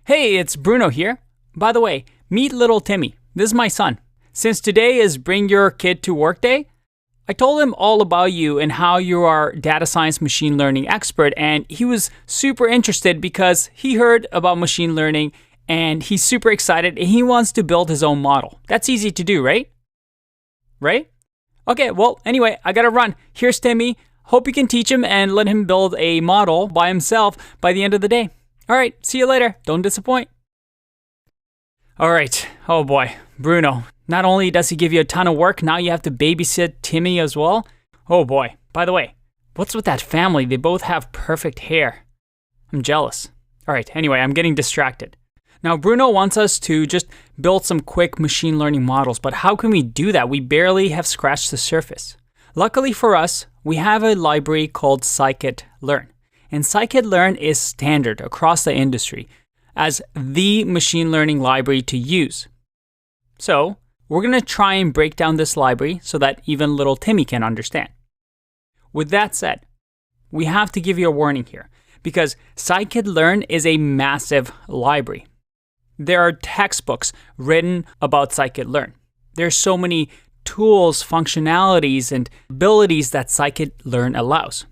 Hey, it's Bruno here. By the way, meet little Timmy. This is my son. Since today is Bring Your Kid to Work Day, I told him all about you and how you are data science machine learning expert, and he was super interested because he heard about machine learning and he's super excited and he wants to build his own model. That's easy to do, right? Right? Okay, well, anyway, I gotta run. Here's Timmy. Hope you can teach him and let him build a model by himself by the end of the day. All right, see you later. Don't disappoint. All right, oh boy, Bruno. Not only does he give you a ton of work, now you have to babysit Timmy as well. Oh boy, by the way, what's with that family? They both have perfect hair. I'm jealous. All right, anyway, I'm getting distracted. Now, Bruno wants us to just build some quick machine learning models, but how can we do that? We barely have scratched the surface. Luckily for us, we have a library called Scikit-learn. And Scikit-learn is standard across the industry as the machine learning library to use. So we're going to try and break down this library so that even little Timmy can understand. With that said, we have to give you a warning here because Scikit-learn is a massive library. There are textbooks written about Scikit-learn. There's so many tools, functionalities, and abilities that Scikit-learn allows.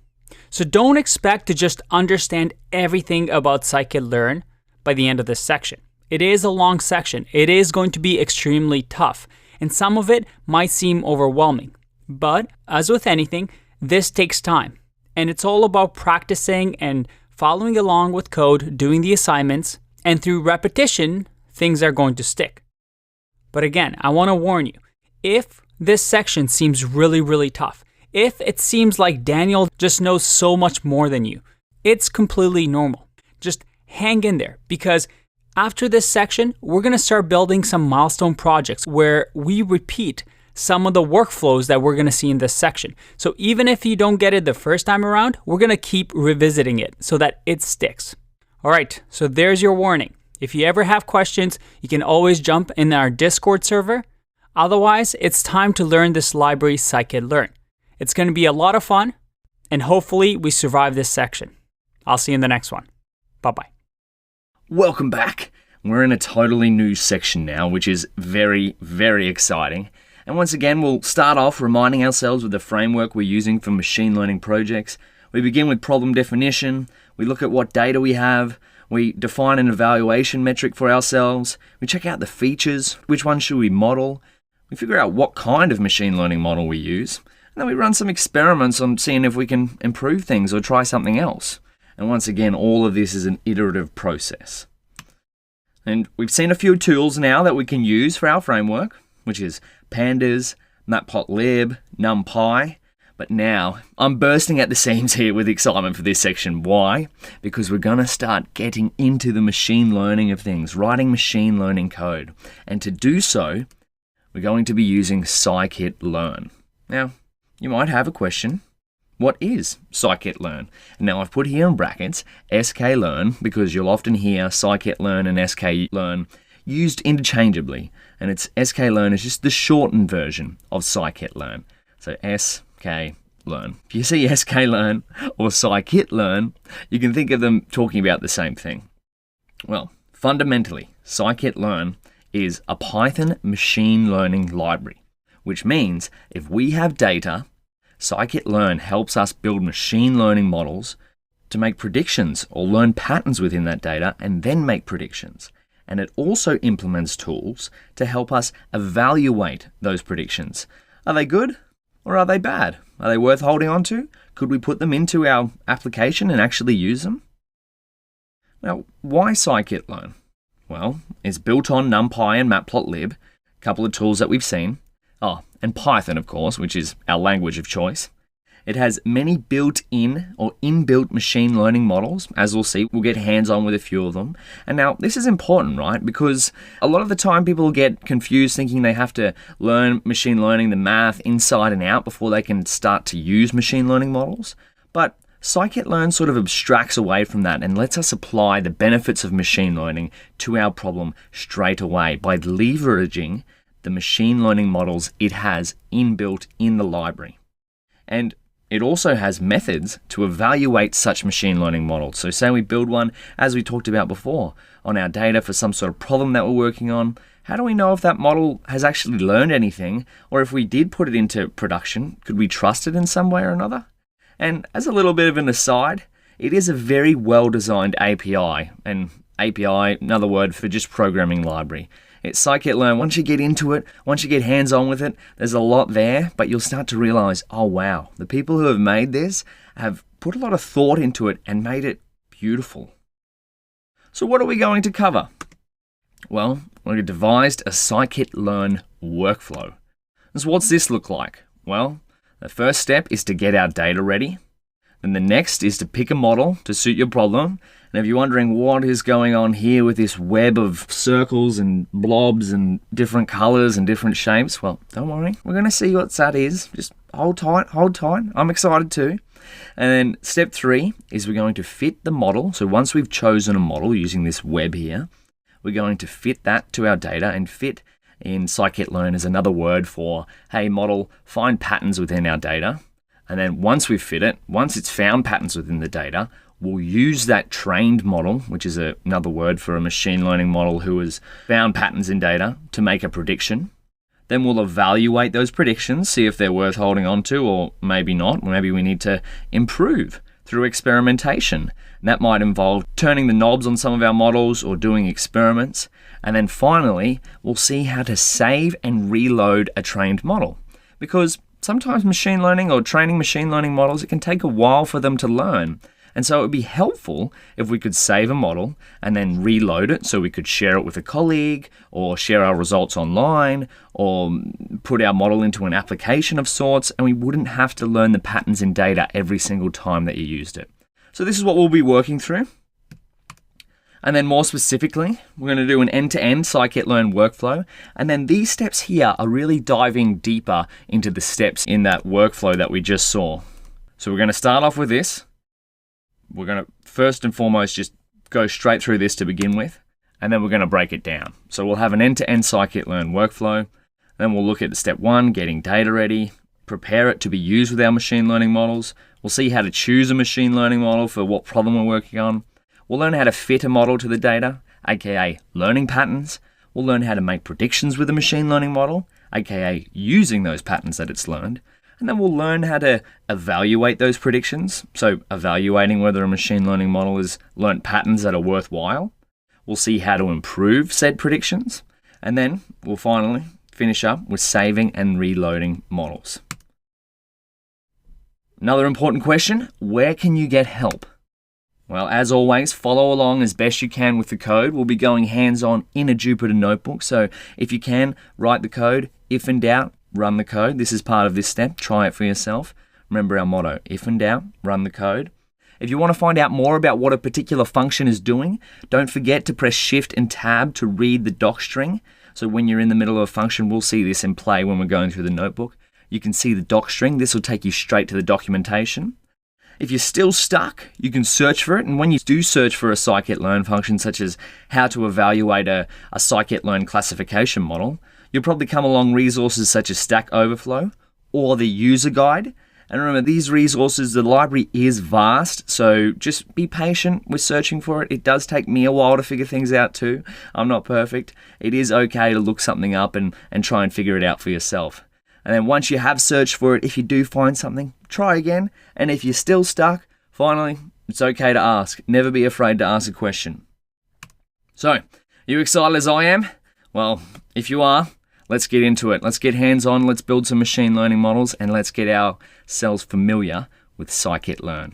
So don't expect to just understand everything about Scikit-learn by the end of this section. It is a long section. It is going to be extremely tough, and some of it might seem overwhelming. But as with anything, this takes time, and it's all about practicing and following along with code, doing the assignments, and through repetition, things are going to stick. But again, I want to warn you, if this section seems really tough, if it seems like Daniel just knows so much more than you, it's completely normal. Just hang in there because after this section, we're going to start building some milestone projects where we repeat some of the workflows that we're going to see in this section. So even if you don't get it the first time around, we're going to keep revisiting it so that it sticks. All right, so there's your warning. If you ever have questions, you can always jump in our Discord server. Otherwise, it's time to learn this library Scikit-learn. It's going to be a lot of fun, and hopefully we survive this section. I'll see you in the next one. Bye-bye. Welcome back. We're in a totally new section now, which is very exciting. And once again, we'll start off reminding ourselves of the framework we're using for machine learning projects. We begin with problem definition. We look at what data we have. We define an evaluation metric for ourselves. We check out the features. Which one should we model? We figure out what kind of machine learning model we use. And then we run some experiments on seeing if we can improve things or try something else. And once again, all of this is an iterative process. And we've seen a few tools now that we can use for our framework, which is pandas, matplotlib, numpy. But now, I'm bursting at the seams here with excitement for this section. Why? Because we're going to start getting into the machine learning of things, writing machine learning code. And to do so, we're going to be using Scikit-learn. Now, you might have a question. What is Scikit-learn? And now I've put here in brackets sklearn because you'll often hear Scikit-learn and sklearn used interchangeably. And it's sklearn is just the shortened version of Scikit-learn. So sklearn. If you see sklearn or Scikit-learn, you can think of them talking about the same thing. Well, fundamentally, Scikit-learn is a Python machine learning library, which means if we have data, Scikit-learn helps us build machine learning models to make predictions or learn patterns within that data and then make predictions. And it also implements tools to help us evaluate those predictions. Are they good or are they bad? Are they worth holding on to? Could we put them into our application and actually use them? Now, why Scikit-learn? Well, it's built on NumPy and Matplotlib, a couple of tools that we've seen. Oh, and Python, of course, which is our language of choice. It has many built-in or inbuilt machine learning models. As we'll see, we'll get hands-on with a few of them. And now, this is important, right? Because a lot of the time people get confused thinking they have to learn machine learning, the math inside and out before they can start to use machine learning models. But Scikit-learn sort of abstracts away from that and lets us apply the benefits of machine learning to our problem straight away by leveraging the machine learning models it has inbuilt in the library. And it also has methods to evaluate such machine learning models. So say we build one, as we talked about before, on our data for some sort of problem that we're working on. How do we know if that model has actually learned anything, or if we did put it into production, could we trust it in some way or another? And as a little bit of an aside, it is a very well-designed API, and API, another word for just programming library. It's Scikit-learn. Once you get into it, once you get hands-on with it, there's a lot there, but you'll start to realize, oh wow, the people who have made this have put a lot of thought into it and made it beautiful. So what are we going to cover? Well, we devised a Scikit-learn workflow. So what's this look like? Well, the first step is to get our data ready. Then the next is to pick a model to suit your problem. And if you're wondering what is going on here with this web of circles and blobs and different colors and different shapes, well, don't worry. We're going to see what that is. Just hold tight, hold tight. I'm excited too. And then step 3 is we're going to fit the model. So once we've chosen a model using this web here, we're going to fit that to our data, and fit in Scikit-learn is another word for, hey, model, find patterns within our data. And then once we've fit it, once it's found patterns within the data, we'll use that trained model, which is another word for a machine learning model who has found patterns in data, to make a prediction. Then we'll evaluate those predictions, see if they're worth holding on to, or maybe not. Maybe we need to improve through experimentation. And that might involve turning the knobs on some of our models or doing experiments. And then finally, we'll see how to save and reload a trained model. Because sometimes machine learning or training machine learning models, it can take a while for them to learn. And so it would be helpful if we could save a model and then reload it, so we could share it with a colleague or share our results online or put our model into an application of sorts, and we wouldn't have to learn the patterns in data every single time that you used it. So this is what we'll be working through. And then more specifically, we're going to do an end-to-end Scikit-learn workflow. And then these steps here are really diving deeper into the steps in that workflow that we just saw. So we're going to start off with this. We're going to first and foremost just go straight through this to begin with, and then we're going to break it down. So we'll have an end-to-end Scikit-learn workflow. Then we'll look at step 1, getting data ready, prepare it to be used with our machine learning models. We'll see how to choose a machine learning model for what problem we're working on. We'll learn how to fit a model to the data, aka learning patterns. We'll learn how to make predictions with a machine learning model, aka using those patterns that it's learned. And then we'll learn how to evaluate those predictions, so evaluating whether a machine learning model has learned patterns that are worthwhile. We'll see how to improve said predictions. And then we'll finally finish up with saving and reloading models. Another important question, where can you get help? Well, as always, follow along as best you can with the code. We'll be going hands-on in a Jupyter notebook, so if you can, write the code. If in doubt, run the code. This is part of this step. Try it for yourself. Remember our motto, if in doubt, run the code. If you want to find out more about what a particular function is doing, don't forget to press Shift and Tab to read the docstring. So when you're in the middle of a function, we'll see this in play when we're going through the notebook. You can see the docstring. This will take you straight to the documentation. If you're still stuck, you can search for it. And when you do search for a scikit-learn function, such as how to evaluate a scikit-learn classification model, you'll probably come along resources such as Stack Overflow or the user guide. And remember, these resources, the library is vast, so just be patient with searching for it. It does take me a while to figure things out too. I'm not perfect. It is okay to look something up and try and figure it out for yourself. And then once you have searched for it, if you do find something, try again. And if you're still stuck, finally, it's okay to ask. Never be afraid to ask a question. So, are you excited as I am? Well, if you are, let's get into it. Let's get hands-on, let's build some machine learning models, and let's get ourselves familiar with scikit-learn.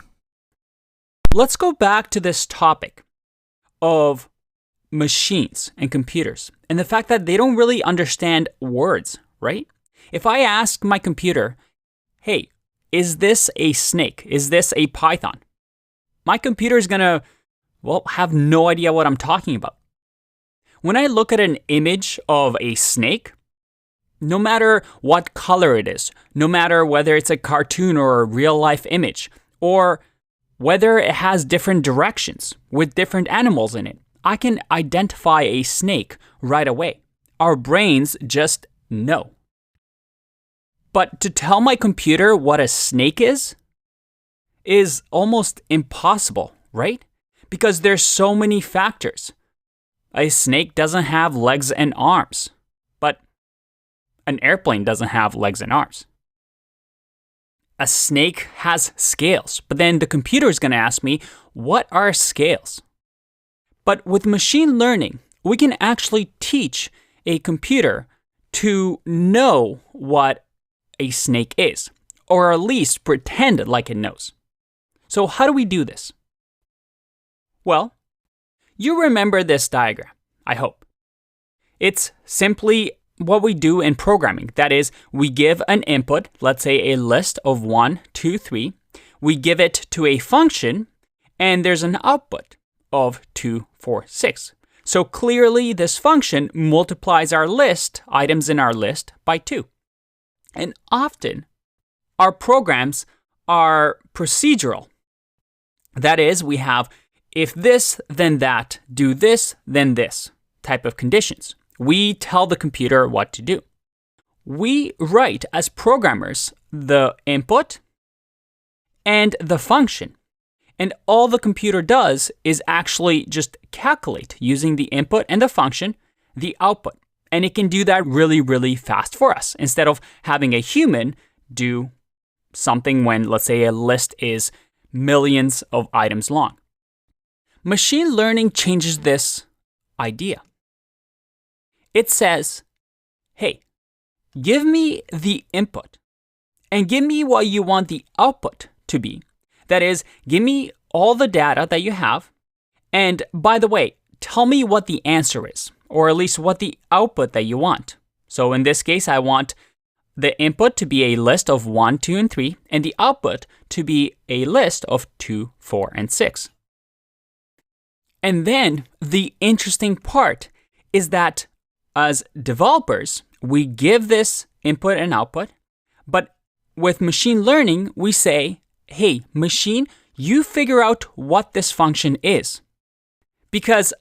Let's go back to this topic of machines and computers and the fact that they don't really understand words, right? If I ask my computer, hey, is this a snake? Is this a python? My computer is going to, have no idea what I'm talking about. When I look at an image of a snake, no matter what color it is, no matter whether it's a cartoon or a real-life image, or whether it has different directions with different animals in it, I can identify a snake right away. Our brains just know. But to tell my computer what a snake is, is almost impossible, right? Because there's so many factors. A snake doesn't have legs and arms, but an airplane doesn't have legs and arms. A snake has scales, but then the computer is going to ask me, what are scales? But with machine learning, we can actually teach a computer to know what a snake is, or at least pretend like it knows. So how do we do this? Well, you remember this diagram, I hope. It's simply what we do in programming. That is, we give an input, let's say a list of 1, 2, 3. We give it to a function, and there's an output of 2, 4, 6. So clearly, this function multiplies our list, items in our list, by 2. And often, our programs are procedural. That is, we have if this, then that, do this, then this type of conditions. We tell the computer what to do. We write, as programmers, the input and the function. And all the computer does is actually just calculate using the input and the function, the output. And it can do that really, really fast for us instead of having a human do something when, let's say, a list is millions of items long. Machine learning changes this idea. It says, hey, give me the input and give me what you want the output to be. That is, give me all the data that you have. And by the way, tell me what the answer is, or at least what the output that you want. So in this case, I want the input to be a list of 1, 2, and 3, and the output to be a list of 2, 4, and 6. And then the interesting part is that as developers, we give this input and output, but with machine learning, we say, hey, machine, you figure out what this function is. Because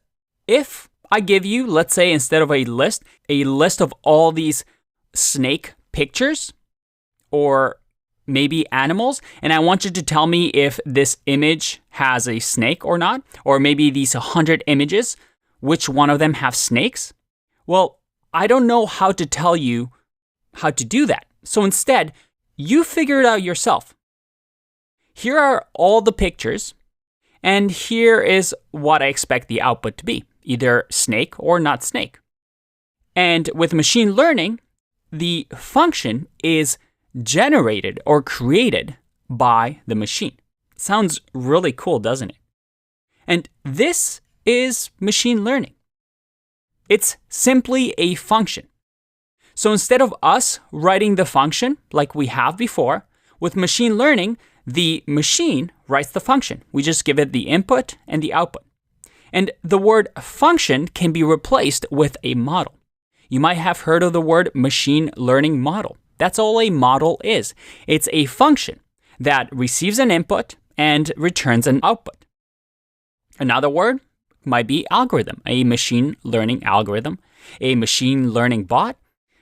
if I give you, let's say, instead of a list of all these snake pictures or maybe animals, and I want you to tell me if this image has a snake or not, or maybe these 100 images, which one of them have snakes? Well, I don't know how to tell you how to do that. So instead, you figure it out yourself. Here are all the pictures, and here is what I expect the output to be, either snake or not snake. And with machine learning, the function is generated or created by the machine. Sounds really cool, doesn't it? And this is machine learning. It's simply a function. So instead of us writing the function like we have before, with machine learning, the machine writes the function. We just give it the input and the output. And the word function can be replaced with a model. You might have heard of the word machine learning model. That's all a model is. It's a function that receives an input and returns an output. Another word might be algorithm, a machine learning algorithm, a machine learning bot.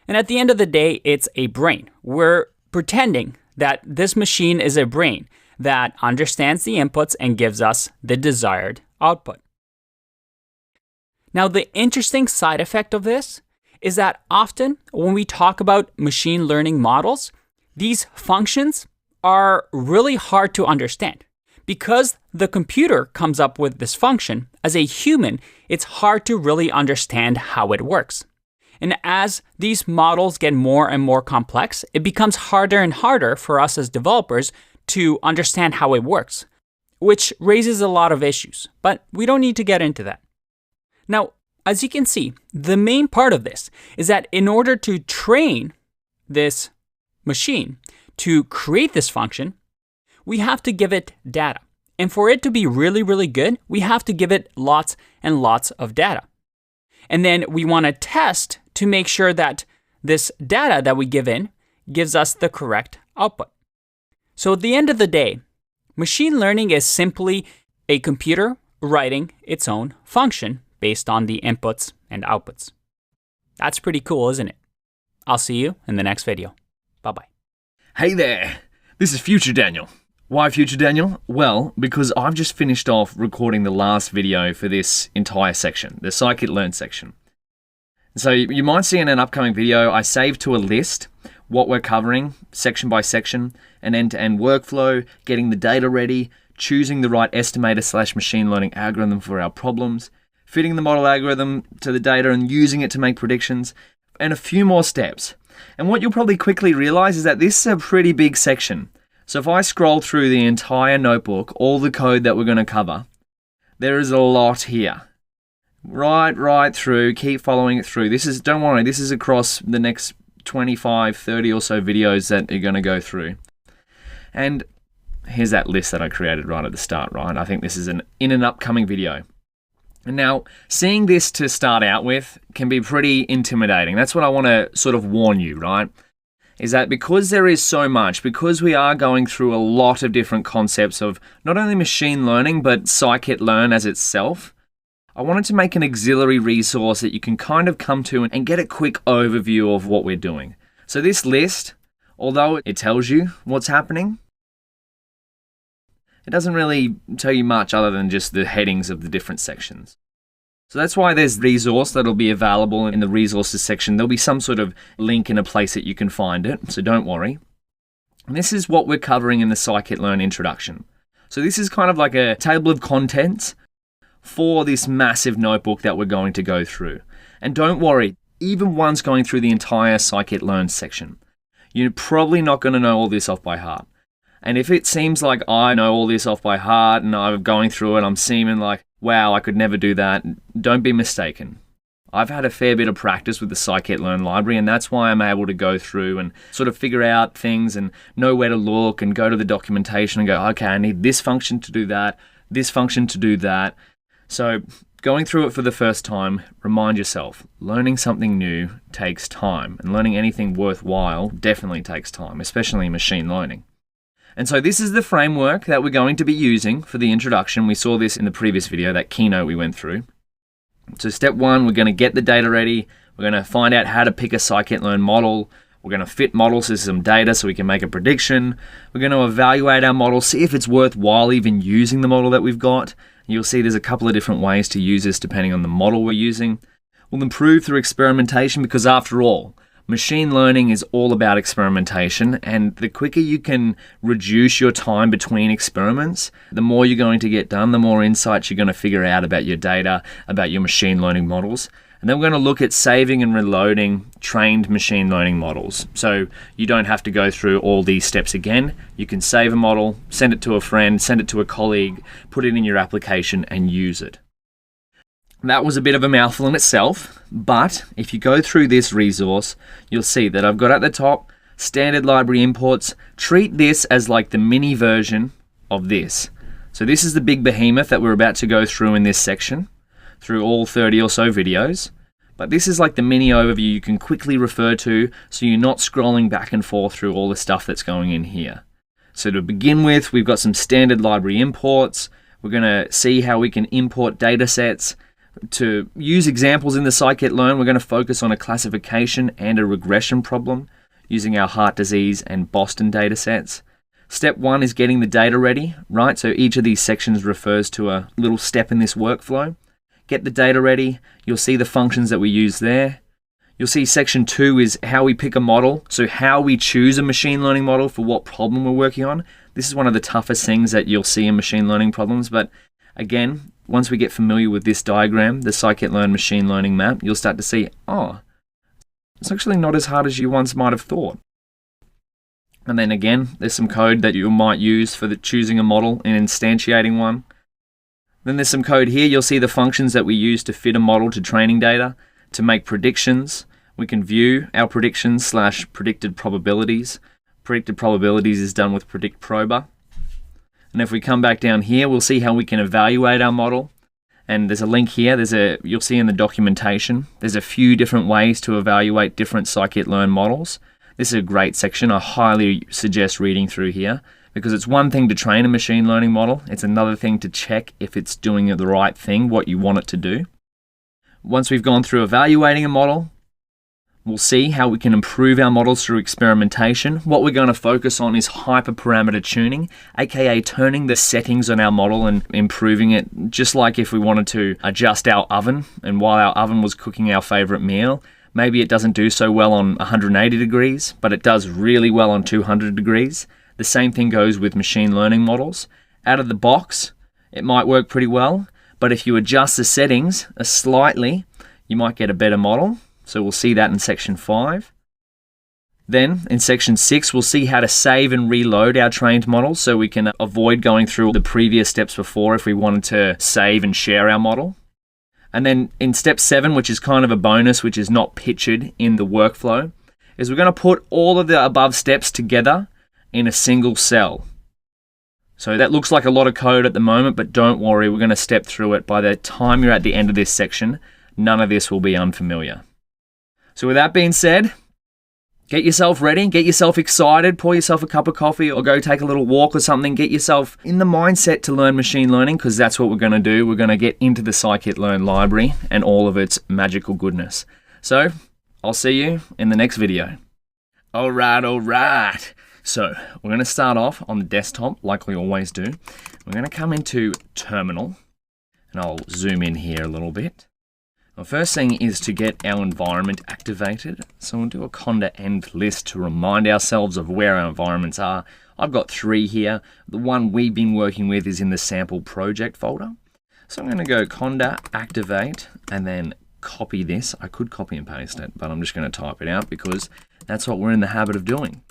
And at the end of the day, it's a brain. We're pretending that this machine is a brain that understands the inputs and gives us the desired output. Now, the interesting side effect of this is that often when we talk about machine learning models, these functions are really hard to understand. Because the computer comes up with this function, as a human, it's hard to really understand how it works. And as these models get more and more complex, it becomes harder and harder for us as developers to understand how it works, which raises a lot of issues. But we don't need to get into that. Now, as you can see, the main part of this is that in order to train this machine to create this function, we have to give it data. And for it to be really, really good, we have to give it lots and lots of data. And then we want to test to make sure that this data that we give in gives us the correct output. So at the end of the day, machine learning is simply a computer writing its own function based on the inputs and outputs. That's pretty cool, isn't it? I'll see you in the next video. Bye-bye. Hey there, this is Future Daniel. Why future Daniel? Well, because I've just finished off recording the last video for this entire section, the Scikit-learn section. So you might see in an upcoming video, I saved to a list what we're covering section by section, an end-to-end workflow, getting the data ready, choosing the right estimator/machine learning algorithm for our problems, fitting the model algorithm to the data and using it to make predictions, and a few more steps. And what you'll probably quickly realize is that this is a pretty big section. So if I scroll through the entire notebook, all the code that we're going to cover, there is a lot here. Right through, keep following it through. Don't worry, this is across the next 25, 30 or so videos that you're going to go through. And here's that list that I created right at the start, right? I think this is in an upcoming video. And now, seeing this to start out with can be pretty intimidating. That's what I want to sort of warn you, right? Is that because there is so much, because we are going through a lot of different concepts of not only machine learning, but scikit-learn as itself, I wanted to make an auxiliary resource that you can kind of come to and get a quick overview of what we're doing. So this list, although it tells you what's happening, it doesn't really tell you much other than just the headings of the different sections. So that's why there's resource that'll be available in the resources section. There'll be some sort of link in a place that you can find it, so don't worry. And this is what we're covering in the Scikit-learn introduction. So this is kind of like a table of contents for this massive notebook that we're going to go through. And don't worry, even once going through the entire Scikit-learn section, you're probably not going to know all this off by heart. And if it seems like I know all this off by heart and I'm going through it, I'm seeming like, wow, I could never do that, don't be mistaken. I've had a fair bit of practice with the Scikit-learn library, and that's why I'm able to go through and sort of figure out things and know where to look and go to the documentation and go, okay, I need this function to do that, this function to do that. So going through it for the first time, remind yourself, learning something new takes time, and learning anything worthwhile definitely takes time, especially machine learning. And so this is the framework that we're going to be using for the introduction. We saw this in the previous video, that keynote we went through. So step one, we're going to get the data ready. We're going to find out how to pick a scikit-learn model. We're going to fit models to some data so we can make a prediction. We're going to evaluate our model, see if it's worthwhile even using the model that we've got. You'll see there's a couple of different ways to use this depending on the model we're using. We'll improve through experimentation because after all, machine learning is all about experimentation, and the quicker you can reduce your time between experiments, the more you're going to get done, the more insights you're going to figure out about your data, about your machine learning models. And then we're going to look at saving and reloading trained machine learning models. So you don't have to go through all these steps again. You can save a model, send it to a friend, send it to a colleague, put it in your application and use it. That was a bit of a mouthful in itself, but if you go through this resource, you'll see that I've got at the top standard library imports. Treat this as like the mini version of this. So this is the big behemoth that we're about to go through in this section, through all 30 or so videos. But this is like the mini overview you can quickly refer to, so you're not scrolling back and forth through all the stuff that's going in here. So to begin with, we've got some standard library imports. We're going to see how we can import data sets. To use examples in the scikit-learn, we're going to focus on a classification and a regression problem using our heart disease and Boston data sets. Step one is getting the data ready, right? So each of these sections refers to a little step in this workflow. Get the data ready. You'll see the functions that we use there. You'll see section 2 is how we pick a model. So how we choose a machine learning model for what problem we're working on. This is one of the toughest things that you'll see in machine learning problems, but again, once we get familiar with this diagram, the scikit-learn machine learning map, you'll start to see, oh, it's actually not as hard as you once might have thought. And then again, there's some code that you might use for choosing a model and instantiating one. Then there's some code here. You'll see the functions that we use to fit a model to training data, to make predictions. We can view our predictions / predicted probabilities. Predicted probabilities is done with predict prober. And if we come back down here, we'll see how we can evaluate our model. And there's a link here. You'll see in the documentation, there's a few different ways to evaluate different scikit-learn models. This is a great section. I highly suggest reading through here because it's one thing to train a machine learning model. It's another thing to check if it's doing the right thing, what you want it to do. Once we've gone through evaluating a model, We'll see how we can improve our models through experimentation. What we're going to focus on is hyperparameter tuning, aka turning the settings on our model and improving it, just like if we wanted to adjust our oven, and while our oven was cooking our favorite meal, maybe it doesn't do so well on 180 degrees, but it does really well on 200 degrees. The same thing goes with machine learning models. Out of the box, it might work pretty well, but if you adjust the settings slightly, you might get a better model. So we'll see that in section 5. Then in section 6, we'll see how to save and reload our trained models so we can avoid going through the previous steps before if we wanted to save and share our model. And then in step 7, which is kind of a bonus, which is not pictured in the workflow, is we're going to put all of the above steps together in a single cell. So that looks like a lot of code at the moment, but don't worry, we're going to step through it. By the time you're at the end of this section, none of this will be unfamiliar. So with that being said, get yourself ready, get yourself excited, pour yourself a cup of coffee or go take a little walk or something. Get yourself in the mindset to learn machine learning, because that's what we're going to do. We're going to get into the Scikit-learn library and all of its magical goodness. So I'll see you in the next video. All right. So we're going to start off on the desktop like we always do. We're going to come into Terminal, and I'll zoom in here a little bit. The first thing is to get our environment activated. So we'll do a conda end list to remind ourselves of where our environments are. I've got 3 here. The one we've been working with is in the sample project folder. So I'm going to go conda activate and then copy this. I could copy and paste it, but I'm just going to type it out because that's what we're in the habit of doing.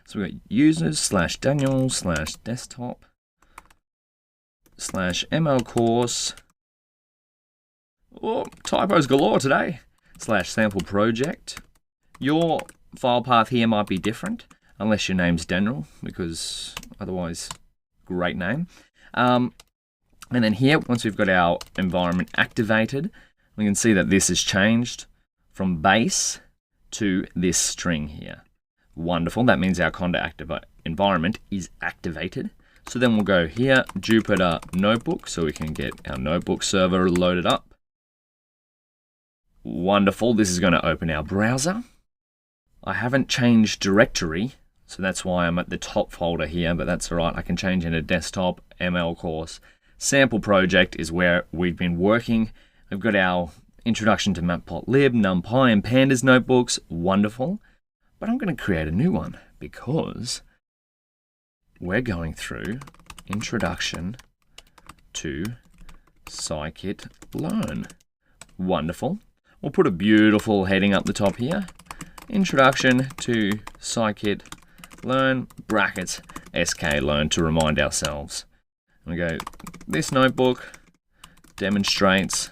So we've got users/Daniel/desktop/ML course. Oh, typos galore today. /sample project. Your file path here might be different, unless your name's Daniel, because otherwise, great name. And then here, once we've got our environment activated, we can see that this has changed from base to this string here. Wonderful. That means our conda activate environment is activated. So then we'll go here, Jupyter notebook, so we can get our notebook server loaded up. Wonderful. This is going to open our browser. I haven't changed directory, so that's why I'm at the top folder here, but that's all right. I can change into desktop, ML course. Sample project is where we've been working. We've got our introduction to matplotlib, numpy, and pandas notebooks. Wonderful. But I'm going to create a new one because we're going through introduction to Scikit-learn. Wonderful. We'll put a beautiful heading up the top here. Introduction to Scikit-learn, brackets, sklearn to remind ourselves. And we go, this notebook demonstrates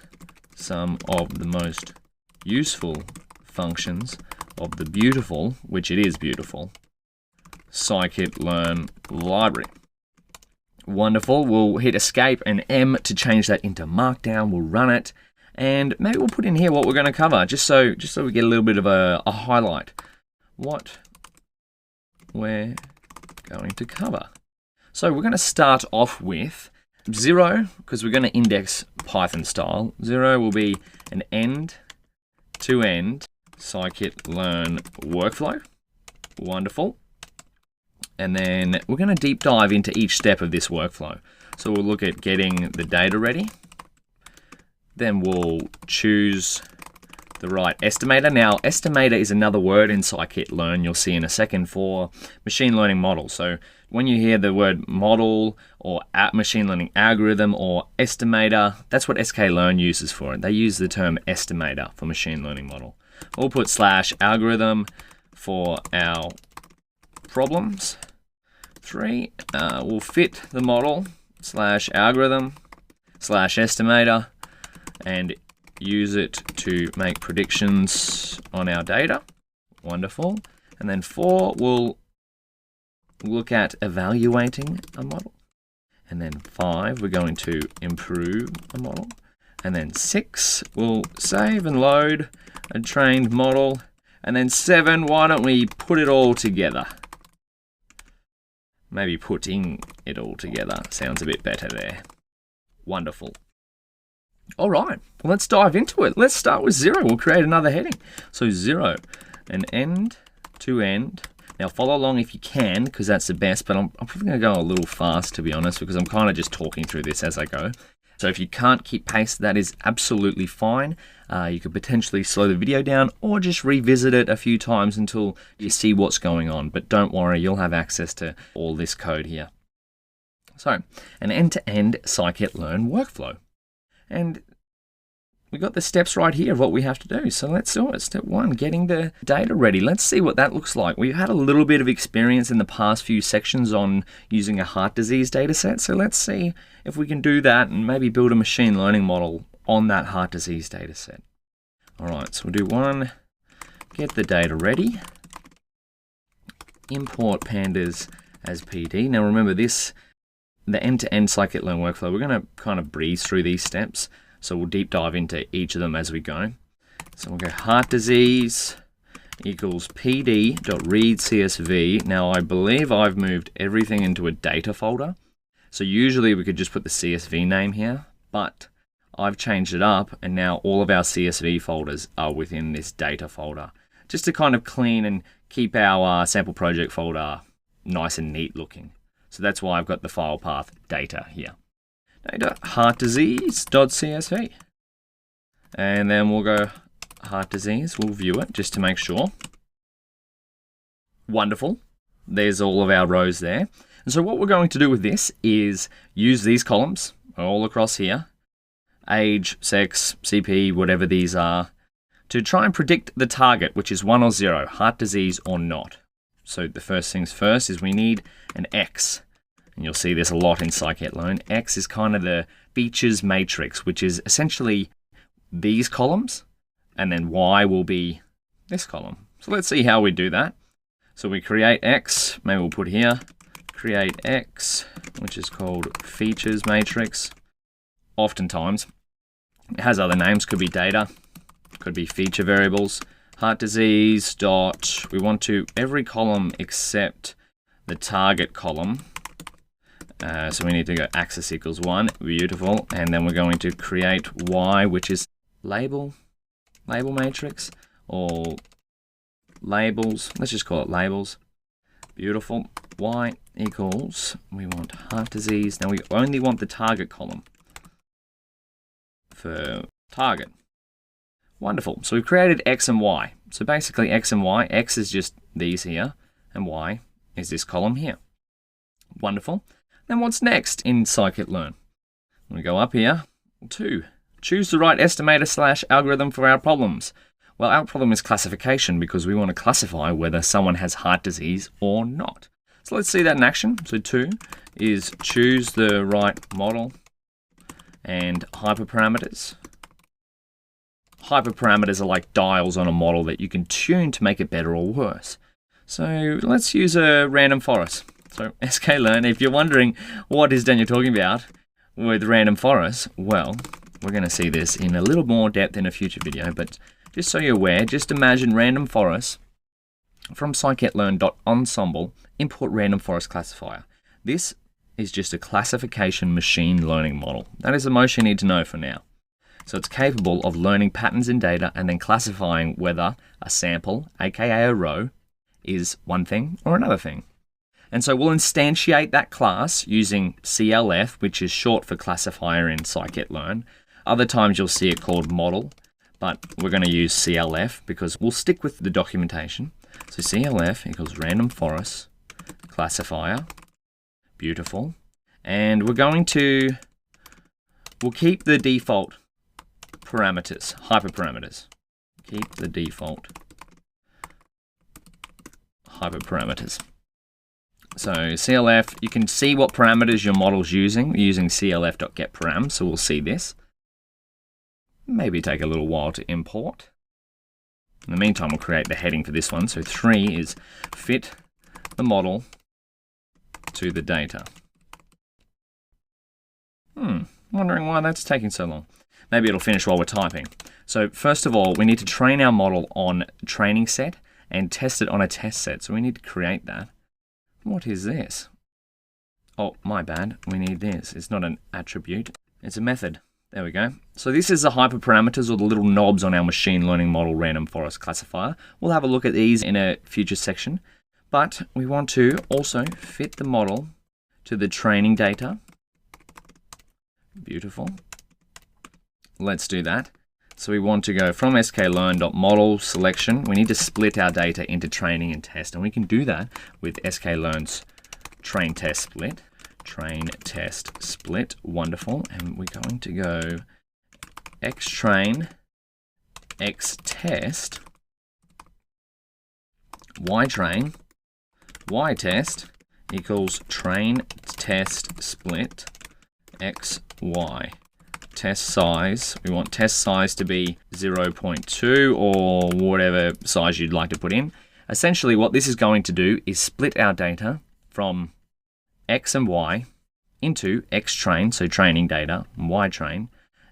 some of the most useful functions of the beautiful, which it is beautiful, Scikit-learn library. Wonderful. We'll hit escape and M to change that into markdown. We'll run it. And maybe we'll put in here what we're going to cover, just so we get a little bit of a highlight. What we're going to cover. So we're going to start off with 0, because we're going to index Python style. 0 will be an end-to-end Scikit-learn workflow. Wonderful. And then we're going to deep dive into each step of this workflow. So we'll look at getting the data ready. Then we'll choose the right estimator. Now, estimator is another word in Scikit-learn you'll see in a second for machine learning model. So when you hear the word model or machine learning algorithm or estimator, that's what sklearn uses for it. They use the term estimator for machine learning model. We'll put /algorithm for our problems. 3, we'll fit the model /algorithm /estimator and use it to make predictions on our data. Wonderful. And then 4, we'll look at evaluating a model. And then 5, we're going to improve a model. And then 6, we'll save and load a trained model. And then 7, why don't we put it all together? Maybe putting it all together sounds a bit better there. Wonderful. All right, well, let's dive into it. Let's start with 0. We'll create another heading. So 0, an end to end. Now follow along if you can, because that's the best, but I'm probably going to go a little fast, to be honest, because I'm kind of just talking through this as I go. So if you can't keep pace, that is absolutely fine. You could potentially slow the video down or just revisit it a few times until you see what's going on. But don't worry, you'll have access to all this code here. So, an end-to-end scikit-learn workflow. And we got the steps right here of what we have to do. So let's do it. Step 1, getting the data ready. Let's see what that looks like. We've had a little bit of experience in the past few sections on using a heart disease data set. So let's see if we can do that and maybe build a machine learning model on that heart disease data set. All right, so we'll do 1, get the data ready. Import pandas as PD. Now remember this, the end-to-end scikit-learn workflow, we're going to kind of breeze through these steps. So we'll deep dive into each of them as we go. So we'll go heart disease equals pd.read_csv. Now I believe I've moved everything into a data folder. So usually we could just put the CSV name here, but I've changed it up and now all of our CSV folders are within this data folder, just to kind of clean and keep our sample project folder nice and neat looking. So that's why I've got the file path data here. Data heart disease.csv. And then we'll go heart disease. We'll view it just to make sure. Wonderful. There's all of our rows there. And so what we're going to do with this is use these columns all across here. Age, sex, CP, whatever these are, to try and predict the target, which is 1 or 0, heart disease or not. So the first things first is we need an X. And you'll see this a lot in scikit-learn. X is kind of the features matrix, which is essentially these columns, and then Y will be this column. So let's see how we do that. So we create X, maybe we'll put here, create X, which is called features matrix. Oftentimes, it has other names, could be data, could be feature variables. Heart disease dot, we want to, every column except the target column. So we need to go axis equals 1, beautiful, and then we're going to create Y, which is label matrix, or labels, let's just call it labels, beautiful, Y equals, we want heart disease, now we only want the target column for target. Wonderful, so we've created X and Y, so basically X and Y, X is just these here, and Y is this column here. Wonderful. Then what's next in scikit-learn? We go up here, 2. Choose the right estimator / algorithm for our problems. Well, our problem is classification because we want to classify whether someone has heart disease or not. So let's see that in action. So 2 is choose the right model and hyperparameters. Hyperparameters are like dials on a model that you can tune to make it better or worse. So let's use a random forest. So sklearn, if you're wondering what is Daniel talking about with random forest, well, we're going to see this in a little more depth in a future video, but just so you're aware, just imagine random forest from scikit-learn.ensemble, import random forest classifier. This is just a classification machine learning model. That is the most you need to know for now. So it's capable of learning patterns in data and then classifying whether a sample, aka a row, is one thing or another thing. And so we'll instantiate that class using CLF, which is short for classifier in scikit-learn. Other times you'll see it called model, but we're going to use CLF because we'll stick with the documentation. So CLF equals random forest classifier. Beautiful. And we're going to, we'll keep the default parameters, hyperparameters. Keep the default hyperparameters. So CLF, you can see what parameters your model's using CLF.getParam, so we'll see this. Maybe take a little while to import. In the meantime, we'll create the heading for this one. So 3 is fit the model to the data. Wondering why that's taking so long. Maybe it'll finish while we're typing. So first of all, we need to train our model on a training set and test it on a test set. So we need to create that. What is this? Oh, my bad. We need this. It's not an attribute. It's a method. There we go. So this is the hyperparameters, or the little knobs on our machine learning model random forest classifier. We'll have a look at these in a future section. But we want to also fit the model to the training data. Beautiful. Let's do that. So we want to go from sklearn.model selection. We need to split our data into training and test. And we can do that with sklearn's train test split. Train test split. Wonderful. And we're going to go xtrain, xtest, ytrain, ytest equals train test split xy. Test size, we want test size to be 0.2 or whatever size you'd like to put in. Essentially what this is going to do is split our data from x and y into xtrain, so training data, and ytrain,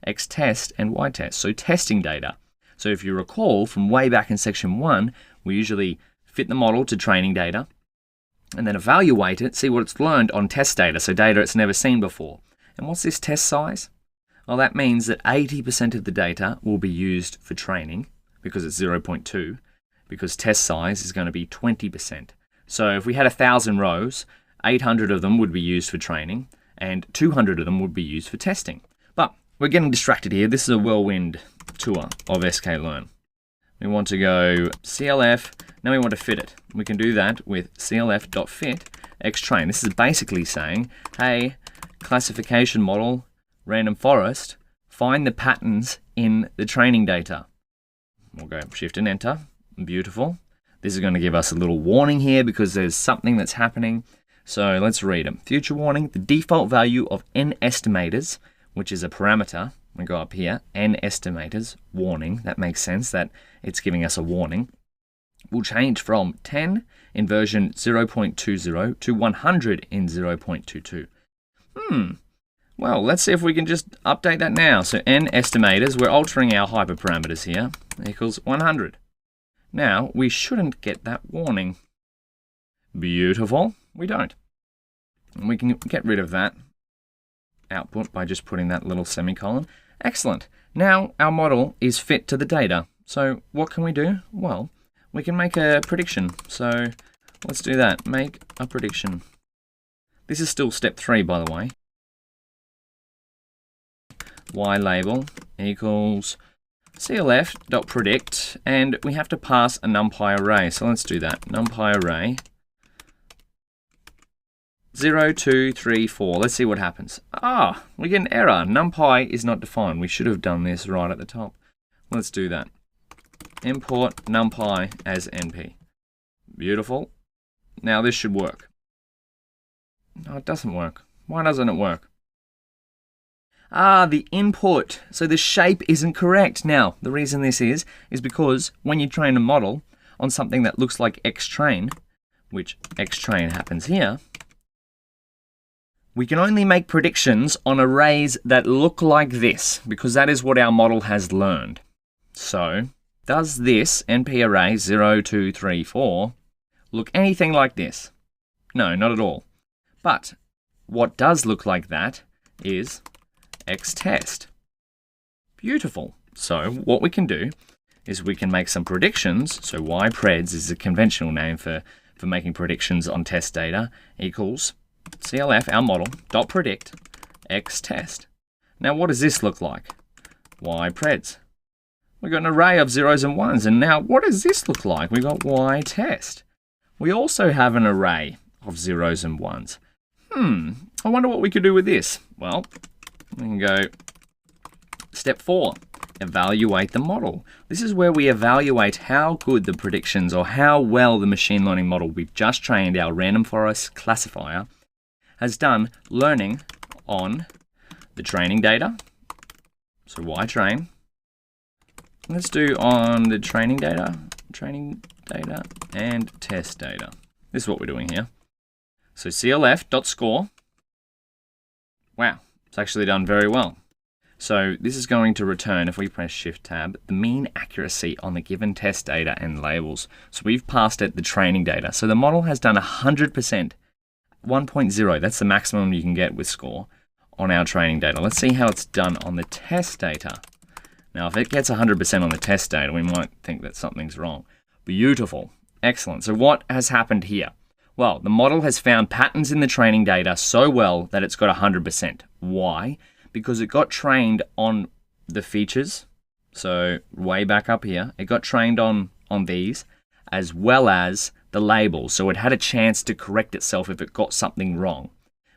xtest and ytest, so testing data. So if you recall from way back in section 1, we usually fit the model to training data and then evaluate it, see what it's learned on test data, so data it's never seen before. And what's this test size? Well, that means that 80% of the data will be used for training because it's 0.2, because test size is going to be 20%. So if we had 1,000 rows, 800 of them would be used for training and 200 of them would be used for testing. But we're getting distracted here. This is a whirlwind tour of sklearn. We want to go CLF. Now we want to fit it. We can do that with clf.fit xtrain. This is basically saying, hey, classification model, random forest, find the patterns in the training data. We'll go Shift and Enter. Beautiful. This is going to give us a little warning here because there's something that's happening. So let's read them. Future warning, the default value of n estimators, which is a parameter. We go up here, n estimators, warning. That makes sense that it's giving us a warning. Will change from 10 in version 0.20 to 100 in 0.22. Well, let's see if we can just update that now. So n estimators, we're altering our hyperparameters here, equals 100. Now, we shouldn't get that warning. Beautiful. We don't. And we can get rid of that output by just putting that little semicolon. Excellent. Now, our model is fit to the data. So what can we do? Well, we can make a prediction. So let's do that. Make a prediction. This is still step 3, by the way. Y label equals clf.predict, and we have to pass a numpy array. So let's do that. Numpy array 0, 2, 3, 4. Let's see what happens. We get an error. Numpy is not defined. We should have done this right at the top. Let's do that. Import numpy as np. Beautiful. Now this should work. No, it doesn't work. Why doesn't it work? The input. So the shape isn't correct. Now, the reason this is because when you train a model on something that looks like xtrain, which xtrain happens here, we can only make predictions on arrays that look like this, because that is what our model has learned. So, does this np array 0, 2, 3, 4 look anything like this? No, not at all. But what does look like that is xtest. Beautiful. So what we can do is we can make some predictions. So ypreds is a conventional name for making predictions on test data, equals clf, our model, dot predict xtest. Now what does this look like? Ypreds. We've got an array of zeros and ones, and now what does this look like? We've got ytest. We also have an array of zeros and ones. I wonder what we could do with this. Well, we can go step 4, evaluate the model. This is where we evaluate how good the predictions or how well the machine learning model we've just trained, our random forest classifier, has done learning on the training data. So ytrain. Let's do on the training data, and test data. This is what we're doing here. So clf.score. Wow, it's actually done very well. So this is going to return, if we press Shift Tab, the mean accuracy on the given test data and labels. So we've passed it the training data. So the model has done 100%, 1.0, that's the maximum you can get with score, on our training data. Let's see how it's done on the test data. Now, if it gets 100% on the test data, we might think that something's wrong. Beautiful. Excellent. So what has happened here? Well, the model has found patterns in the training data so well that it's got 100%. Why? Because it got trained on the features. So way back up here, it got trained on these, as well as the labels. So it had a chance to correct itself if it got something wrong.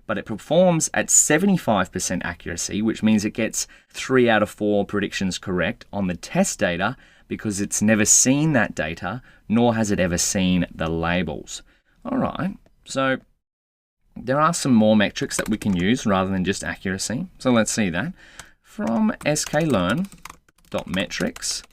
But it performs at 75% accuracy, which means it gets 3 out of 4 predictions correct on the test data because it's never seen that data, nor has it ever seen the labels. All right, so there are some more metrics that we can use rather than just accuracy. So let's see that. From sklearn.metrics,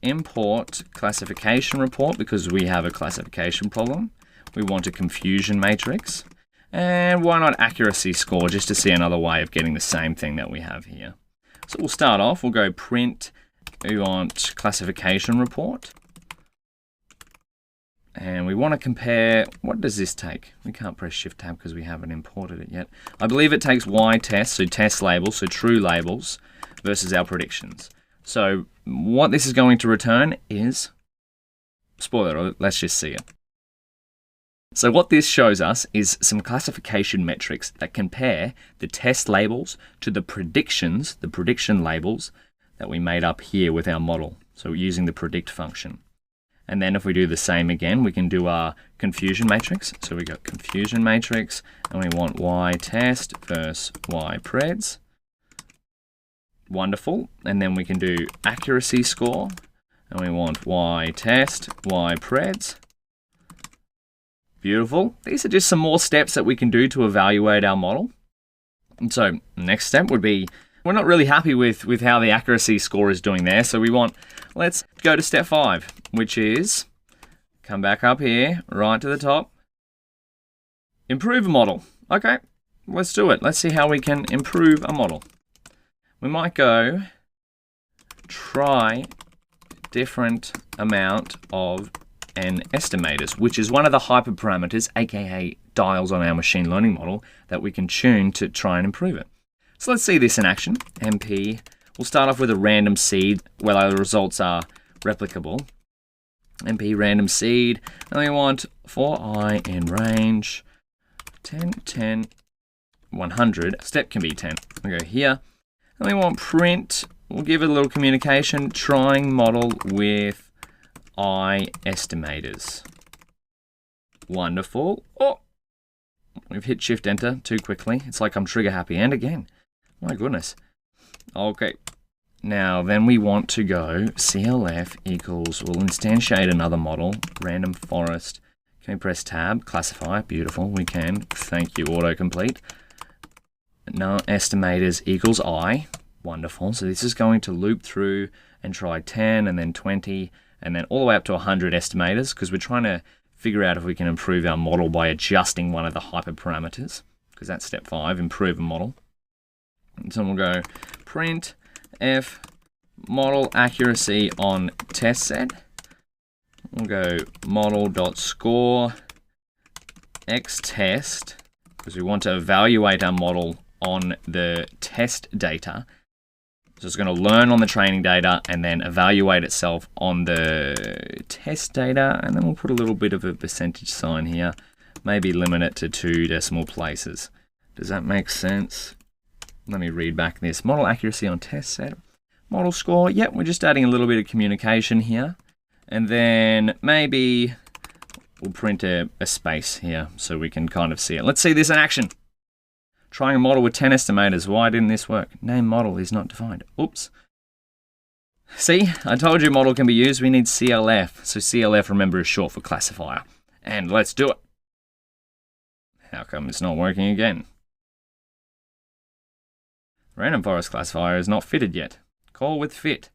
import classification report because we have a classification problem. We want a confusion matrix. And why not accuracy score, just to see another way of getting the same thing that we have here. So we'll start off, we'll go print, we want classification report. And we want to compare, what does this take? We can't press Shift Tab because we haven't imported it yet. I believe it takes Y test, so test labels, so true labels, versus our predictions. So what this is going to return is, spoiler, let's just see it. So what this shows us is some classification metrics that compare the test labels to the predictions, the prediction labels that we made up here with our model. So using the predict function. And then if we do the same again, we can do our confusion matrix. So we got confusion matrix and we want Y test versus Y preds. Wonderful. And then we can do accuracy score and we want Y test, Y preds. Beautiful. These are just some more steps that we can do to evaluate our model. And so next step would be, we're not really happy with how the accuracy score is doing there. So let's go to step 5, which is come back up here, right to the top, improve a model. Okay, let's do it. Let's see how we can improve a model. We might go try different amount of n estimators, which is one of the hyperparameters, aka dials on our machine learning model that we can tune to try and improve it. So let's see this in action. MP, we'll start off with a random seed where our results are replicable. MP random seed, and we want for I in range 10, 10, 100. Step can be 10. We go here, and we want print. We'll give it a little communication, trying model with I estimators. Wonderful. Oh, we've hit Shift Enter too quickly. It's like I'm trigger happy. And again, my goodness. Okay. Now then we want to go CLF equals, we'll instantiate another model, random forest. Can we press tab, classify? Beautiful, we can. Thank you, autocomplete. Now estimators equals I. Wonderful. So this is going to loop through and try 10 and then 20 and then all the way up to 100 estimators because we're trying to figure out if we can improve our model by adjusting one of the hyperparameters because that's step 5, improve a model. And so we'll go print f model accuracy on test set. We'll go model.score x test because we want to evaluate our model on the test data. So it's going to learn on the training data and then evaluate itself on the test data. And then we'll put a little bit of a percentage sign here. Maybe limit it to 2 decimal places. Does that make sense? Let me read back this. Model accuracy on test set. Model score. Yep, we're just adding a little bit of communication here. And then maybe we'll print a space here so we can kind of see it. Let's see this in action. Trying a model with 10 estimators. Why didn't this work? Name model is not defined. Oops. See, I told you model can be used. We need CLF. So CLF, remember, is short for classifier. And let's do it. How come it's not working again? Random forest classifier is not fitted yet. Call with fit.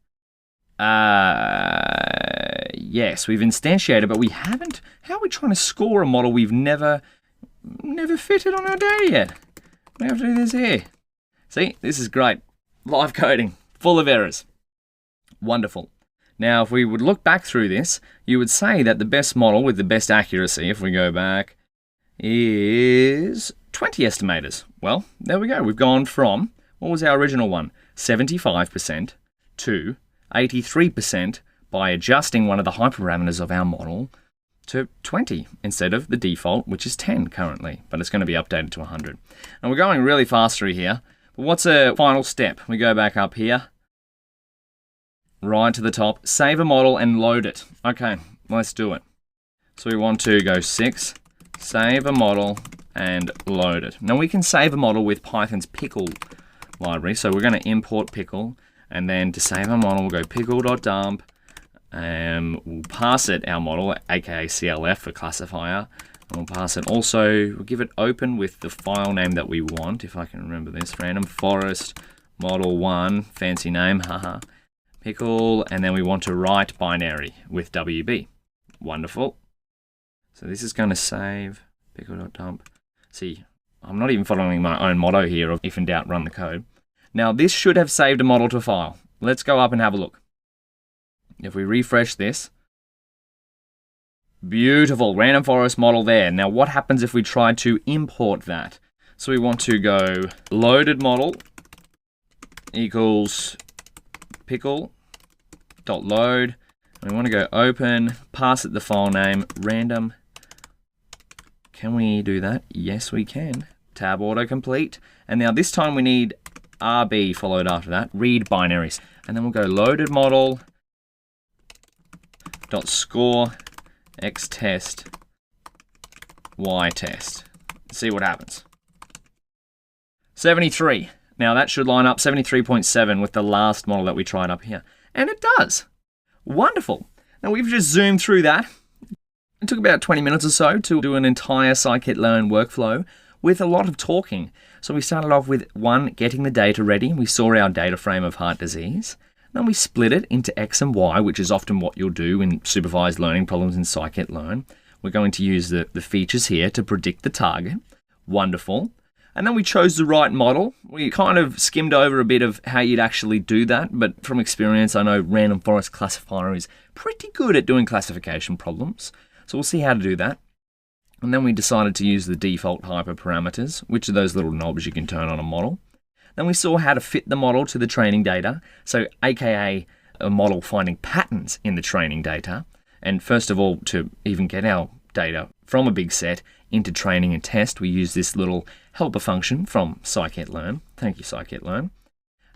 Yes, we've instantiated, but we haven't. How are we trying to score a model we've never fitted on our data yet? We have to do this here. See, this is great. Live coding, full of errors. Wonderful. Now, if we would look back through this, you would say that the best model with the best accuracy, if we go back, is 20 estimators. Well, there we go. We've gone from, what was our original one? 75% to 83% by adjusting one of the hyperparameters of our model to 20 instead of the default, which is 10 currently, but it's going to be updated to 100. And we're going really fast through here. But what's a final step? We go back up here, right to the top, save a model and load it. Okay, let's do it. So we want to go 6, save a model and load it. Now we can save a model with Python's pickle library. So we're going to import pickle, and then to save our model, we'll go pickle.dump, and we'll pass it our model, aka CLF for classifier. And we'll pass it also, we'll give it open with the file name that we want, if I can remember this, random forest model 1, fancy name, haha, pickle, and then we want to write binary with WB. Wonderful. So this is going to save pickle.dump. See, I'm not even following my own motto here of if in doubt, run the code. Now this should have saved a model to file. Let's go up and have a look. If we refresh this, beautiful, random forest model there. Now what happens if we try to import that? So we want to go loaded model equals pickle.load. We want to go open, pass it the file name, random. Can we do that? Yes, we can. Tab autocomplete. And now this time we need RB followed after that, read binaries. And then we'll go loaded model dot score x test y test. See what happens. 73. Now that should line up 73.7 with the last model that we tried up here. And it does. Wonderful. Now we've just zoomed through that. It took about 20 minutes or so to do an entire scikit-learn workflow with a lot of talking. So we started off with 1, getting the data ready. We saw our data frame of heart disease. Then we split it into X and Y, which is often what you'll do in supervised learning problems in scikit-learn. We're going to use the features here to predict the target. Wonderful. And then we chose the right model. We kind of skimmed over a bit of how you'd actually do that, but from experience, I know random forest classifier is pretty good at doing classification problems. So we'll see how to do that. And then we decided to use the default hyperparameters, which are those little knobs you can turn on a model. Then we saw how to fit the model to the training data, so aka a model finding patterns in the training data. And first of all, to even get our data from a big set into training and test, we use this little helper function from scikit-learn. Thank you, scikit-learn.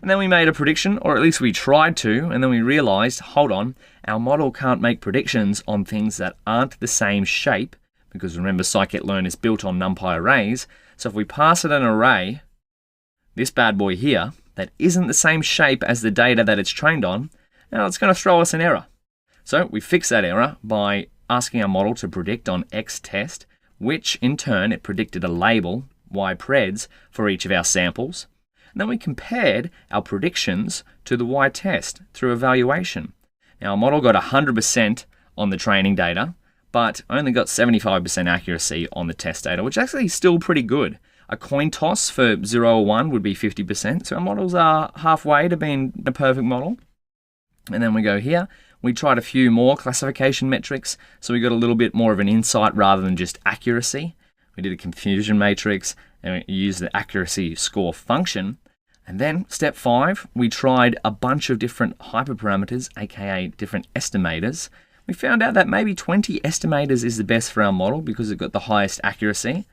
And then we made a prediction, or at least we tried to, and then we realized, hold on, our model can't make predictions on things that aren't the same shape, because remember, scikit-learn is built on NumPy arrays. So if we pass it an array, this bad boy here, that isn't the same shape as the data that it's trained on, now it's going to throw us an error. So we fix that error by asking our model to predict on X test, which in turn it predicted a label, Y preds, for each of our samples. And then we compared our predictions to the Y test through evaluation. Now our model got 100% on the training data, but only got 75% accuracy on the test data, which actually is still pretty good. A coin toss for 0 or 1 would be 50%, so our models are halfway to being the perfect model. And then we go here, we tried a few more classification metrics, so we got a little bit more of an insight rather than just accuracy. We did a confusion matrix, and we used the accuracy score function. And then step 5, we tried a bunch of different hyperparameters, aka different estimators. We found out that maybe 20 estimators is the best for our model because it got the highest accuracy.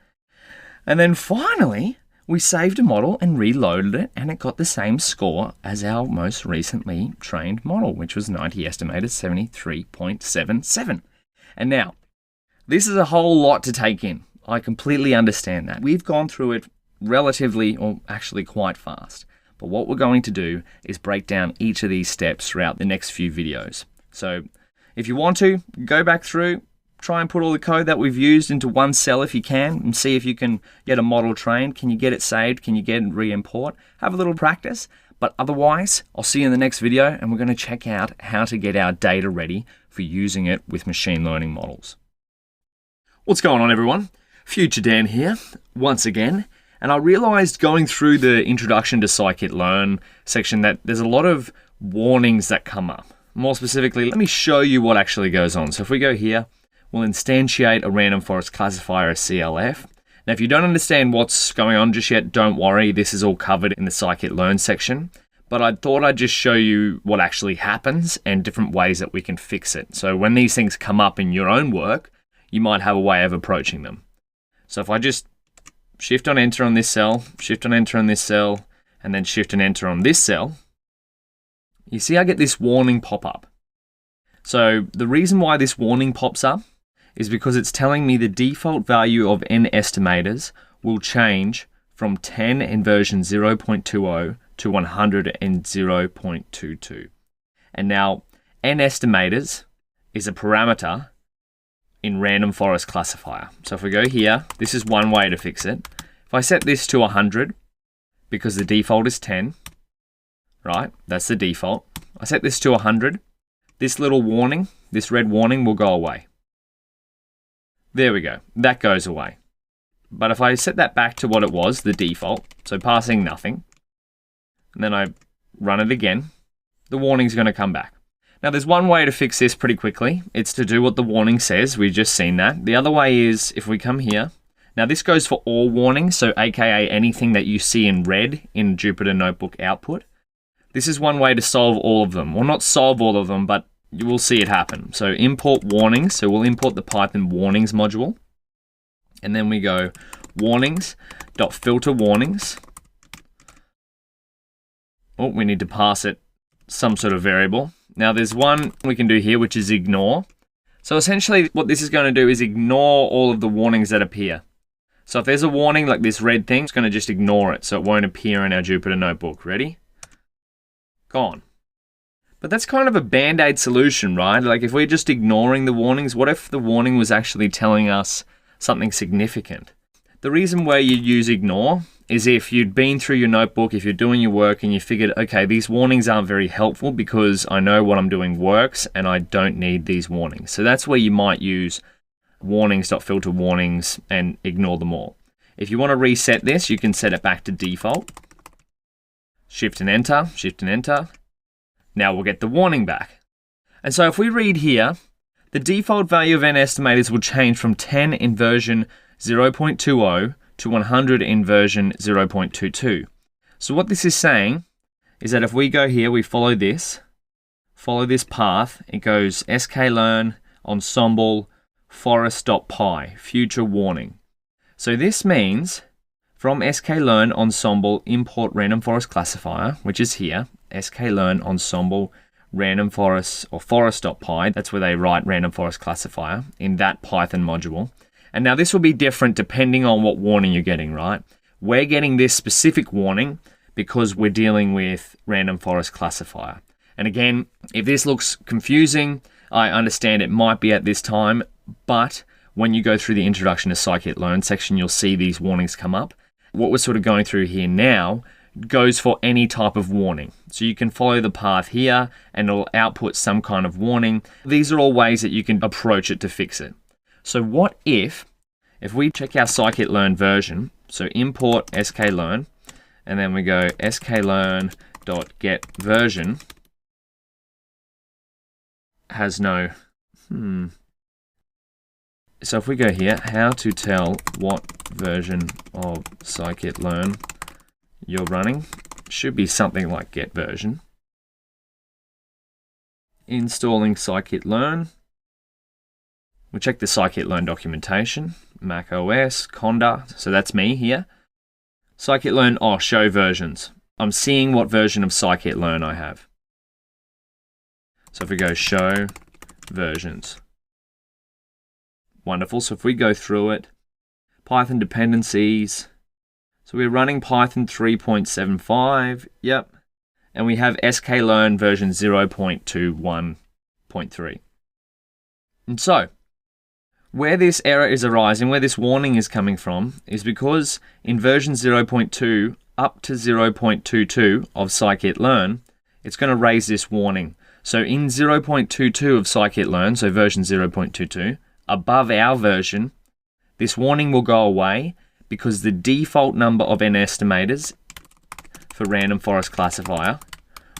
And then finally, we saved a model and reloaded it, and it got the same score as our most recently trained model, which was 90 estimated 73.77. And now, this is a whole lot to take in. I completely understand that. We've gone through it relatively, or actually quite fast. But what we're going to do is break down each of these steps throughout the next few videos. So if you want to, go back through, try and put all the code that we've used into one cell if you can, and see if you can get a model trained. Can you get it saved? Can you get it re-import? Have a little practice. But otherwise, I'll see you in the next video, and we're going to check out how to get our data ready for using it with machine learning models. What's going on, everyone? Future Dan here, once again. And I realized going through the introduction to scikit-learn section that there's a lot of warnings that come up. More specifically, let me show you what actually goes on. So if we go here, we'll instantiate a random forest classifier as CLF. Now, if you don't understand what's going on just yet, don't worry. This is all covered in the Scikit-learn section. But I thought I'd just show you what actually happens and different ways that we can fix it. So when these things come up in your own work, you might have a way of approaching them. So if I just shift on enter on this cell, shift on enter on this cell, and then shift and enter on this cell, you see I get this warning pop up. So the reason why this warning pops up is because it's telling me the default value of n estimators will change from 10 in version 0.20 to 100 in 0.22. And now n estimators is a parameter in random forest classifier. So if we go here, this is one way to fix it. If I set this to 100, because the default is 10, right? That's the default. I set this to 100. This little warning, this red warning will go away. There we go. That goes away. But if I set that back to what it was, the default, so passing nothing, and then I run it again, the warning's going to come back. Now, there's one way to fix this pretty quickly. It's to do what the warning says. We've just seen that. The other way is if we come here. Now, this goes for all warnings, so aka anything that you see in red in Jupyter Notebook output. This is one way to solve all of them. Well, not solve all of them, but you will see it happen. So import warnings. So we'll import the Python warnings module. And then we go warnings.filter warnings. Oh, we need to pass it some sort of variable. Now there's one we can do here, which is ignore. So essentially what this is going to do is ignore all of the warnings that appear. So if there's a warning like this red thing, it's going to just ignore it. So it won't appear in our Jupyter Notebook. Ready? Gone. But that's kind of a band-aid solution, right? Like if we're just ignoring the warnings, what if the warning was actually telling us something significant? The reason why you use ignore is if you'd been through your notebook, if you're doing your work and you figured, okay, these warnings aren't very helpful because I know what I'm doing works and I don't need these warnings. So that's where you might use warnings.filter warnings and ignore them all. If you want to reset this, you can set it back to default. Shift and enter, shift and enter. Now we'll get the warning back. And so if we read here, the default value of n estimators will change from 10 in version 0.20 to 100 in version 0.22. So what this is saying is that if we go here, we follow this path, it goes sklearn ensemble forest.py, future warning. So this means from sklearn ensemble import random forest classifier, which is here, sklearn ensemble random forest or forest.py, that's where they write random forest classifier in that Python module. And now this will be different depending on what warning you're getting, right? We're getting this specific warning because we're dealing with random forest classifier. And again, if this looks confusing, I understand it might be at this time, but when you go through the introduction to Scikit-learn section, you'll see these warnings come up. What we're sort of going through here now goes for any type of warning. So you can follow the path here and it'll output some kind of warning. These are all ways that you can approach it to fix it. So what if we check our Scikit-learn version, so import sklearn, and then we go sklearn.get version has no, So if we go here, how to tell what version of Scikit-learn you're running, should be something like get version. Installing Scikit-learn. We'll check the Scikit-learn documentation, Mac OS, Conda, so that's me here. Scikit-learn, show versions. I'm seeing what version of Scikit-learn I have. So if we go show versions. Wonderful, so if we go through it, Python dependencies, so we're running Python 3.75, yep, and we have sklearn version 0.21.3. And so, where this error is arising, where this warning is coming from, is because in version 0.2 up to 0.22 of Scikit-learn, it's going to raise this warning. So in 0.22 of Scikit-learn, so version 0.22, above our version, this warning will go away because the default number of n estimators for random forest classifier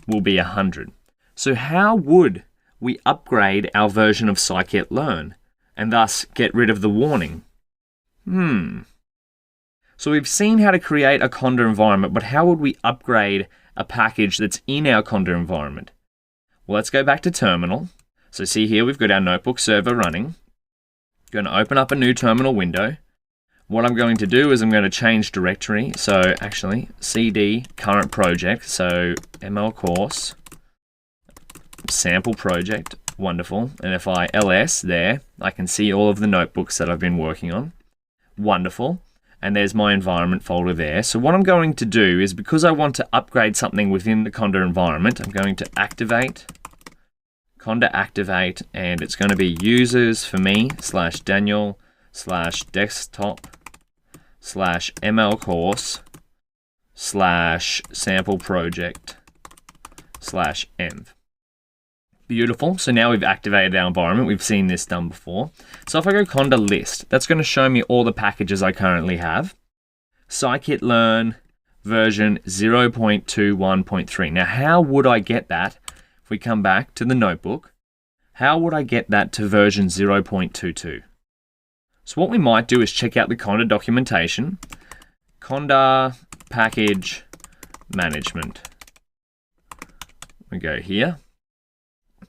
will be 100. So how would we upgrade our version of Scikit-learn and thus get rid of the warning? So we've seen how to create a Conda environment, but how would we upgrade a package that's in our Conda environment? Well, let's go back to terminal. So see here, we've got our notebook server running. Going to open up a new terminal window. What I'm going to do is I'm going to change directory. So actually, cd current project. So ML course, sample project, wonderful. And if I ls there, I can see all of the notebooks that I've been working on. Wonderful. And there's my environment folder there. So what I'm going to do is, because I want to upgrade something within the Conda environment, I'm going to activate, Conda activate, and it's going to be users for me /Daniel /desktop /ML course /sample project /env. Beautiful. So now we've activated our environment. We've seen this done before. So if I go Conda list, that's going to show me all the packages I currently have. Scikit-learn version 0.21.3. Now, how would I get that? If we come back to the notebook, how would I get that to version 0.22? So what we might do is check out the Conda documentation. Conda package management. We go here.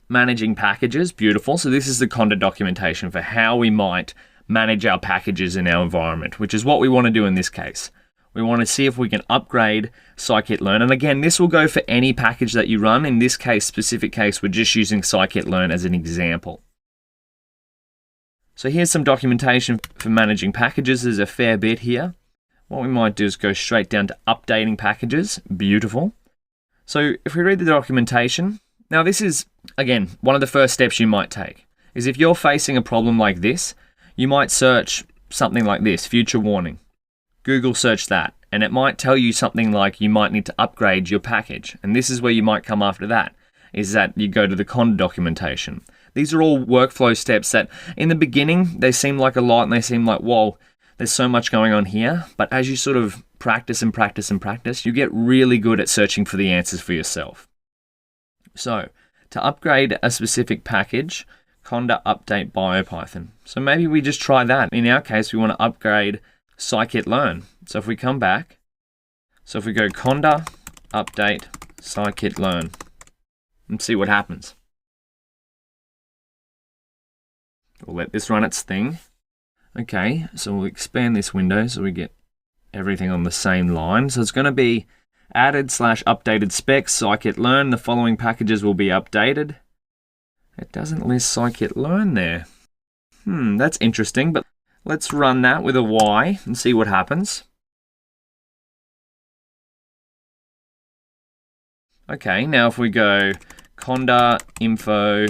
Managing packages, beautiful. So this is the Conda documentation for how we might manage our packages in our environment, which is what we want to do in this case. We want to see if we can upgrade Scikit-learn. And again, this will go for any package that you run. In this case, specific case, we're just using Scikit-learn as an example. So here's some documentation for managing packages. There's a fair bit here. What we might do is go straight down to updating packages. Beautiful. So if we read the documentation, now this is, again, one of the first steps you might take, is if you're facing a problem like this, you might search something like this, future warning. Google search that, and it might tell you something like you might need to upgrade your package. And this is where you might come after that, is that you go to the Conda documentation. These are all workflow steps that in the beginning, they seem like a lot and they seem like, whoa, there's so much going on here. But as you sort of practice and practice and practice, you get really good at searching for the answers for yourself. So to upgrade a specific package, Conda update BioPython. So maybe we just try that. In our case, we want to upgrade Scikit-learn. So if we come back, so if we go Conda update Scikit-learn and see what happens. We'll let this run its thing. Okay, so we'll expand this window so we get everything on the same line. So it's going to be added/updated specs Scikit-learn. The following packages will be updated. It doesn't list Scikit-learn there. That's interesting, but let's run that with a Y and see what happens. Okay, now if we go Conda info,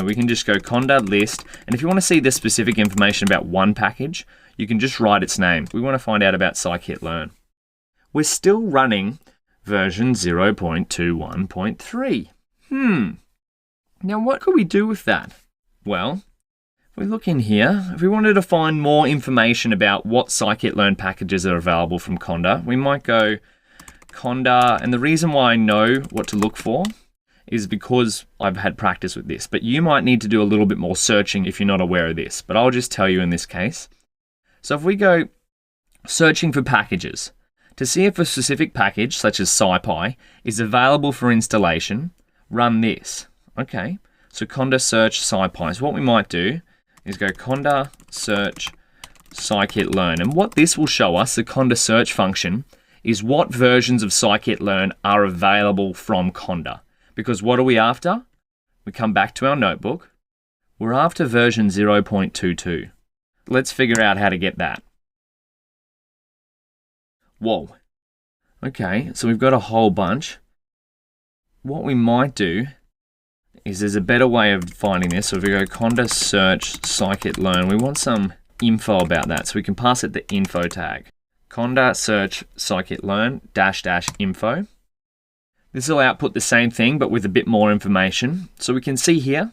we can just go Conda list. And if you want to see the specific information about one package, you can just write its name. We want to find out about Scikit-learn. We're still running version 0.21.3. Now what could we do with that? Well, if we look in here, if we wanted to find more information about what Scikit-learn packages are available from Conda, we might go Conda, and the reason why I know what to look for is because I've had practice with this, but you might need to do a little bit more searching if you're not aware of this, but I'll just tell you in this case. So if we go searching for packages, to see if a specific package, such as SciPy, is available for installation, run this. Okay, so Conda search SciPy. So what we might do is go Conda search Scikit-learn. And what this will show us, the Conda search function, is what versions of Scikit-learn are available from Conda. Because what are we after? We come back to our notebook. We're after version 0.22. Let's figure out how to get that. Whoa. Okay, so we've got a whole bunch. What we might do is there's a better way of finding this. So if we go Conda search Scikit-learn, we want some info about that. So we can pass it the info tag. Conda search Scikit-learn --info. This will output the same thing, but with a bit more information. So we can see here,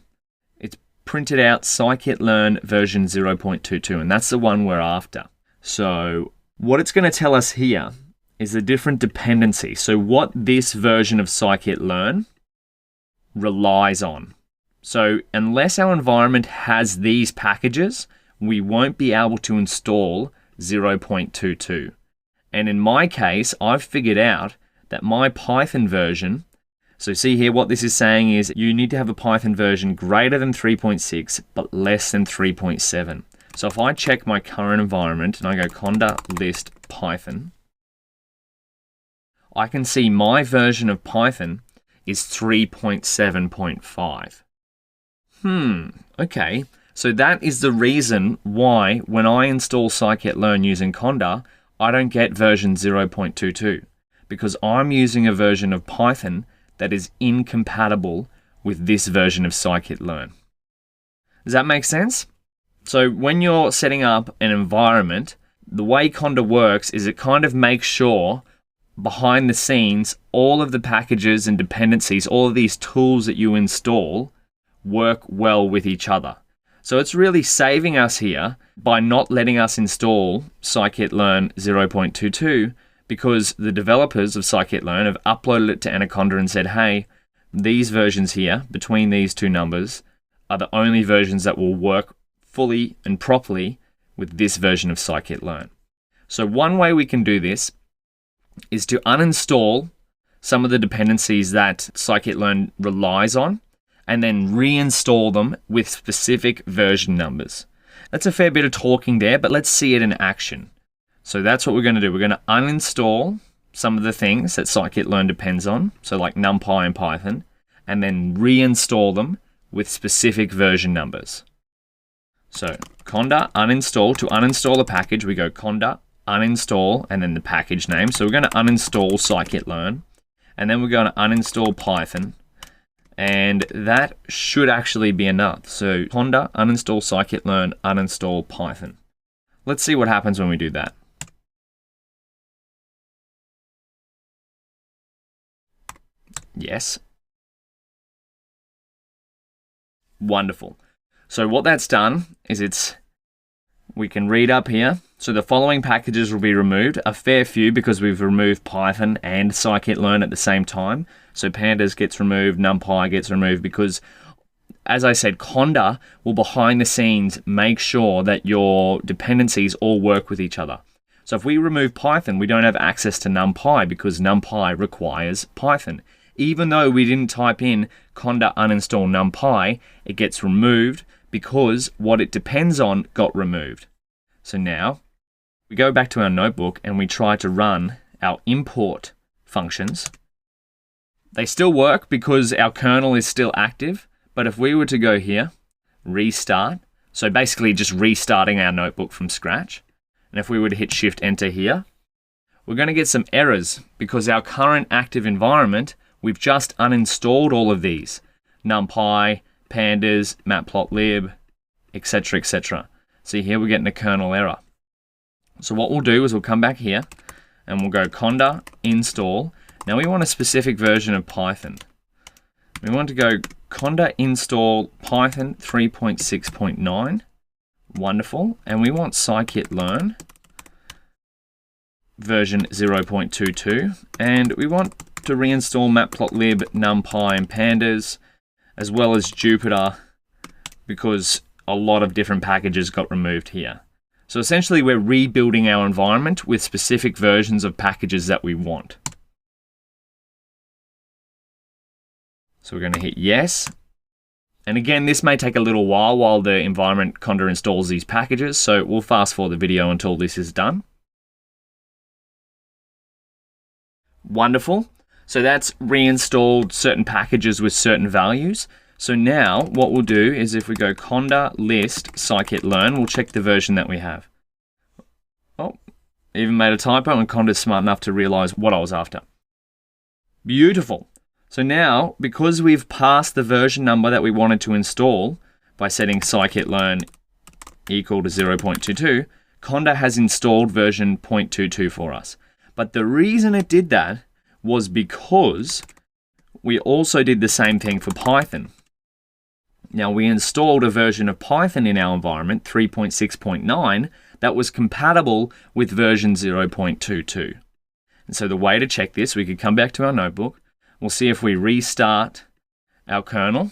it's printed out Scikit-learn version 0.22, and that's the one we're after. So what it's going to tell us here is the different dependency. So what this version of Scikit-learn relies on. So unless our environment has these packages, we won't be able to install 0.22. And in my case, I've figured out that my Python version, so see here what this is saying is you need to have a Python version greater than 3.6 but less than 3.7. So if I check my current environment and I go conda list Python, I can see my version of Python is 3.7.5. Okay. So that is the reason why when I install Scikit-learn using Conda, I don't get version 0.22 because I'm using a version of Python that is incompatible with this version of Scikit-learn. Does that make sense? So when you're setting up an environment, the way Conda works is it kind of makes sure behind the scenes, all of the packages and dependencies, all of these tools that you install work well with each other. So it's really saving us here by not letting us install Scikit-learn 0.22 because the developers of Scikit-learn have uploaded it to Anaconda and said, hey, these versions here, between these two numbers, are the only versions that will work fully and properly with this version of Scikit-learn. So one way we can do this is to uninstall some of the dependencies that Scikit-learn relies on and then reinstall them with specific version numbers. That's a fair bit of talking there, but let's see it in action. So that's what we're going to do. We're going to uninstall some of the things that Scikit-learn depends on, so like NumPy and Python, and then reinstall them with specific version numbers. So conda uninstall. To uninstall a package, we go conda uninstall and then the package name. So we're going to uninstall Scikit-learn, and then we're going to uninstall Python. And that should actually be enough. So conda uninstall Scikit-learn, uninstall Python. Let's see what happens when we do that. Yes. Wonderful. So what that's done is we can read up here. So the following packages will be removed, a fair few because we've removed Python and Scikit-learn at the same time. So pandas gets removed, NumPy gets removed because, as I said, Conda will behind the scenes make sure that your dependencies all work with each other. So if we remove Python, we don't have access to NumPy because NumPy requires Python. Even though we didn't type in conda uninstall NumPy, it gets removed because what it depends on got removed. So now we go back to our notebook and we try to run our import functions. They still work because our kernel is still active, but if we were to go here, restart, so basically just restarting our notebook from scratch, and if we were to hit Shift Enter here, we're going to get some errors because our current active environment, we've just uninstalled all of these, NumPy, pandas, matplotlib, etc., etc. See here we're getting a kernel error. So what we'll do is we'll come back here and we'll go conda install. Now we want a specific version of Python. We want to go conda install Python 3.6.9. Wonderful. And we want Scikit-learn version 0.22. And we want to reinstall matplotlib, NumPy, and pandas, as well as Jupyter, because a lot of different packages got removed here. So essentially we're rebuilding our environment with specific versions of packages that we want. So we're going to hit yes. And again, this may take a little while the environment conda installs these packages, so we'll fast forward the video until this is done. Wonderful. So that's reinstalled certain packages with certain values. So now what we'll do is if we go conda list Scikit-learn, we'll check the version that we have. Oh, even made a typo and conda's smart enough to realize what I was after. Beautiful. So now, because we've passed the version number that we wanted to install by setting Scikit-learn equal to 0.22, Conda has installed version 0.22 for us. But the reason it did that was because we also did the same thing for Python. Now, we installed a version of Python in our environment, 3.6.9, that was compatible with version 0.22. And so the way to check this, we could come back to our notebook. We'll see if we restart our kernel.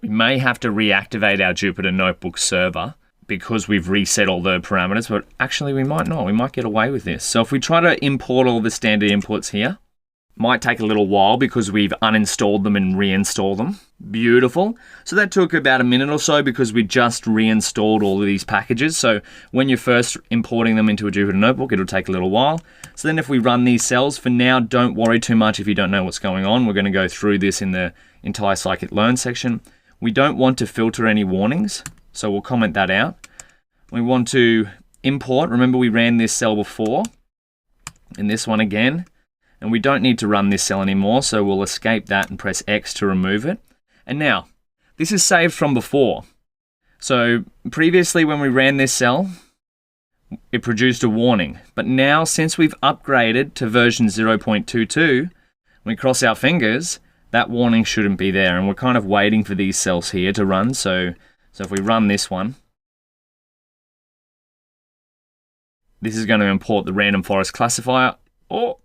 We may have to reactivate our Jupyter Notebook server because we've reset all the parameters, but actually we might not. We might get away with this. So if we try to import all the standard inputs here, might take a little while because we've uninstalled them and reinstalled them. Beautiful. So that took about a minute or so because we just reinstalled all of these packages. So when you're first importing them into a Jupyter notebook, it'll take a little while. So then if we run these cells, for now, don't worry too much if you don't know what's going on. We're going to go through this in the entire Scikit-learn section. We don't want to filter any warnings, so we'll comment that out. We want to import. Remember, we ran this cell before, and this one again. And we don't need to run this cell anymore, so we'll escape that and press X to remove it. And now, this is saved from before. So previously when we ran this cell, it produced a warning. But now, since we've upgraded to version 0.22, we cross our fingers, that warning shouldn't be there. And we're kind of waiting for these cells here to run. So if we run this one, this is going to import the random forest classifier. Oh,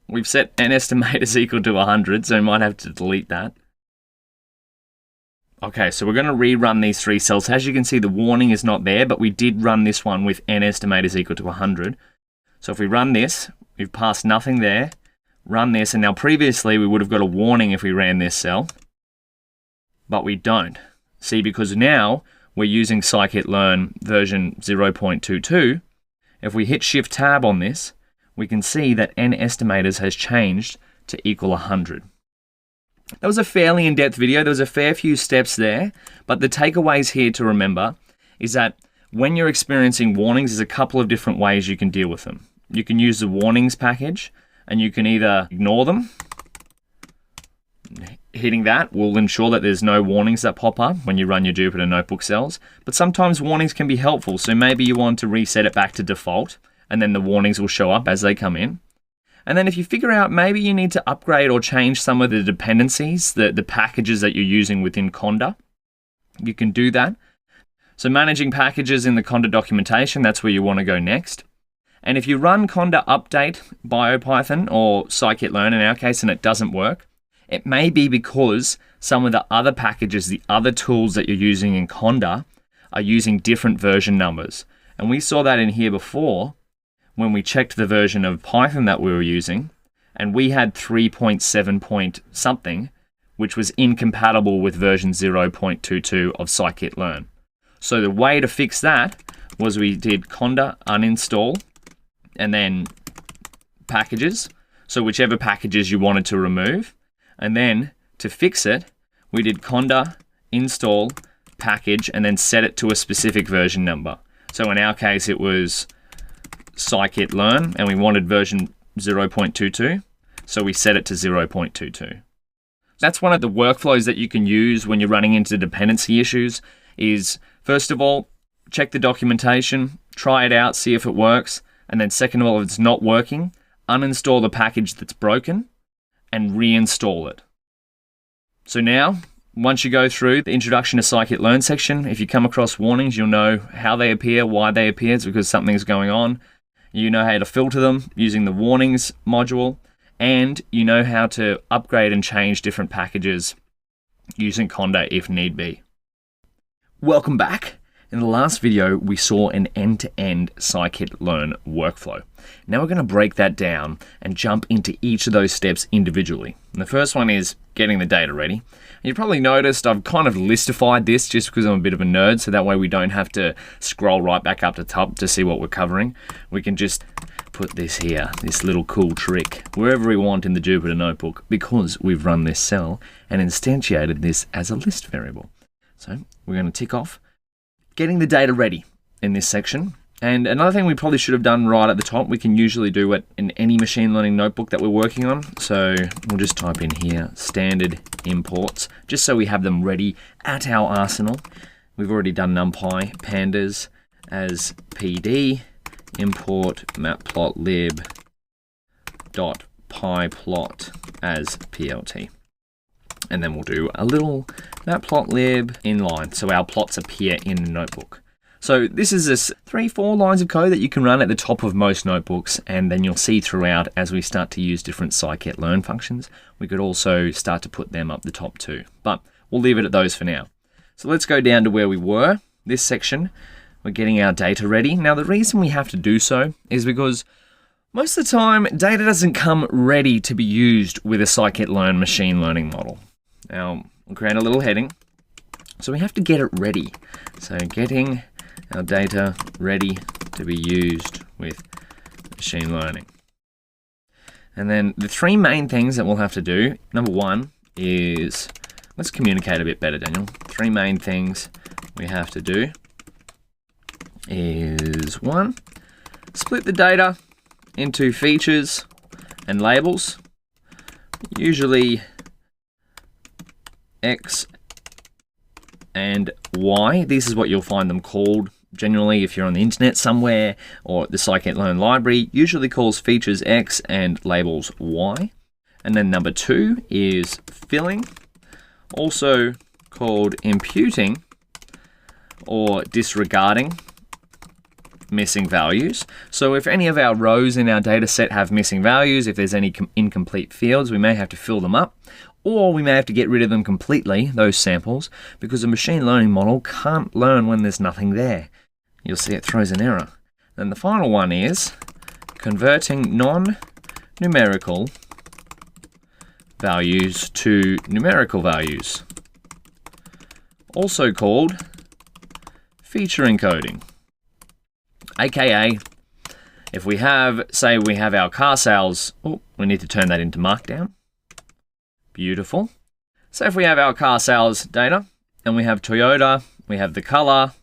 we've set nestimate is equal to 100, so we might have to delete that. Okay, so we're going to rerun these three cells. As you can see, the warning is not there, but we did run this one with nestimate is equal to 100. So if we run this, we've passed nothing there. Run this, and now previously we would have got a warning if we ran this cell, but we don't. See, because now we're using Scikit-learn version 0.22. If we hit Shift-Tab on this, we can see that nestimators has changed to equal 100. That was a fairly in-depth video. There was a fair few steps there, but the takeaways here to remember is that when you're experiencing warnings, there's a couple of different ways you can deal with them. You can use the warnings package, and you can either ignore them. Hitting that will ensure that there's no warnings that pop up when you run your Jupyter Notebook cells, but sometimes warnings can be helpful, so maybe you want to reset it back to default, and then the warnings will show up as they come in. And then if you figure out maybe you need to upgrade or change some of the dependencies, the packages that you're using within Conda, you can do that. So managing packages in the Conda documentation, that's where you want to go next. And if you run Conda update BioPython or Scikit-learn in our case and it doesn't work, it may be because some of the other packages, the other tools that you're using in Conda are using different version numbers. And we saw that in here before, when we checked the version of Python that we were using, and we had 3.7 point something, which was incompatible with version 0.22 of Scikit-learn. So the way to fix that was we did Conda uninstall, and then packages, so whichever packages you wanted to remove, and then to fix it, we did Conda install package, and then set it to a specific version number. So in our case, it was Scikit-learn, and we wanted version 0.22, so we set it to 0.22. That's one of the workflows that you can use when you're running into dependency issues is, first of all, check the documentation, try it out, see if it works, and then second of all, if it's not working, uninstall the package that's broken and reinstall it. So now, once you go through the introduction to Scikit-learn section, if you come across warnings, you'll know how they appear, why they appear. It's because something's going on. You know how to filter them using the warnings module, and you know how to upgrade and change different packages using Conda if need be. Welcome back. In the last video, we saw an end-to-end Scikit-learn workflow. Now we're going to break that down and jump into each of those steps individually. And the first one is getting the data ready. And you probably noticed I've kind of listified this just because I'm a bit of a nerd, so that way we don't have to scroll right back up to top to see what we're covering. We can just put this here, this little cool trick, wherever we want in the Jupyter Notebook, because we've run this cell and instantiated this as a list variable. So we're going to tick off getting the data ready in this section. And another thing we probably should have done right at the top, we can usually do it in any machine learning notebook that we're working on. So we'll just type in here, standard imports, just so we have them ready at our arsenal. We've already done NumPy, pandas as PD, import matplotlib.pyplot as PLT. And then we'll do a little matplotlib inline, so our plots appear in the notebook. So this is this 3-4 lines of code that you can run at the top of most notebooks, and then you'll see throughout as we start to use different scikit-learn functions. We could also start to put them up the top too, but we'll leave it at those for now. So let's go down to where we were. This section, we're getting our data ready. Now, the reason we have to do so is because most of the time, data doesn't come ready to be used with a scikit-learn machine learning model. Now, we'll create a little heading. So we have to get it ready. So getting our data ready to be used with machine learning. And then the three main things that we'll have to do, number one is, let's communicate a bit better, Daniel. Three main things we have to do is one, split the data into features and labels, usually X and Y. This is what you'll find them called generally if you're on the internet somewhere, or the scikit-learn library usually calls features X and labels Y. And then number two is filling, also called imputing or disregarding missing values. So if any of our rows in our data set have missing values, if there's any incomplete fields, we may have to fill them up, or we may have to get rid of them completely, those samples, because a machine learning model can't learn when there's nothing there. You'll see it throws an error. Then the final one is converting non-numerical values to numerical values, also called feature encoding. AKA, if we have, say we have our car sales, we need to turn that into Markdown. Beautiful. So if we have our car sales data, and we have Toyota, we have the color,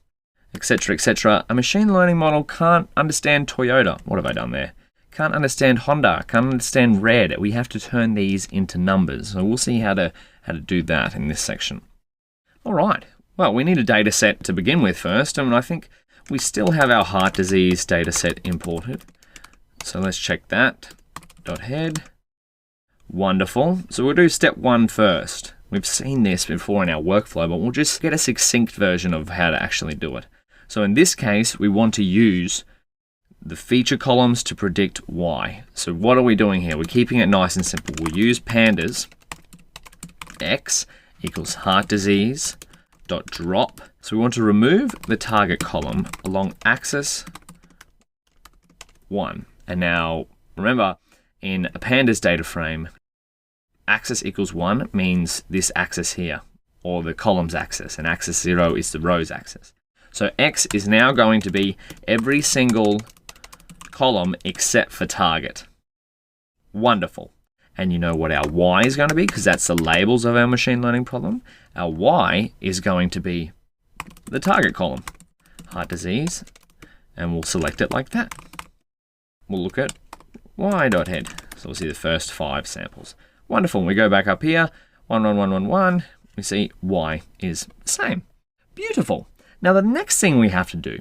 etc., etc., a machine learning model can't understand Toyota. What have I done there? Can't understand Honda, can't understand red. We have to turn these into numbers. So we'll see how to do that in this section. All right. Well, we need a data set to begin with first, and I think we still have our heart disease data set imported. So let's check that. .head. Wonderful. So we'll do step one first. We've seen this before in our workflow, but we'll just get a succinct version of how to actually do it. So in this case, we want to use the feature columns to predict Y. So what are we doing here? We're keeping it nice and simple. We'll use pandas X equals heart disease dot drop. So we want to remove the target column along axis 1. And now remember, in a pandas data frame, axis equals 1 means this axis here, or the columns axis, and axis 0 is the rows axis. So X is now going to be every single column except for target. Wonderful. And you know what our Y is going to be, because that's the labels of our machine learning problem. Our Y is going to be the target column, heart disease, and we'll select it like that. We'll look at Y.head. So we'll see the first 5 samples. Wonderful. We go back up here, 1, 1, 1, 1, 1. We see Y is the same. Beautiful. Now the next thing we have to do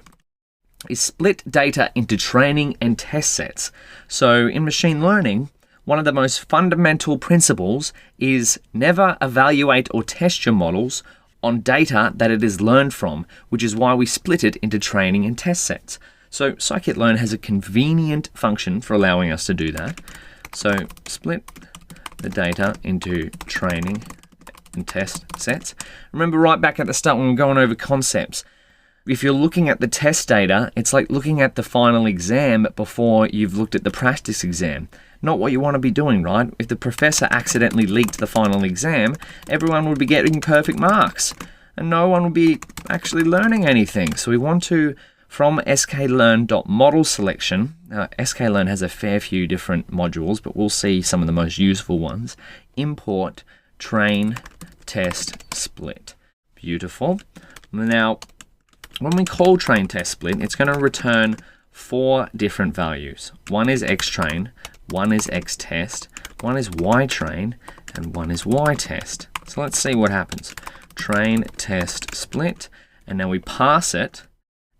is split data into training and test sets. So in machine learning, one of the most fundamental principles is never evaluate or test your models on data that it is learned from, which is why we split it into training and test sets. So scikit-learn has a convenient function for allowing us to do that. So split the data into training and test sets. Remember right back at the start when we we're going over concepts, if you're looking at the test data, it's like looking at the final exam before you've looked at the practice exam. Not what you want to be doing, right? If the professor accidentally leaked the final exam, everyone would be getting perfect marks and no one would be actually learning anything. So we want to, from sklearn.model selection, sklearn has a fair few different modules, but we'll see some of the most useful ones. Import, train, test, split. Beautiful. Now, when we call train test split, it's going to return 4 different values. One is xtrain, one is xtest, one is ytrain, and one is ytest. So let's see what happens. Train test split, and now we pass it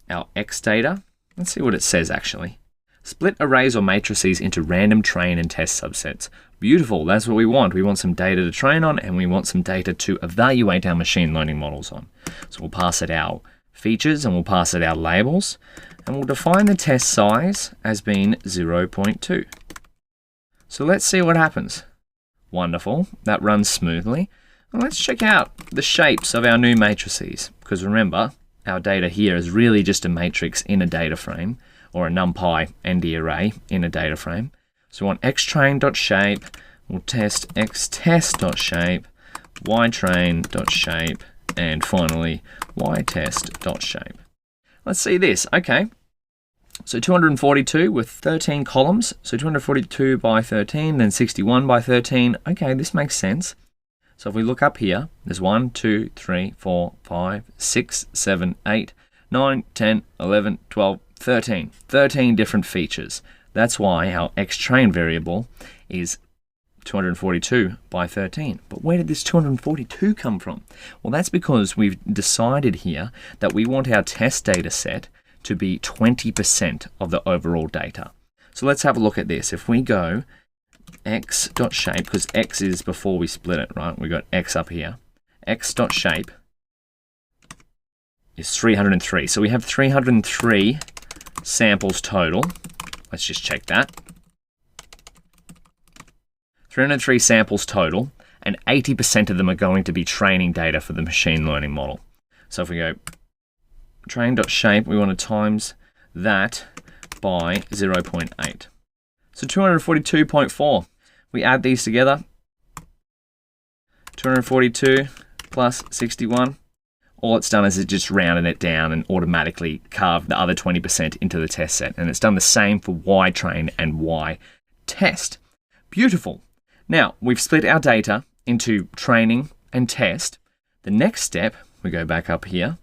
our x data. Let's see what it says actually. Split arrays or matrices into random train and test subsets. Beautiful, that's what we want. We want some data to train on, and we want some data to evaluate our machine learning models on. So we'll pass it our features, and we'll pass it our labels, and we'll define the test size as being 0.2. So let's see what happens. Wonderful, that runs smoothly. And let's check out the shapes of our new matrices, because remember, our data here is really just a matrix in a data frame, or a NumPy ND array in a data frame. So we want xtrain.shape, we'll test xtest.shape, ytrain.shape, and finally ytest.shape. Let's see this. Okay, so 242 with 13 columns. So 242 by 13, then 61 by 13. Okay, this makes sense. So if we look up here, there's 1, 2, 3, 4, 5, 6, 7, 8, 9, 10, 11, 12, 13. 13 different features. That's why our xtrain variable is 242 by 13. But where did this 242 come from? Well, that's because we've decided here that we want our test data set to be 20% of the overall data. So let's have a look at this. If we go x.shape, because x is before we split it, right? We got x up here. x.shape is 303. So we have 303 samples total. Let's just check that. 303 samples total, and 80% of them are going to be training data for the machine learning model. So if we go train.shape, we want to times that by 0.8. So 242.4. We add these together. 242 plus 61. All it's done is it just rounded it down and automatically carved the other 20% into the test set. And it's done the same for ytrain and ytest. Beautiful. Now, we've split our data into training and test. The next step, we go back up here,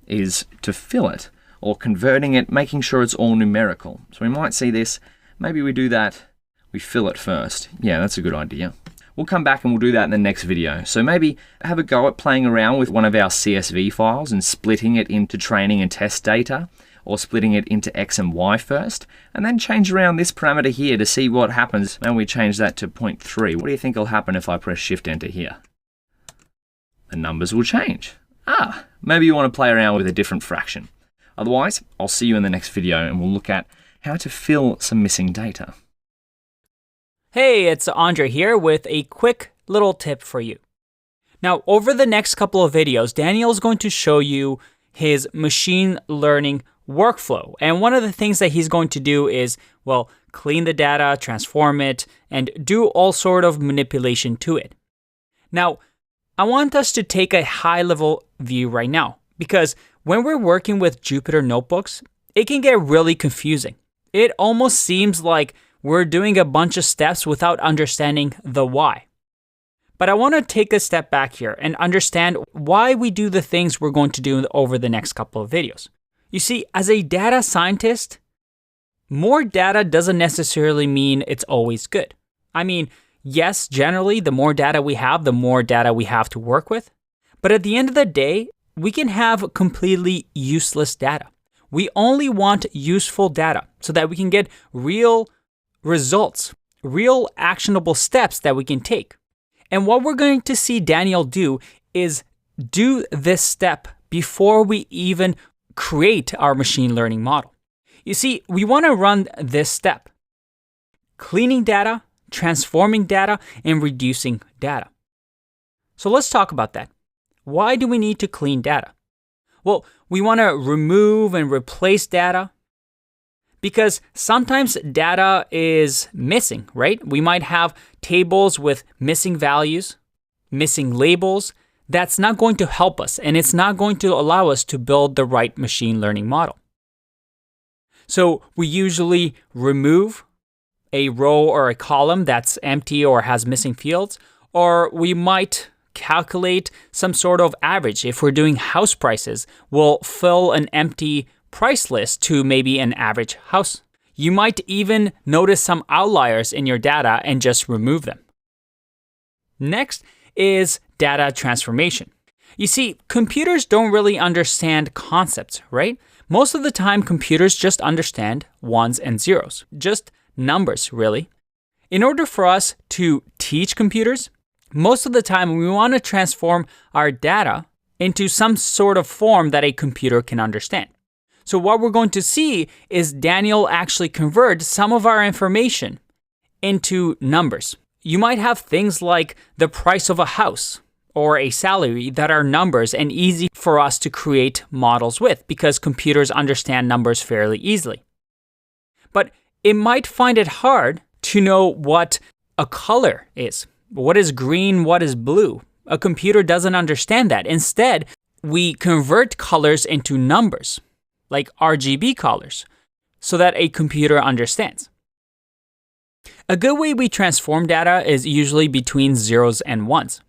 is to fill it, or converting it, making sure it's all numerical. So we might see this, maybe we do that, we fill it first. Yeah, that's a good idea. We'll come back and we'll do that in the next video. So maybe have a go at playing around with one of our CSV files and splitting it into training and test data, or splitting it into X and Y first, and then change around this parameter here to see what happens when we change that to 0.3. What do you think will happen if I press Shift Enter here? The numbers will change. Maybe you want to play around with a different fraction. Otherwise, I'll see you in the next video and we'll look at how to fill some missing data. Hey, it's Andre here with a quick little tip for you. Now, over the next couple of videos, Daniel's going to show you his machine learning workflow. And one of the things that he's going to do is, well, clean the data, transform it, and do all sort of manipulation to it. Now, I want us to take a high-level view right now, because when we're working with Jupyter notebooks, it can get really confusing. It almost seems like we're doing a bunch of steps without understanding the why. But I want to take a step back here and understand why we do the things we're going to do over the next couple of videos. You see, as a data scientist, more data doesn't necessarily mean it's always good. I mean, yes, generally, the more data we have, the more data we have to work with. But at the end of the day, we can have completely useless data. We only want useful data so that we can get real results, real actionable steps that we can take. And what we're going to see Daniel do is do this step before we even create our machine learning model. You see, we want to run this step: cleaning data, transforming data, and reducing data. So let's talk about that. Why do we need to clean data? Well, we want to remove and replace data because sometimes data is missing, right? We might have tables with missing values, missing labels. That's not going to help us, and it's not going to allow us to build the right machine learning model. So we usually remove a row or a column that's empty or has missing fields, or we might calculate some sort of average. If we're doing house prices, we'll fill an empty price list to maybe an average house. You might even notice some outliers in your data and just remove them. Next is data transformation. You see, computers don't really understand concepts, right? Most of the time, computers just understand ones and zeros, just numbers, really. In order for us to teach computers, most of the time we want to transform our data into some sort of form that a computer can understand. So what we're going to see is Daniel actually convert some of our information into numbers. You might have things like the price of a house, or a salary that are numbers and easy for us to create models with because computers understand numbers fairly easily. But it might find it hard to know what a color is. What is green? What is blue? A computer doesn't understand that. Instead, we convert colors into numbers, like RGB colors, so that a computer understands. A good way we transform data is usually between zeros and ones,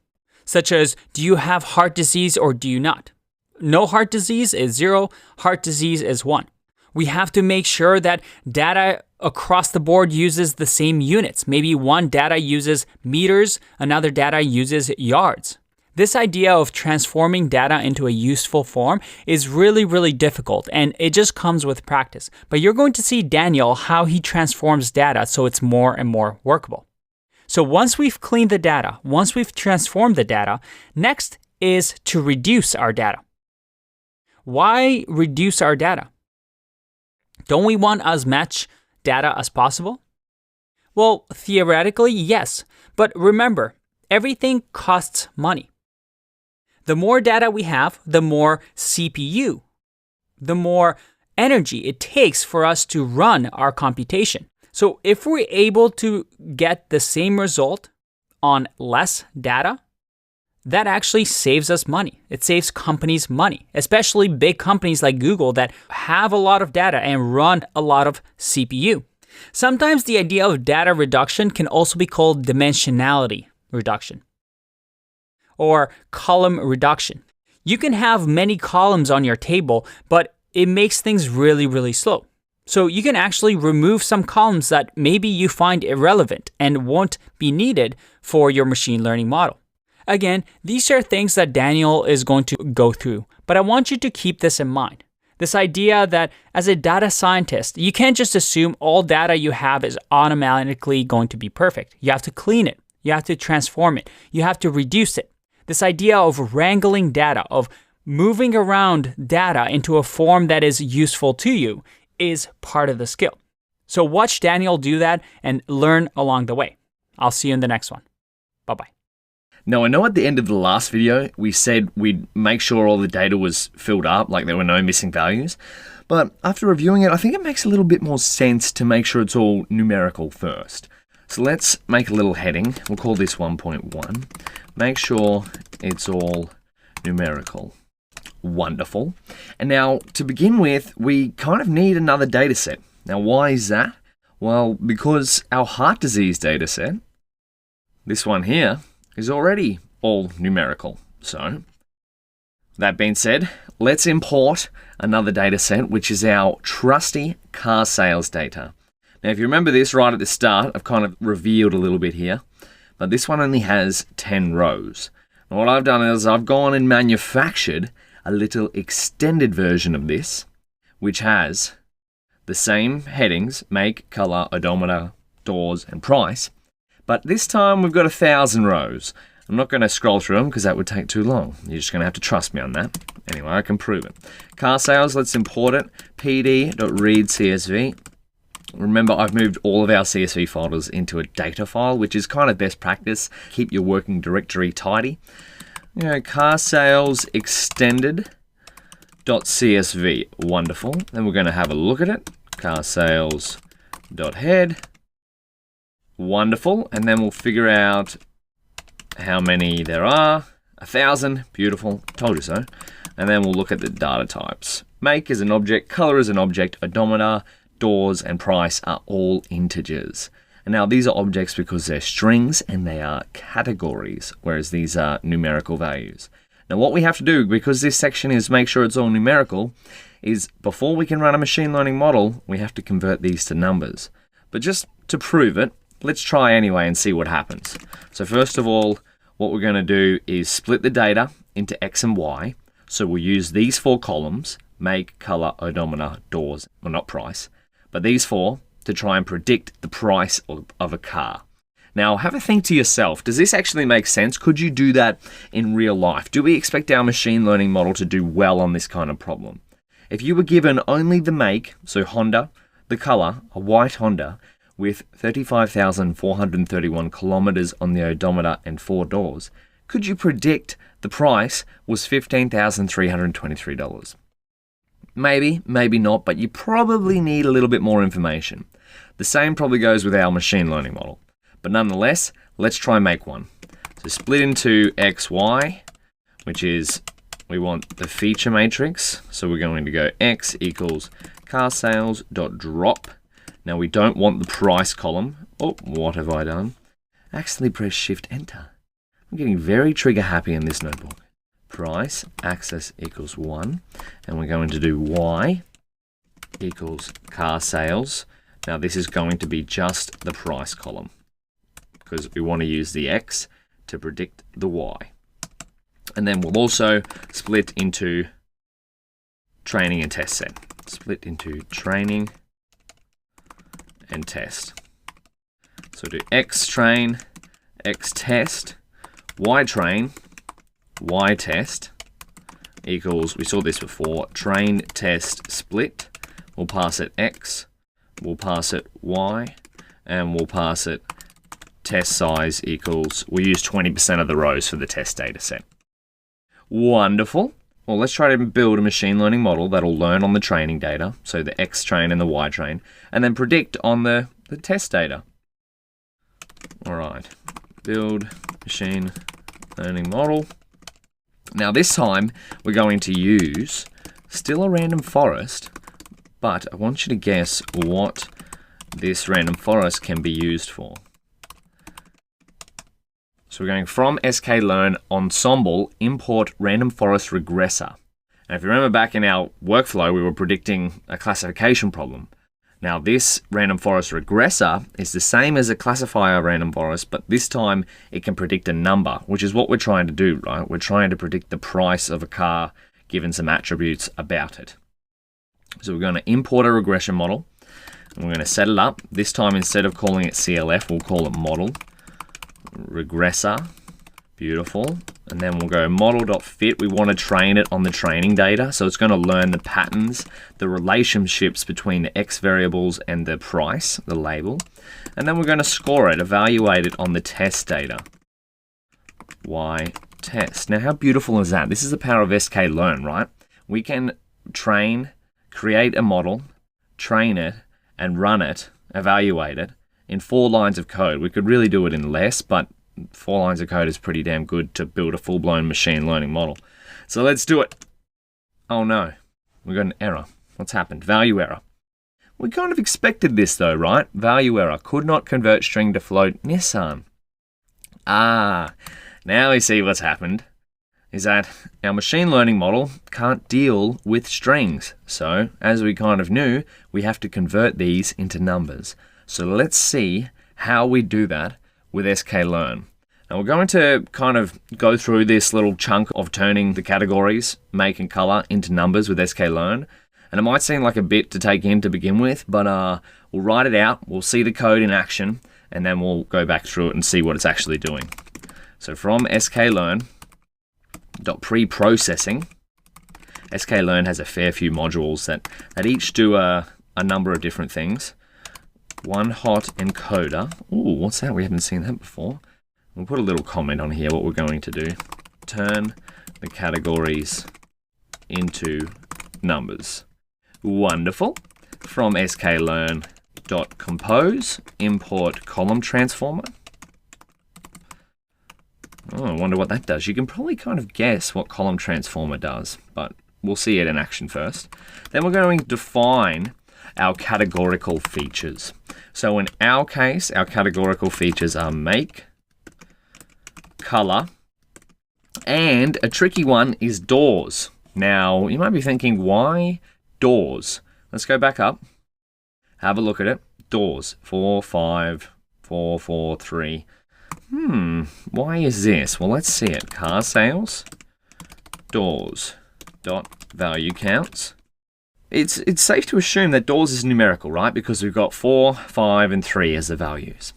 such as, do you have heart disease or do you not? No heart disease is 0, heart disease is 1. We have to make sure that data across the board uses the same units. Maybe one data uses meters, another data uses yards. This idea of transforming data into a useful form is really, really difficult, and it just comes with practice. But you're going to see Daniel how he transforms data so it's more and more workable. So once we've cleaned the data, once we've transformed the data, next is to reduce our data. Why reduce our data? Don't we want as much data as possible? Well, theoretically, yes. But remember, everything costs money. The more data we have, the more CPU, the more energy it takes for us to run our computation. So if we're able to get the same result on less data, that actually saves us money. It saves companies money, especially big companies like Google that have a lot of data and run a lot of CPU. Sometimes the idea of data reduction can also be called dimensionality reduction or column reduction. You can have many columns on your table, but it makes things really, really slow. So you can actually remove some columns that maybe you find irrelevant and won't be needed for your machine learning model. Again, these are things that Daniel is going to go through, but I want you to keep this in mind. This idea that as a data scientist, you can't just assume all data you have is automatically going to be perfect. You have to clean it. You have to transform it. You have to reduce it. This idea of wrangling data, of moving around data into a form that is useful to you is part of the skill. So watch Daniel do that and learn along the way. I'll see you in the next one. Bye-bye. Now, I know at the end of the last video, we said we'd make sure all the data was filled up, like there were no missing values. But after reviewing it, I think it makes a little bit more sense to make sure it's all numerical first. So let's make a little heading. We'll call this 1.1. Make sure it's all numerical. Wonderful. And now, to begin with, we kind of need another data set. Now, why is that? Well, because our heart disease data set, this one here, is already all numerical. So, that being said, let's import another data set, which is our trusty car sales data. Now, if you remember this right at the start, I've kind of revealed a little bit here, but this one only has 10 rows. And what I've done is I've gone and manufactured a little extended version of this, which has the same headings, make, color, odometer, doors, and price, but this time we've got 1,000 rows. I'm not going to scroll through them because that would take too long. You're just going to have to trust me on that. Anyway, I can prove it. Car sales, let's import it. pd.read.csv. Remember, I've moved all of our CSV folders into a data file, which is kind of best practice. Keep your working directory tidy. Car sales extended.csv. Wonderful. Then we're going to have a look at it. Car sales.head. Wonderful. And then we'll figure out how many there are. 1,000. Beautiful. Told you so. And then we'll look at the data types. Make is an object. Color is an object. Odometer, doors, and price are all integers. And now these are objects because they're strings and they are categories, whereas these are numerical values. Now what we have to do, because this section is make sure it's all numerical, is before we can run a machine learning model, we have to convert these to numbers. But just to prove it, let's try anyway and see what happens. So first of all, what we're going to do is split the data into X and Y. So we'll use these 4 columns, make, color, odometer, doors, well not price, but these 4 to try and predict the price of a car. Now have a think to yourself, does this actually make sense? Could you do that in real life? Do we expect our machine learning model to do well on this kind of problem? If you were given only the make, so Honda, the color, a white Honda, with 35,431 kilometers on the odometer and 4 doors, could you predict the price was $15,323? Maybe, maybe not, but you probably need a little bit more information. The same probably goes with our machine learning model. But nonetheless, let's try and make one. So split into x, y, which is, we want the feature matrix. So we're going to go x equals car sales dot drop. Now we don't want the price column. Oh, what have I done? Accidentally press Shift Enter. I'm getting very trigger happy in this notebook. Price axis equals 1. And we're going to do y equals car sales. Now this is going to be just the price column, because we want to use the x to predict the y. And then we'll also split into training and test set. Split into training and test. So do x train, x test, y train, y test equals, we saw this before, train test split. We'll pass it x, we'll pass it y, and we'll pass it test size equals, we'll use 20% of the rows for the test data set. Wonderful. Well, let's try to build a machine learning model that'll learn on the training data, so the X train and the Y train, and then predict on the test data. All right, build machine learning model. Now this time we're going to use still a random forest, but I want you to guess what this random forest can be used for. So we're going from Scikit-learn ensemble import random forest regressor. And if you remember back in our workflow, we were predicting a classification problem. Now this random forest regressor is the same as a classifier random forest, but this time it can predict a number, which is what we're trying to do, right? We're trying to predict the price of a car given some attributes about it. So we're going to import a regression model, and we're going to set it up. This time, instead of calling it CLF, we'll call it model regressor. Beautiful. And then we'll go model.fit. We want to train it on the training data. So it's going to learn the patterns, the relationships between the X variables and the price, the label. And then we're going to score it, evaluate it on the test data. Y test. Now, how beautiful is that? This is the power of Scikit-learn, right? We can train, create a model, train it, and run it, evaluate it in 4 lines of code. We could really do it in less, but 4 lines of code is pretty damn good to build a full-blown machine learning model. So let's do it. Oh no, we got an error. What's happened? Value error. We kind of expected this though, right? Value error. Could not convert string to float. Nissan. Ah, now we see what's happened. Is that our machine learning model can't deal with strings. So, as we kind of knew, we have to convert these into numbers. So let's see how we do that with Scikit-learn. Now we're going to kind of go through this little chunk of turning the categories, make and color, into numbers with Scikit-learn. And it might seem like a bit to take in to begin with, but we'll write it out, we'll see the code in action, and then we'll go back through it and see what it's actually doing. So from Scikit-learn.preprocessing, Scikit-learn has a fair few modules that each do a number of different things. One hot encoder. Ooh, what's that? We haven't seen that before. We'll put a little comment on here what we're going to do. Turn the categories into numbers. Wonderful. From Scikit-learn.compose, import column transformer. Oh, I wonder what that does. You can probably kind of guess what column transformer does, but we'll see it in action first. Then we're going to define our categorical features. So in our case, our categorical features are make, color, and a tricky one is doors. Now, you might be thinking, why doors? Let's go back up, have a look at it. Doors, 4, 5, 4, 4, 3. Why is this? Well, let's see it. Car sales, doors, dot value counts. It's safe to assume that doors is numerical, right? Because we've got 4, 5, and 3 as the values.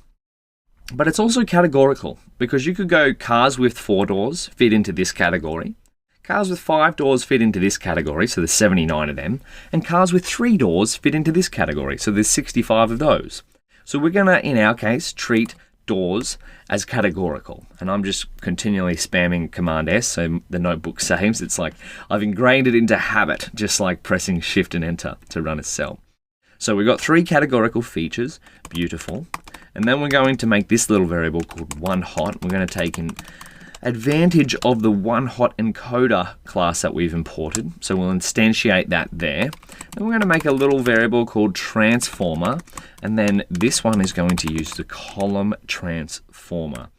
But it's also categorical, because you could go cars with 4 doors fit into this category, cars with 5 doors fit into this category, so there's 79 of them, and cars with 3 doors fit into this category, so there's 65 of those. So we're going to, in our case, treat doors as categorical. And I'm just continually spamming Command S so the notebook saves. It's like I've ingrained it into habit, just like pressing Shift and Enter to run a cell. So we've got 3 categorical features. Beautiful. And then we're going to make this little variable called oneHot. We're going to take in advantage of the oneHot encoder class that we've imported. So we'll instantiate that there. Then we're going to make a little variable called transformer. And then this one is going to use the column transformer.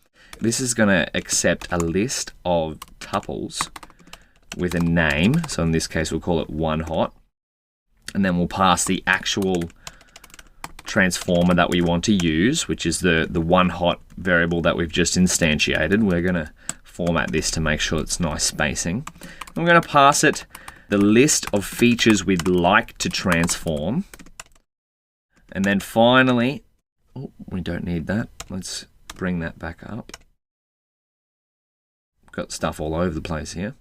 This is going to accept a list of tuples with a name. So in this case, we'll call it oneHot. And then we'll pass the actual transformer that we want to use, which is the oneHot variable that we've just instantiated. We're going to format this to make sure it's nice spacing. And we're going to pass it the list of features we'd like to transform. And then finally, oh, we don't need that. Let's bring that back up. Got stuff all over the place here.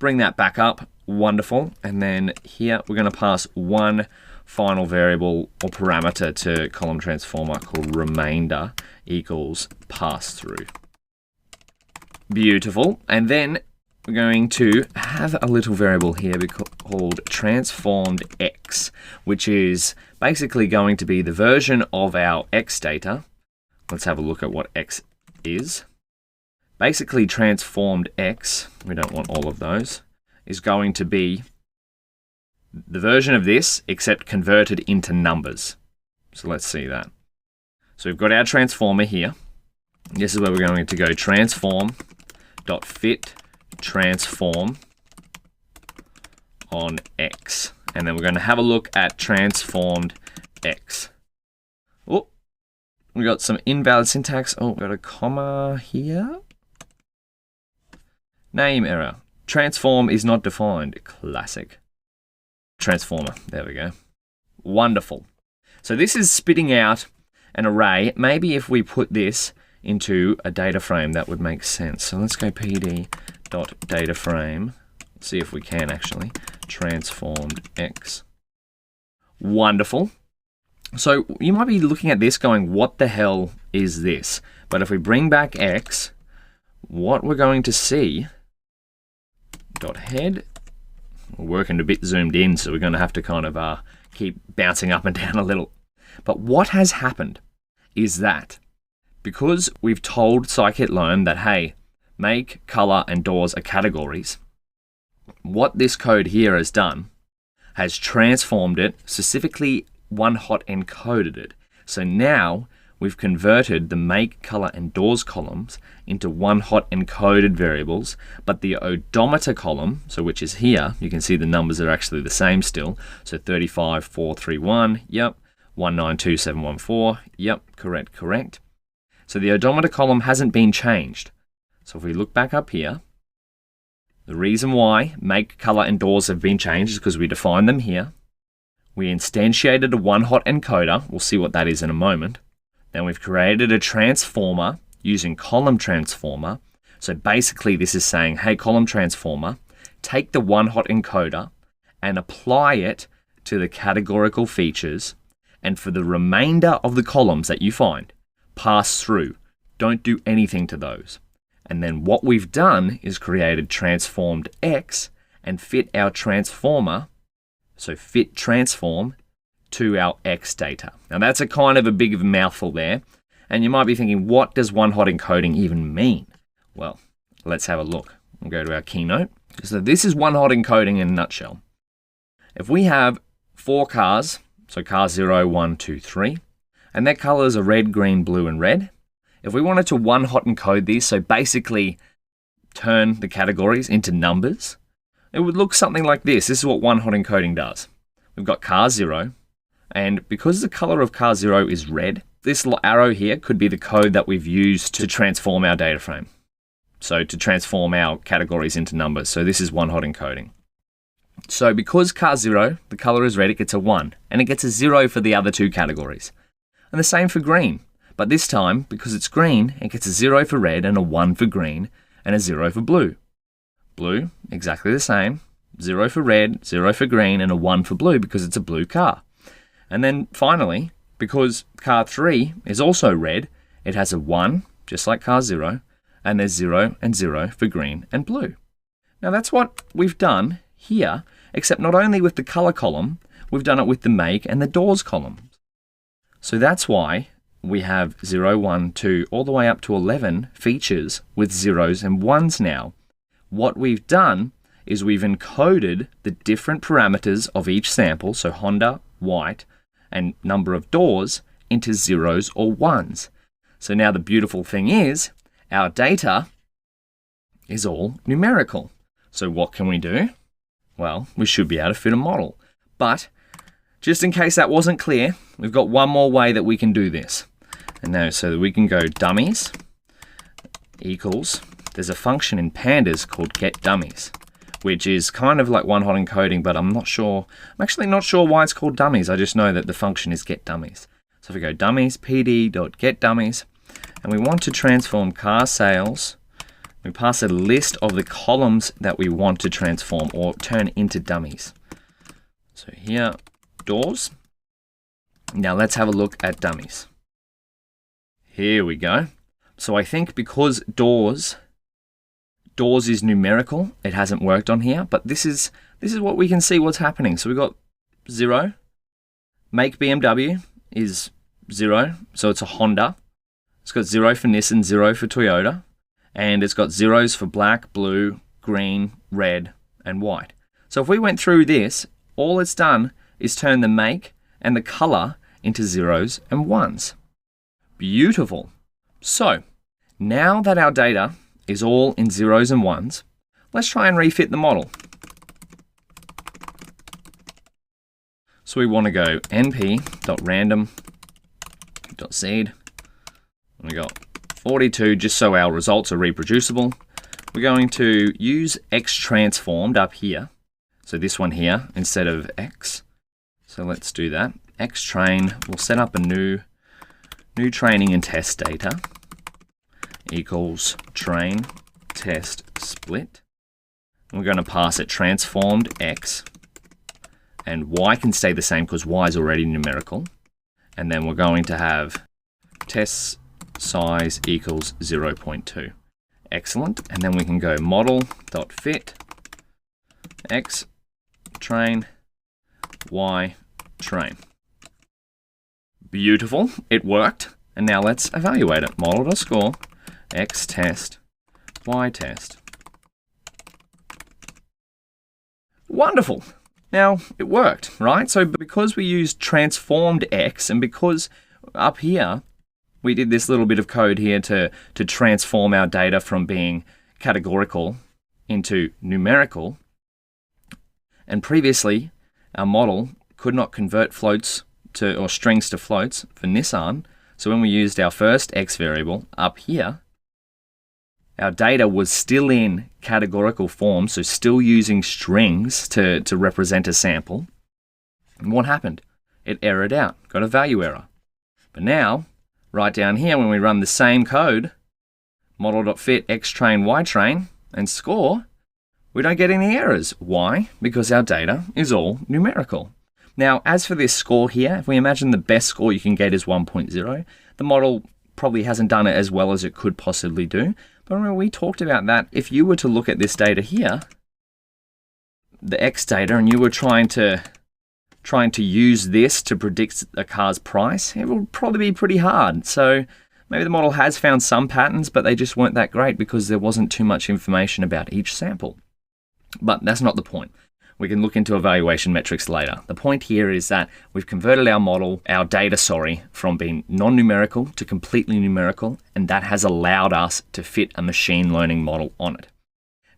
Bring that back up. Wonderful. And then here we're going to pass one final variable or parameter to column transformer called remainder equals pass through. Beautiful. And then we're going to have a little variable here called transformed x, which is basically going to be the version of our x data. Let's have a look at what x is. Basically, transformed x, we don't want all of those, is going to be the version of this, except converted into numbers. So let's see that. So we've got our transformer here. This is where we're going to go transform.fit transform on x. And then we're going to have a look at transformed x. Oh, we got some invalid syntax. Oh, got a comma here. Name error. Transform is not defined. Classic. Transformer. There we go. Wonderful. So this is spitting out an array. Maybe if we put this into a data frame, that would make sense. So let's go pd.dataframe. See if we can actually. Transformed x. Wonderful. So you might be looking at this going, what the hell is this? But if we bring back x, what we're going to see, dot head, we're working a bit zoomed in, so we're going to have to kind of keep bouncing up and down a little. But what has happened is that because we've told Scikit-learn that, hey, make, color, and doors are categories, what this code here has done has transformed it, specifically oneHot encoded it. So now we've converted the make, color, and doors columns into oneHot encoded variables, but the odometer column, so which is here, you can see the numbers are actually the same still. So 35431, yep. 192714, yep, correct. So the odometer column hasn't been changed. So if we look back up here, the reason why make, color, and doors have been changed is because we defined them here. We instantiated a oneHot encoder. We'll see what that is in a moment. Then we've created a transformer using column transformer. So basically this is saying, hey, column transformer, take the oneHot encoder and apply it to the categorical features. And for the remainder of the columns that you find, pass through. Don't do anything to those. And then what we've done is created transformed x and fit our transformer, so fit transform, to our x data. Now that's a kind of a big of a mouthful there. And you might be thinking, what does oneHot encoding even mean? Well, let's have a look. We'll go to our keynote. So this is oneHot encoding in a nutshell. If we have 4 cars, so cars 0, 1, 2, 3, and their colors are red, green, blue, and red. If we wanted to oneHot encode these, so basically turn the categories into numbers, it would look something like this. This is what oneHot encoding does. We've got car 0, and because the color of car 0 is red, this little arrow here could be the code that we've used to transform our data frame. So to transform our categories into numbers. So this is oneHot encoding. So because car 0, the color is red, it gets a 1, and it gets a 0 for the other 2 categories. And the same for green. But this time, because it's green, it gets a 0 for red and a 1 for green and a 0 for blue. Blue, exactly the same. 0 for red, 0 for green, and a 1 for blue because it's a blue car. And then finally, because car 3 is also red, it has a 1, just like car 0, and there's 0 and 0 for green and blue. Now that's what we've done here, except not only with the color column, we've done it with the make and the doors column. So that's why we have 0, 1, 2, all the way up to 11 features with zeros and ones now. What we've done is we've encoded the different parameters of each sample, so Honda, white, and number of doors, into zeros or ones. So now the beautiful thing is, our data is all numerical. So what can we do? Well, we should be able to fit a model. But just in case that wasn't clear, we've got one more way that we can do this. And now, so that we can go dummies equals, there's a function in pandas called getDummies, which is kind of like one-hot encoding, but I'm actually not sure why it's called dummies. I just know that the function is getDummies. So if we go dummies, pd.getDummies, and we want to transform car sales, we pass a list of the columns that we want to transform or turn into dummies. So here, doors. Now let's have a look at dummies. Here we go. So I think because doors is numerical, it hasn't worked on here, but this is what we can see what's happening. So we've got 0. Make BMW is 0, so it's a Honda. It's got 0 for Nissan, 0 for Toyota, and it's got zeros for black, blue, green, red, and white. So if we went through this, all it's done is turn the make and the color into zeros and ones. Beautiful. So now that our data is all in zeros and ones, let's try and refit the model. So we want to go np.random.seed. And we got 42 just so our results are reproducible. We're going to use x transformed up here. So this one here instead of x. So let's do that. X train, we'll set up a new training and test data equals train test split. And we're going to pass it transformed x, and y can stay the same because y is already numerical. And then we're going to have test size equals 0.2. Excellent. And then we can go model.fit x train y train. Beautiful, it worked. And now let's evaluate it. Model.score, x test, y test. Wonderful. Now, it worked, right? So because we used transformed x, and because up here, we did this little bit of code here to transform our data from being categorical into numerical, and previously, our model could not convert floats or strings to floats for Nissan. So when we used our first x variable up here, our data was still in categorical form, so still using strings to represent a sample. And what happened? It errored out, got a value error. But now, right down here, when we run the same code, model.fit xtrain ytrain and score, we don't get any errors. Why? Because our data is all numerical. Now, as for this score here, if we imagine the best score you can get is 1.0, the model probably hasn't done it as well as it could possibly do. But remember, we talked about that. If you were to look at this data here, the X data, and you were trying to use this to predict a car's price, it will probably be pretty hard. So maybe the model has found some patterns, but they just weren't that great because there wasn't too much information about each sample. But that's not the point. We can look into evaluation metrics later. The point here is that we've converted our data, from being non-numerical to completely numerical, and that has allowed us to fit a machine learning model on it.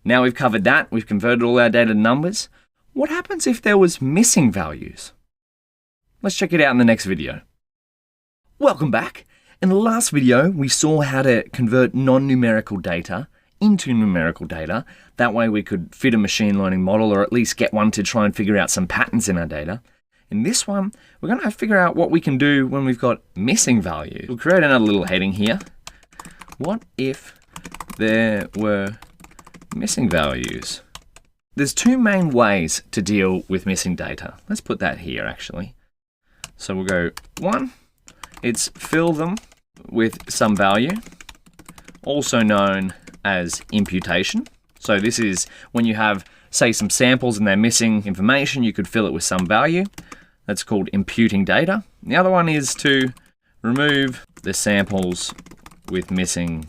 Now we've covered that, we've converted all our data to numbers. What happens if there was missing values? Let's check it out in the next video. Welcome back. In the last video, we saw how to convert non-numerical data into numerical data. That way we could fit a machine learning model, or at least get one to try and figure out some patterns in our data. In this one, we're going to figure out what we can do when we've got missing values. We'll create another little heading here. What if there were missing values? There's two main ways to deal with missing data. Let's put that here actually. So we'll go one, it's fill them with some value, also known as imputation. So this is when you have, say, some samples and they're missing information, you could fill it with some value. That's called imputing data. The other one is to remove the samples with missing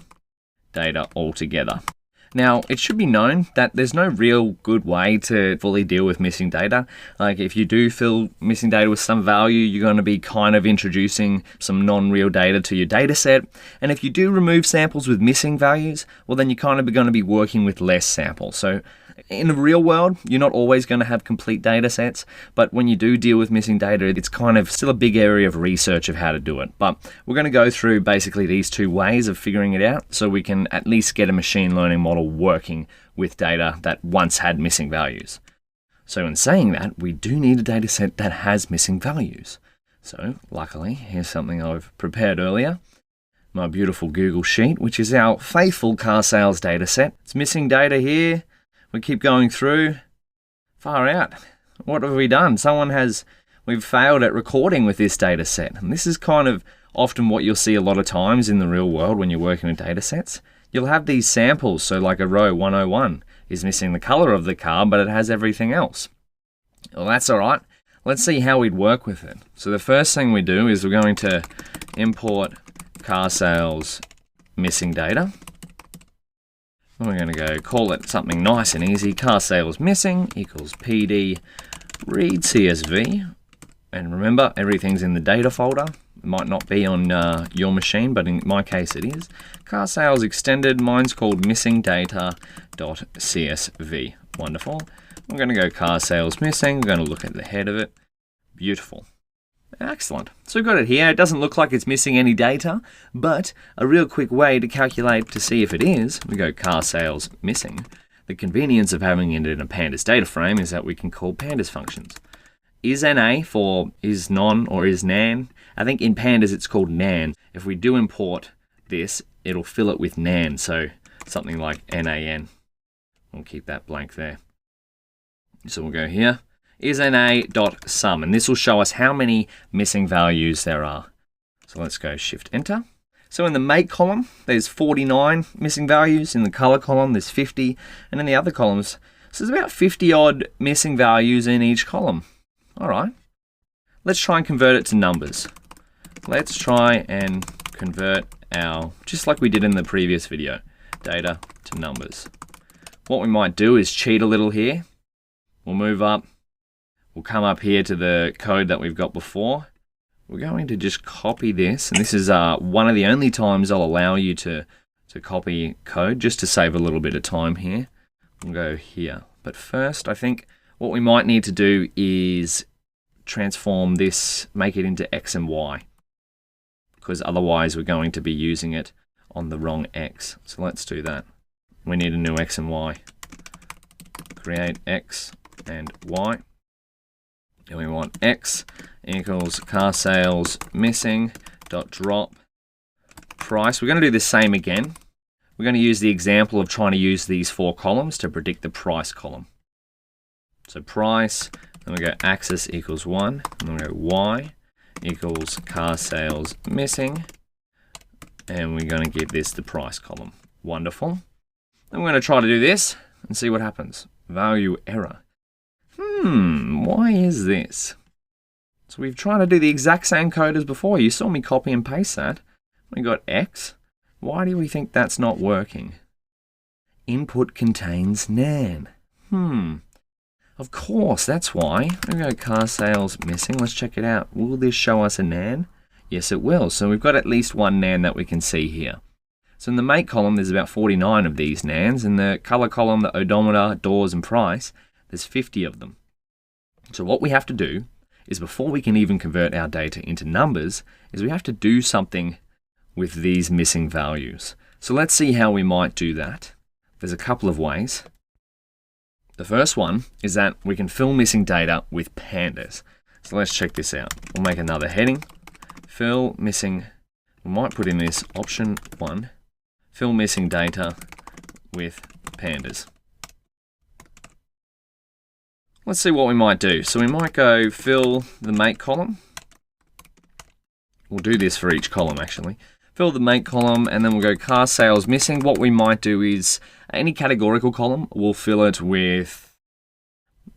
data altogether. Now, it should be known that there's no real good way to fully deal with missing data. Like if you do fill missing data with some value, you're going to be kind of introducing some non-real data to your data set. And if you do remove samples with missing values, well, then you're kind of going to be working with less samples. So in the real world, you're not always going to have complete data sets, but when you do deal with missing data, it's kind of still a big area of research of how to do it. But we're going to go through basically these two ways of figuring it out so we can at least get a machine learning model working with data that once had missing values. So in saying that, we do need a data set that has missing values. So luckily, here's something I've prepared earlier. My beautiful Google Sheet, which is our faithful car sales data set. It's missing data here. We keep going through. Far out. What have we done? We've failed at recording with this data set. And this is kind of often what you'll see a lot of times in the real world when you're working with data sets. You'll have these samples. So like a row 101 is missing the color of the car, but it has everything else. Well, that's all right. Let's see how we'd work with it. So the first thing we do is we're going to import car sales missing data. We're going to go call it something nice and easy. Car sales missing equals PD read CSV. And remember, everything's in the data folder. It might not be on your machine, but in my case it is. Car sales extended, mine's called missing data.csv. Wonderful. We're going to go car sales missing. We're going to look at the head of it. Beautiful. Excellent. So we've got it here. It doesn't look like it's missing any data, but a real quick way to calculate to see if it is, we go car sales missing. The convenience of having it in a pandas data frame is that we can call pandas functions. Is NA for is non or is nan. I think in pandas it's called nan. If we do import this, it'll fill it with nan. So something like nan. We'll keep that blank there. So we'll go here. Is na.sum, and this will show us how many missing values there are. So let's go Shift Enter. So in the make column, there's 49 missing values. In the color column, there's 50, and in the other columns, so there's about 50 odd missing values in each column. All right, let's try and convert it to numbers. Let's try and convert just like we did in the previous video, data to numbers. What we might do is cheat a little here. We'll move up. We'll come up here to the code that we've got before. We're going to just copy this, and this is one of the only times I'll allow you to copy code, just to save a little bit of time here. We'll go here. But first, I think what we might need to do is transform this, make it into X and Y, because otherwise we're going to be using it on the wrong X. So let's do that. We need a new X and Y. Create X and Y. And we want X equals car sales missing dot drop price. We're going to do the same again. We're going to use the example of trying to use these 4 columns to predict the price column. So price, then we go axis equals 1, and then we go Y equals car sales missing, and we're going to give this the price column. Wonderful. Then we're going to try to do this and see what happens. Value error. Why is this? So we've tried to do the exact same code as before. You saw me copy and paste that. We got X. Why do we think that's not working? Input contains nan. Of course, that's why. We go car sales missing. Let's check it out. Will this show us a nan? Yes, it will. So we've got at least one nan that we can see here. So in the make column, there's about 49 of these nans. In the color column, the odometer, doors, and price, there's 50 of them. So what we have to do is, before we can even convert our data into numbers, is we have to do something with these missing values. So let's see how we might do that. There's a couple of ways. The first one is that we can fill missing data with pandas. So let's check this out. We'll make another heading. Fill missing, we might put in this option 1, fill missing data with pandas. Let's see what we might do. So we might go fill the make column. We'll do this for each column actually. fill the make column, and then we'll go car sales missing. What we might do is any categorical column, we'll fill it with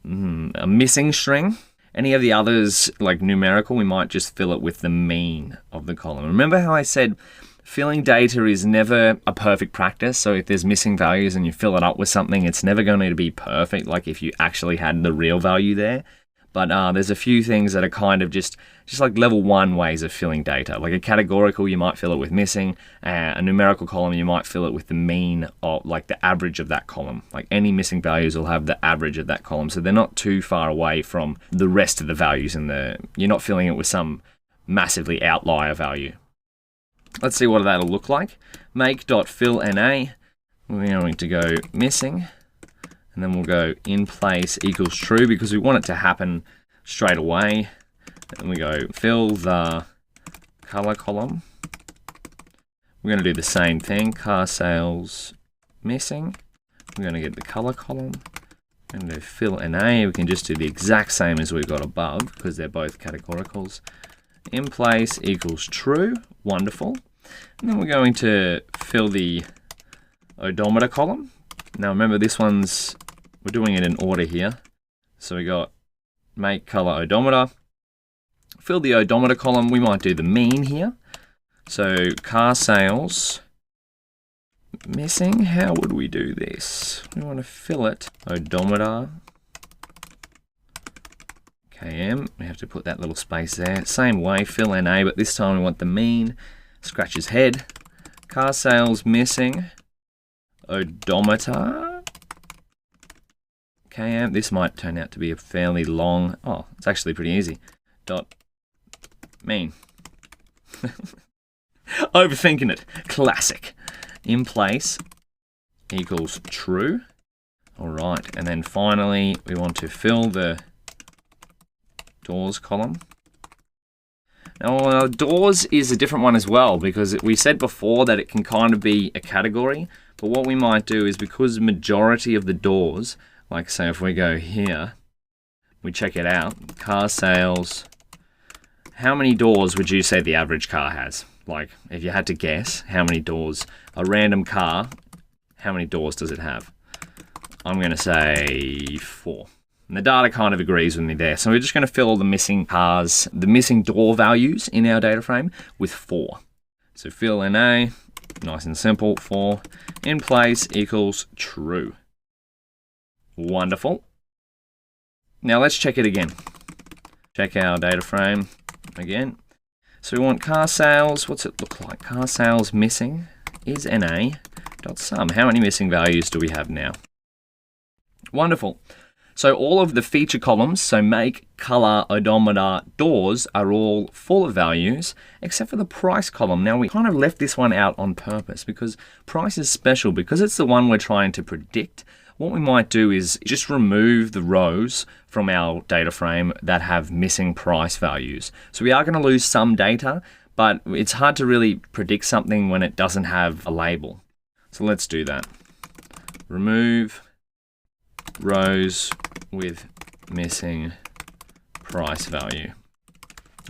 a missing string. Any of the others, like numerical, we might just fill it with the mean of the column. Remember how I said filling data is never a perfect practice. So if there's missing values and you fill it up with something, it's never going to be perfect, like if you actually had the real value there. But there's a few things that are kind of just like level 1 ways of filling data. Like a categorical, you might fill it with missing. A numerical column, you might fill it with the mean, or like the average of that column. Like any missing values will have the average of that column. So they're not too far away from the rest of the values you're not filling it with some massively outlier value. Let's see what that'll look like. Make.fillNA. We're going to go missing. And then we'll go in place equals true because we want it to happen straight away. And we go fill the color column. We're going to do the same thing. Car sales missing. We're going to get the color column. We're going to fill NA. We can just do the exact same as we've got above because they're both categoricals. In place equals true. Wonderful. And then we're going to fill the odometer column. Now remember, we're doing it in order here. So we got make color odometer. Fill the odometer column. We might do the mean here. So car sales missing. How would we do this? We want to fill it odometer KM. We have to put that little space there. Same way, fill NA, but this time we want the mean. Scratch his head. Car sales missing. Odometer. KM. This might turn out to be a fairly long. Oh, it's actually pretty easy. Dot mean. Overthinking it. Classic. In place equals true. All right, and then finally we want to fill the doors column. Now, doors is a different one as well because we said before that it can kind of be a category. But what we might do is, because the majority of the doors, like say if we go here, we check it out, car sales, how many doors would you say the average car has? Like if you had to guess how many doors, a random car, how many doors does it have? I'm going to say 4. And the data kind of agrees with me there. So we're just going to fill all the missing cars, the missing door values in our data frame with 4. So fill NA, nice and simple, 4. In place equals true. Wonderful. Now let's check it again. Check our data frame again. So we want car sales. What's it look like? Car sales missing is NA.sum. How many missing values do we have now? Wonderful. So all of the feature columns, so make, color, odometer, doors, are all full of values, except for the price column. Now we kind of left this one out on purpose because price is special. Because it's the one we're trying to predict, what we might do is just remove the rows from our data frame that have missing price values. So we are going to lose some data, but it's hard to really predict something when it doesn't have a label. So let's do that. Remove rows with missing price value.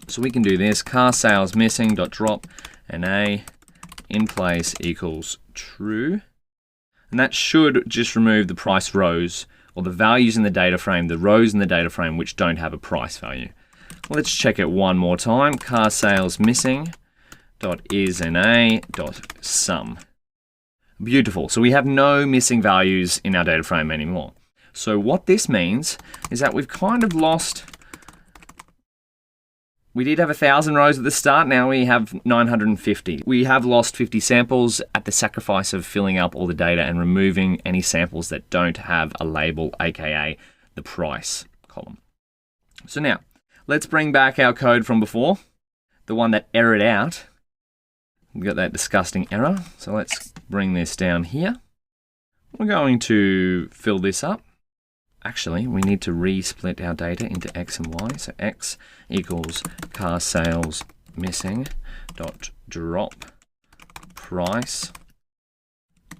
So we can do this, car sales missing dot drop NA in place equals true. And that should just remove the price rows, or the values in the data frame, the rows in the data frame which don't have a price value. Let's check it one more time. Car sales missing dot is NA dot sum. Beautiful. So we have no missing values in our data frame anymore. So what this means is that we've kind of lost, we did have 1,000 rows at the start, now we have 950. We have lost 50 samples at the sacrifice of filling up all the data and removing any samples that don't have a label, aka the price column. So now, let's bring back our code from before, the one that errored out. We've got that disgusting error. So let's bring this down here. We're going to fill this up. Actually, we need to re-split our data into X and Y. So X equals car sales missing dot drop price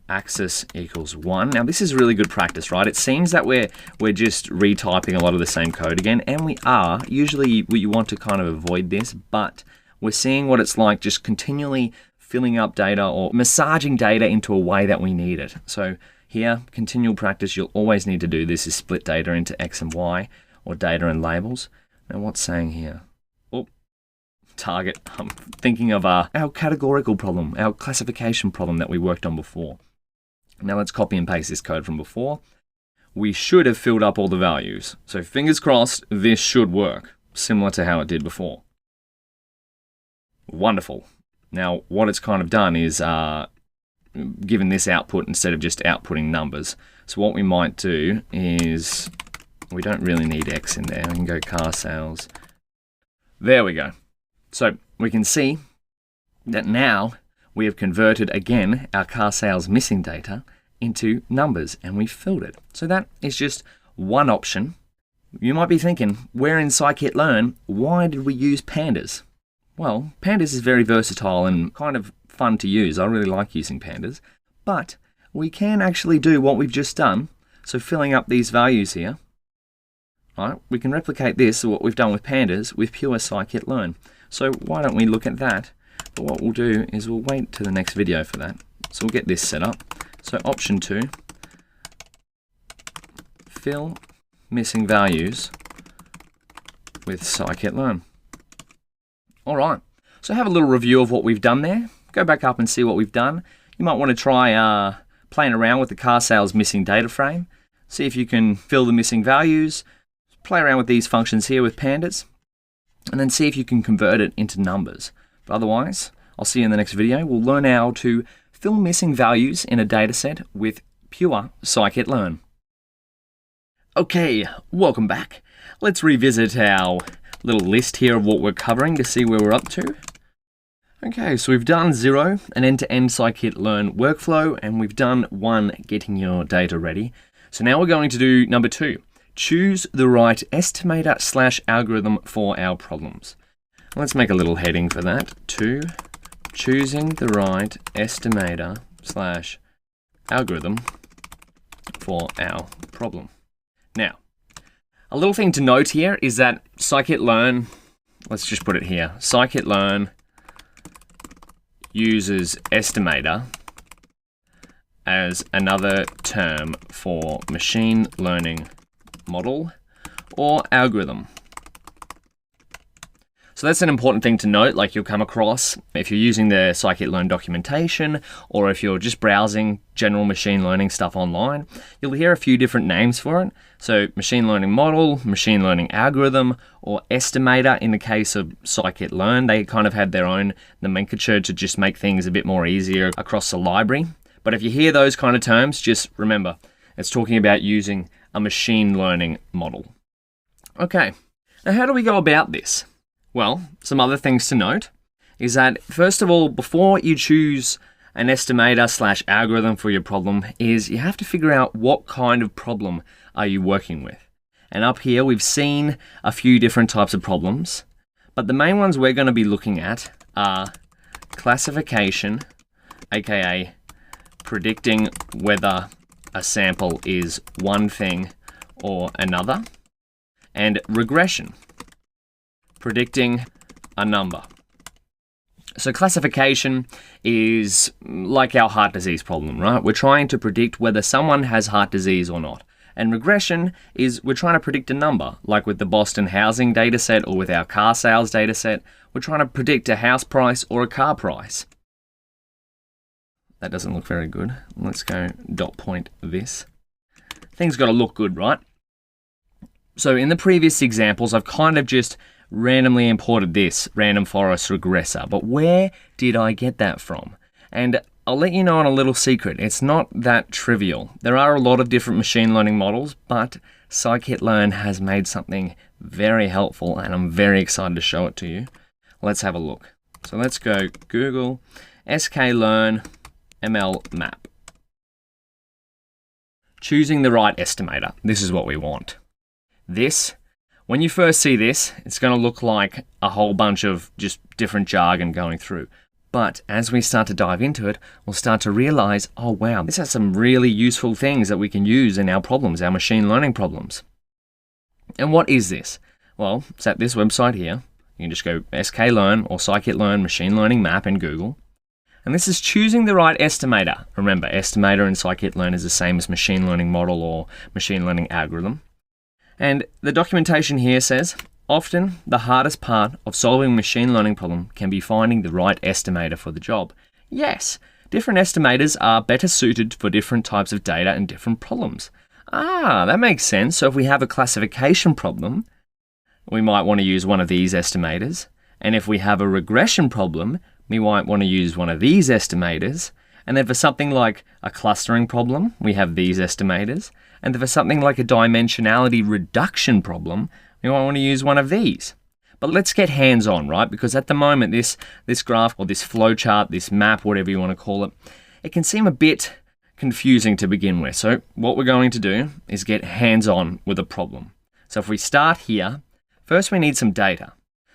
axis equals 1. Now this is really good practice, right? It seems that we're just retyping a lot of the same code again, and we are. Usually you want to kind of avoid this, but we're seeing what it's like just continually filling up data or massaging data into a way that we need it. So here, continual practice, you'll always need to do this, is split data into X and Y, or data and labels. Now what's saying here? Oh, target. I'm thinking of our categorical problem, our classification problem that we worked on before. Now let's copy and paste this code from before. We should have filled up all the values. So fingers crossed, this should work, similar to how it did before. Wonderful. Now what it's kind of done is given this output instead of just outputting numbers. So what we might do is, we don't really need X in there. We can go car sales. There we go. So we can see that now we have converted again our car sales missing data into numbers, and we filled it. So that is just one option. You might be thinking, we're in Scikit-learn, why did we use pandas? Well, pandas is very versatile and kind of fun to use. I really like using pandas, but we can actually do what we've just done. So filling up these values here, right, we can replicate this, what we've done with pandas, with pure Scikit-learn. So why don't we look at that? But what we'll do is we'll wait to the next video for that. So we'll get this set up. So option 2, fill missing values with Scikit-learn. All right, so have a little review of what we've done there. Go back up and see what we've done. You might want to try playing around with the car sales missing data frame. See if you can fill the missing values. Play around with these functions here with pandas, and then see if you can convert it into numbers. But otherwise, I'll see you in the next video. We'll learn how to fill missing values in a dataset with pure Scikit-learn. Okay, welcome back. Let's revisit our little list here of what we're covering to see where we're up to. Okay, so we've done 0, an end-to-end Scikit-learn workflow, and we've done 1, getting your data ready. So now we're going to do number 2, choose the right estimator/algorithm for our problems. Let's make a little heading for that. 2, choosing the right estimator/algorithm for our problem. Now, a little thing to note here is that Scikit-learn, let's just put it here, Scikit-learn uses estimator as another term for machine learning model or algorithm. So that's an important thing to note, like you'll come across if you're using the Scikit-learn documentation, or if you're just browsing general machine learning stuff online, you'll hear a few different names for it. So machine learning model, machine learning algorithm, or estimator in the case of Scikit-learn. They kind of had their own nomenclature to just make things a bit more easier across the library. But if you hear those kind of terms, just remember, it's talking about using a machine learning model. Okay, now how do we go about this? Well, some other things to note is that, first of all, before you choose an estimator/algorithm for your problem, is you have to figure out what kind of problem are you working with. And up here, we've seen a few different types of problems, but the main ones we're going to be looking at are classification, aka predicting whether a sample is one thing or another, and regression, predicting a number. So classification is like our heart disease problem, right? We're trying to predict whether someone has heart disease or not. And regression is we're trying to predict a number, like with the Boston housing dataset or with our car sales dataset. We're trying to predict a house price or a car price. That doesn't look very good. Let's go dot point this. Things got to look good, right? So in the previous examples, I've kind of just randomly imported this random forest regressor, but where did I get that from? And I'll let you know on a little secret, it's not that trivial. There are a lot of different machine learning models, but Scikit-learn has made something very helpful, and I'm very excited to show it to you. Let's have a look. So let's go Google sklearn ML map. Choosing the right estimator. This is what we want. This, when you first see this, it's going to look like a whole bunch of just different jargon going through. But as we start to dive into it, we'll start to realize, oh wow, this has some really useful things that we can use in our problems, our machine learning problems. And what is this? Well, it's at this website here. You can just go sklearn or Scikit-learn machine learning map in Google. And this is choosing the right estimator. Remember, estimator in scikit-learn is the same as machine learning model or machine learning algorithm. And the documentation here says, often the hardest part of solving a machine learning problem can be finding the right estimator for the job. Yes, different estimators are better suited for different types of data and different problems. That makes sense. So if we have a classification problem, we might want to use one of these estimators. And if we have a regression problem, we might want to use one of these estimators. And then for something like a clustering problem, we have these estimators. And then for something like a dimensionality reduction problem, we might want to use one of these. But let's get hands-on, right? Because at the moment, this graph or this flowchart, this map, whatever you want to call it, it can seem a bit confusing to begin with. So what we're going to do is get hands-on with a problem. So if we start here, first we need some data.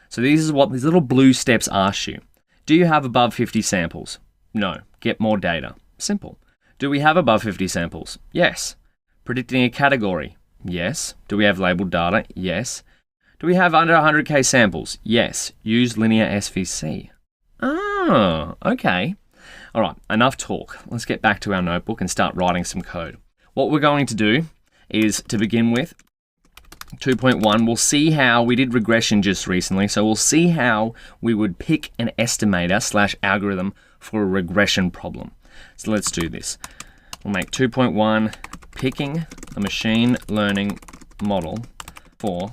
So this is what these little blue steps ask you. Do you have above 50 samples? No. Get more data. Simple. Do we have above 50 samples? Yes. Predicting a category? Yes. Do we have labeled data? Yes. Do we have under 100k samples? Yes. Use linear SVC. Oh, okay. All right, enough talk. Let's get back to our notebook and start writing some code. What we're going to do is, to begin with, 2.1, we'll see how we did regression just recently. So we'll see how we would pick an estimator / algorithm for a regression problem. So let's do this. We'll make 2.1 picking a machine learning model for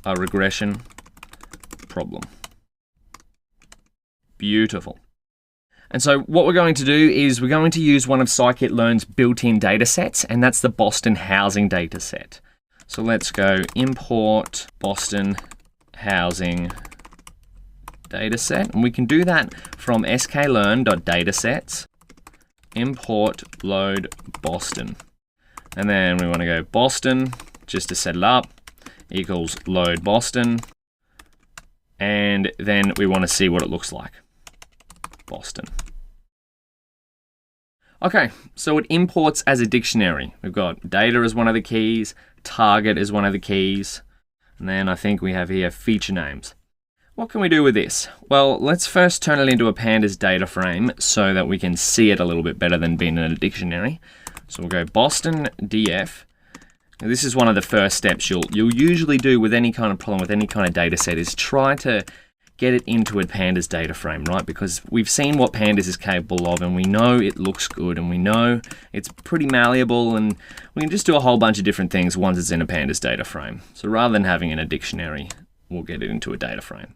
a regression problem. Beautiful. And so what we're going to do is we're going to use one of scikit-learn's built-in data sets, and that's the Boston housing data set. So let's go import Boston housing dataset, and we can do that from sklearn.datasets, import load Boston. And then we want to go Boston, just to set it up, equals load Boston. And then we want to see what it looks like. Boston. Okay, so it imports as a dictionary. We've got data as one of the keys, target as one of the keys, and then I think we have here feature names. What can we do with this? Well, let's first turn it into a pandas data frame so that we can see it a little bit better than being in a dictionary. So we'll go Boston df. Now, this is one of the first steps you'll usually do with any kind of problem, with any kind of data set, is try to get it into a pandas data frame, right? Because we've seen what pandas is capable of, and we know it looks good, and we know it's pretty malleable, and we can just do a whole bunch of different things once it's in a pandas data frame. So rather than having it in a dictionary, we'll get it into a data frame.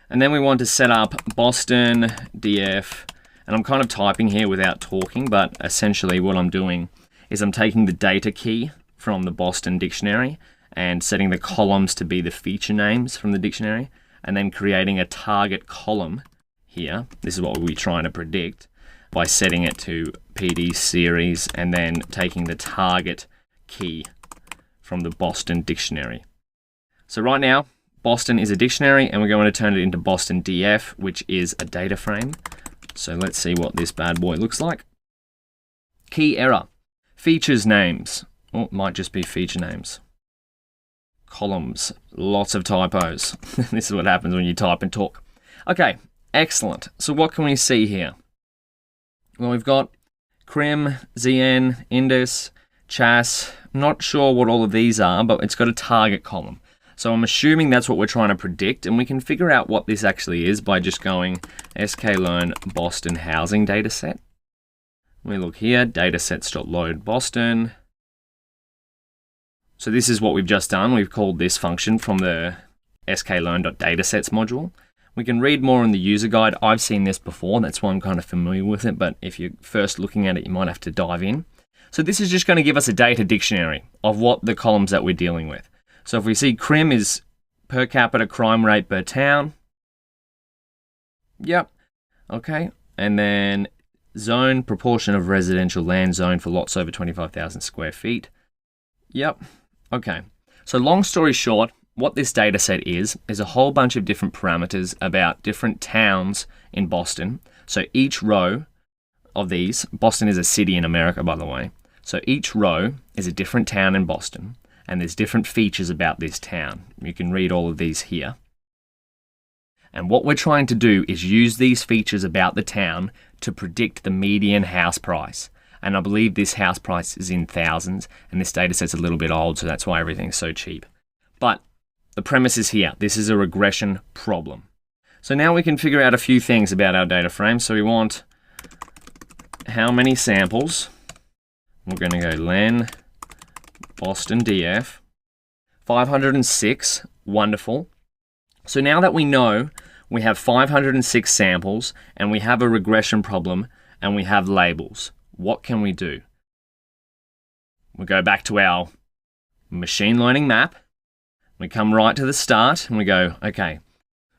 And then we want to set up Boston df, and I'm kind of typing here without talking, but essentially what I'm doing is I'm taking the data key from the Boston dictionary and setting the columns to be the feature names from the dictionary, and then creating a target column here. This is what we're trying to predict by setting it to PD series and then taking the target key from the Boston dictionary. So right now, Boston is a dictionary, and we're going to turn it into Boston df, which is a data frame. So let's see what this bad boy looks like. Key error. Features names. Oh, it might just be feature names. Columns. Lots of typos. This is what happens when you type and talk. Okay, excellent. So what can we see here? Well, we've got crim, zn, indus, chas. I'm not sure what all of these are, but it's got a target column. So I'm assuming that's what we're trying to predict, and we can figure out what this actually is by just going sklearn Boston housing dataset. We look here, datasets.load Boston. So this is what we've just done. We've called this function from the sklearn.datasets module. We can read more in the user guide. I've seen this before, that's why I'm kind of familiar with it, but if you're first looking at it, you might have to dive in. So this is just going to give us a data dictionary of what the columns that we're dealing with. So if we see crim is per capita crime rate per town. Yep. Okay. And then zone, proportion of residential land zone for lots over 25,000 square feet. Yep. Okay. So long story short, what this data set is a whole bunch of different parameters about different towns in Boston. So each row of these, Boston is a city in America, by the way. So each row is a different town in Boston, and there's different features about this town. You can read all of these here. And what we're trying to do is use these features about the town to predict the median house price. And I believe this house price is in thousands, and this data set's a little bit old, so that's why everything's so cheap. But the premise is here. This is a regression problem. So now we can figure out a few things about our data frame. So we want how many samples. We're going to go len Boston DF. 506. Wonderful. So now that we know we have 506 samples and we have a regression problem and we have labels, what can we do? We go back to our machine learning map. We come right to the start and we go, okay,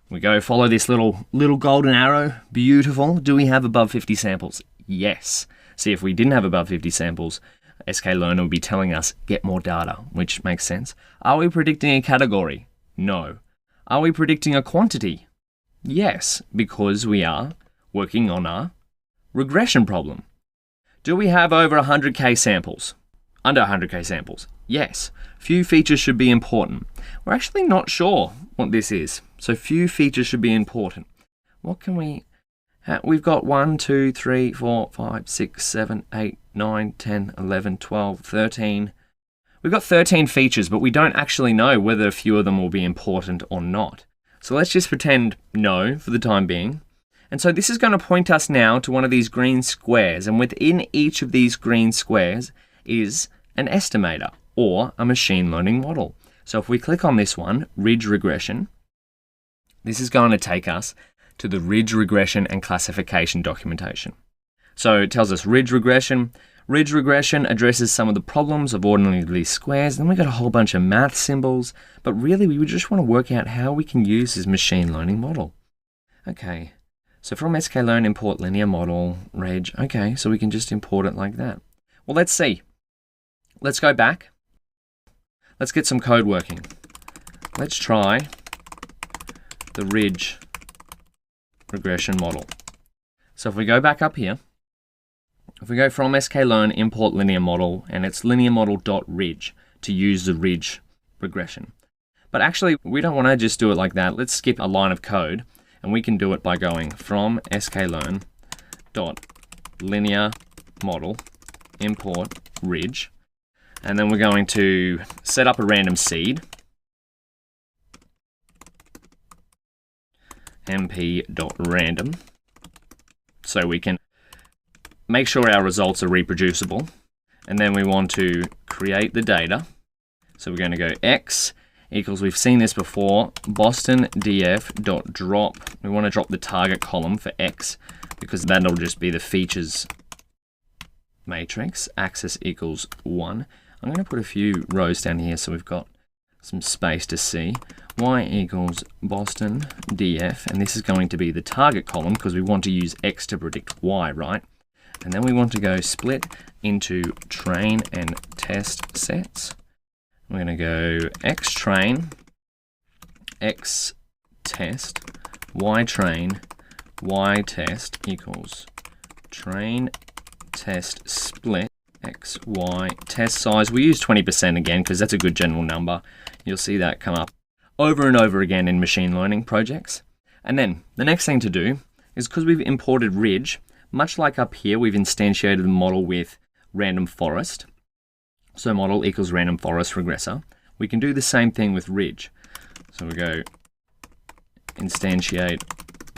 we go follow this little golden arrow. Beautiful. Do we have above 50 samples? Yes. See, if we didn't have above 50 samples, Scikit-learn would be telling us get more data, which makes sense. Are we predicting a category? No. Are we predicting a quantity? Yes, because we are working on a regression problem. Do we have over 100k samples? Under 100k samples? Yes. Few features should be important. We're actually not sure what this is, so few features should be important. What can we... We've got 1, 2, 3, 4, 5, 6, 7, 8, 9, 10, 11, 12, 13. We've got 13 features, but we don't actually know whether a few of them will be important or not. So let's just pretend no for the time being. And so this is going to point us now to one of these green squares. And within each of these green squares is an estimator or a machine learning model. So if we click on this one, ridge regression, this is going to take us to the ridge regression and classification documentation. So it tells us ridge regression. Ridge regression addresses some of the problems of ordinary least squares. Then we got a whole bunch of math symbols, but really we just want to work out how we can use this machine learning model. Okay. So from Scikit-learn, import linear model, reg. Okay, so we can just import it like that. Well, let's see. Let's go back. Let's get some code working. Let's try the ridge regression model. So if we go back up here, if we go from Scikit-learn, import linear model, and it's linear model.ridge to use the ridge regression. But actually, we don't want to just do it like that. Let's skip a line of code. And we can do it by going from Scikit-learn dot linear model import ridge, and then we're going to set up a random seed mp.random so we can make sure our results are reproducible, and then we want to create the data. So we're going to go x equals, we've seen this before, Boston df.drop. We want to drop the target column for x because that'll just be the features matrix. Axis equals 1. I'm going to put a few rows down here so we've got some space to see. Y equals Boston df, and this is going to be the target column because we want to use x to predict y, right? And then we want to go split into train and test sets. We're going to go x train, x test, y train, y test equals train test split x y test size. We use 20% again because that's a good general number. You'll see that come up over and over again in machine learning projects. And then the next thing to do is, because we've imported ridge, much like up here, we've instantiated the model with random forest. So model equals random forest regressor. We can do the same thing with ridge. So we go instantiate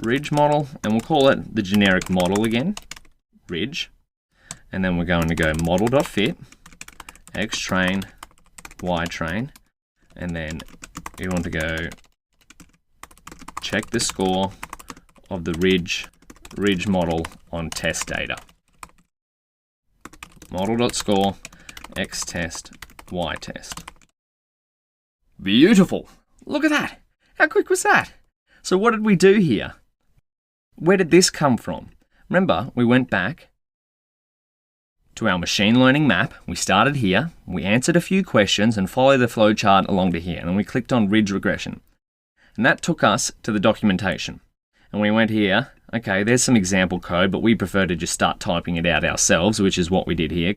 ridge model, and we'll call it the generic model again, ridge. And then we're going to go model.fit, x train, y train, and then we want to go check the score of the ridge model on test data. Model.score, x test, y test. Beautiful. Look at that. How quick was that? So what did we do here? Where did this come from? Remember, we went back to our machine learning map. We started here, we answered a few questions and followed the flowchart along to here, and then we clicked on ridge regression. And that took us to the documentation. And we went here, okay, there's some example code, but we prefer to just start typing it out ourselves, which is what we did here.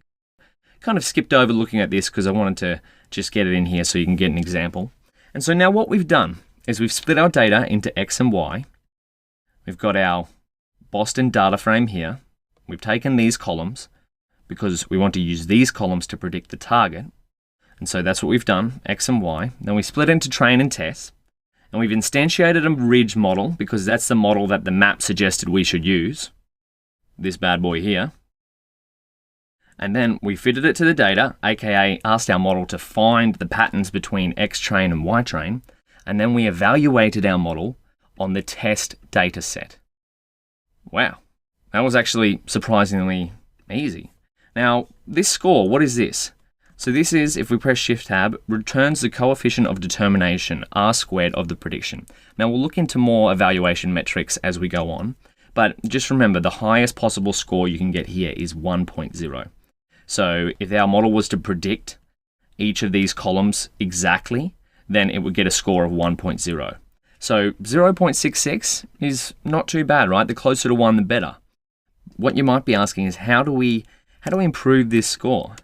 Kind of skipped over looking at this because I wanted to just get it in here so you can get an example. And so now what we've done is we've split our data into x and y. We've got our Boston data frame here. We've taken these columns because we want to use these columns to predict the target. And so that's what we've done, X and Y. Then we split into train and test. And we've instantiated a ridge model because that's the model that the map suggested we should use. This bad boy here. And then we fitted it to the data, aka asked our model to find the patterns between X train and Y train. And then we evaluated our model on the test data set. Wow, that was actually surprisingly easy. Now, this score, what is this? So this is, if we press Shift Tab, returns the coefficient of determination, R squared, of the prediction. Now we'll look into more evaluation metrics as we go on, but just remember the highest possible score you can get here is 1.0. So if our model was to predict each of these columns exactly, then it would get a score of 1.0. So 0.66 is not too bad, right? The closer to 1, the better. What you might be asking is how do we improve this score?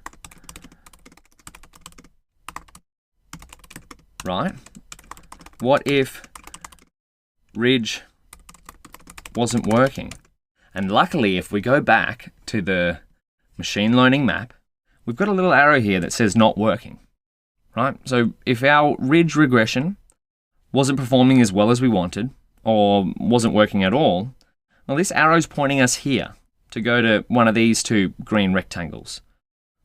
Right? What if ridge wasn't working? And luckily, if we go back to the machine learning map, we've got a little arrow here that says not working, right? So if our ridge regression wasn't performing as well as we wanted, or wasn't working at all, well, this arrow's pointing us here to go to one of these two green rectangles.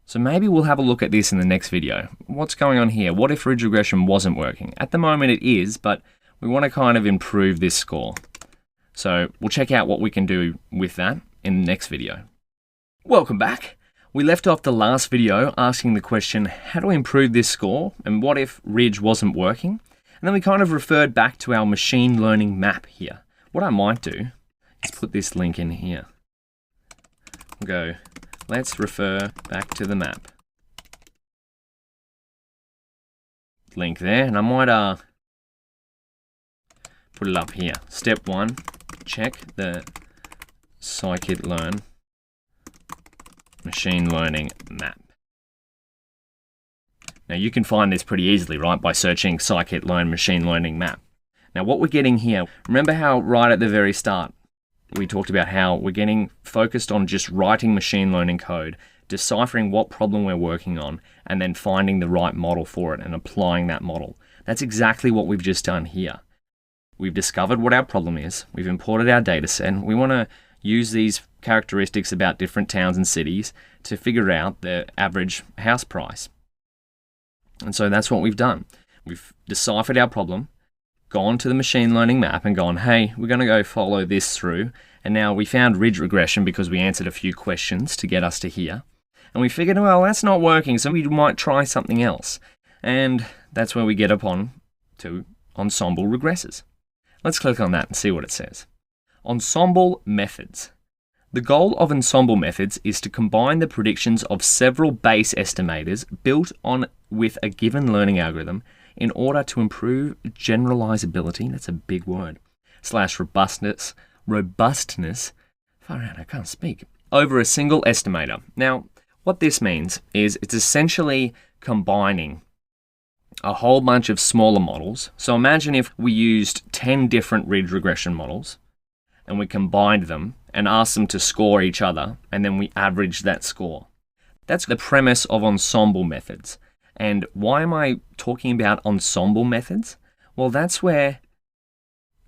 So maybe we'll have a look at this in the next video. What's going on here? What if ridge regression wasn't working? At the moment it is, but we want to kind of improve this score. So we'll check out what we can do with that in the next video. Welcome back. We left off the last video asking the question, how do we improve this score? And what if ridge wasn't working? And then we kind of referred back to our machine learning map here. What I might do is put this link in here. Go, let's refer back to the map. Link there, and I might put it up here. Step 1, check the Scikit-learn Machine Learning map. Now you can find this pretty easily, right, by searching Scikit-learn Machine Learning map. Now what we're getting here, remember how right at the very start we talked about how we're getting focused on just writing machine learning code, deciphering what problem we're working on, and then finding the right model for it and applying that model. That's exactly what we've just done here. We've discovered what our problem is, we've imported our data set, and we want to use these characteristics about different towns and cities to figure out the average house price. And so that's what we've done. We've deciphered our problem, gone to the machine learning map and gone, hey, we're going to go follow this through. And now we found ridge regression because we answered a few questions to get us to here. And we figured, well, that's not working, so we might try something else. And that's where we get upon to ensemble regresses. Let's click on that and see what it says. Ensemble methods. The goal of ensemble methods is to combine the predictions of several base estimators built on with a given learning algorithm in order to improve generalizability, that's a big word, / robustness, far out, I can't speak, over a single estimator. Now, what this means is it's essentially combining a whole bunch of smaller models. So imagine if we used 10 different ridge regression models and we combined them and asked them to score each other, and then we averaged that score. That's the premise of ensemble methods. And why am I talking about ensemble methods? Well, that's where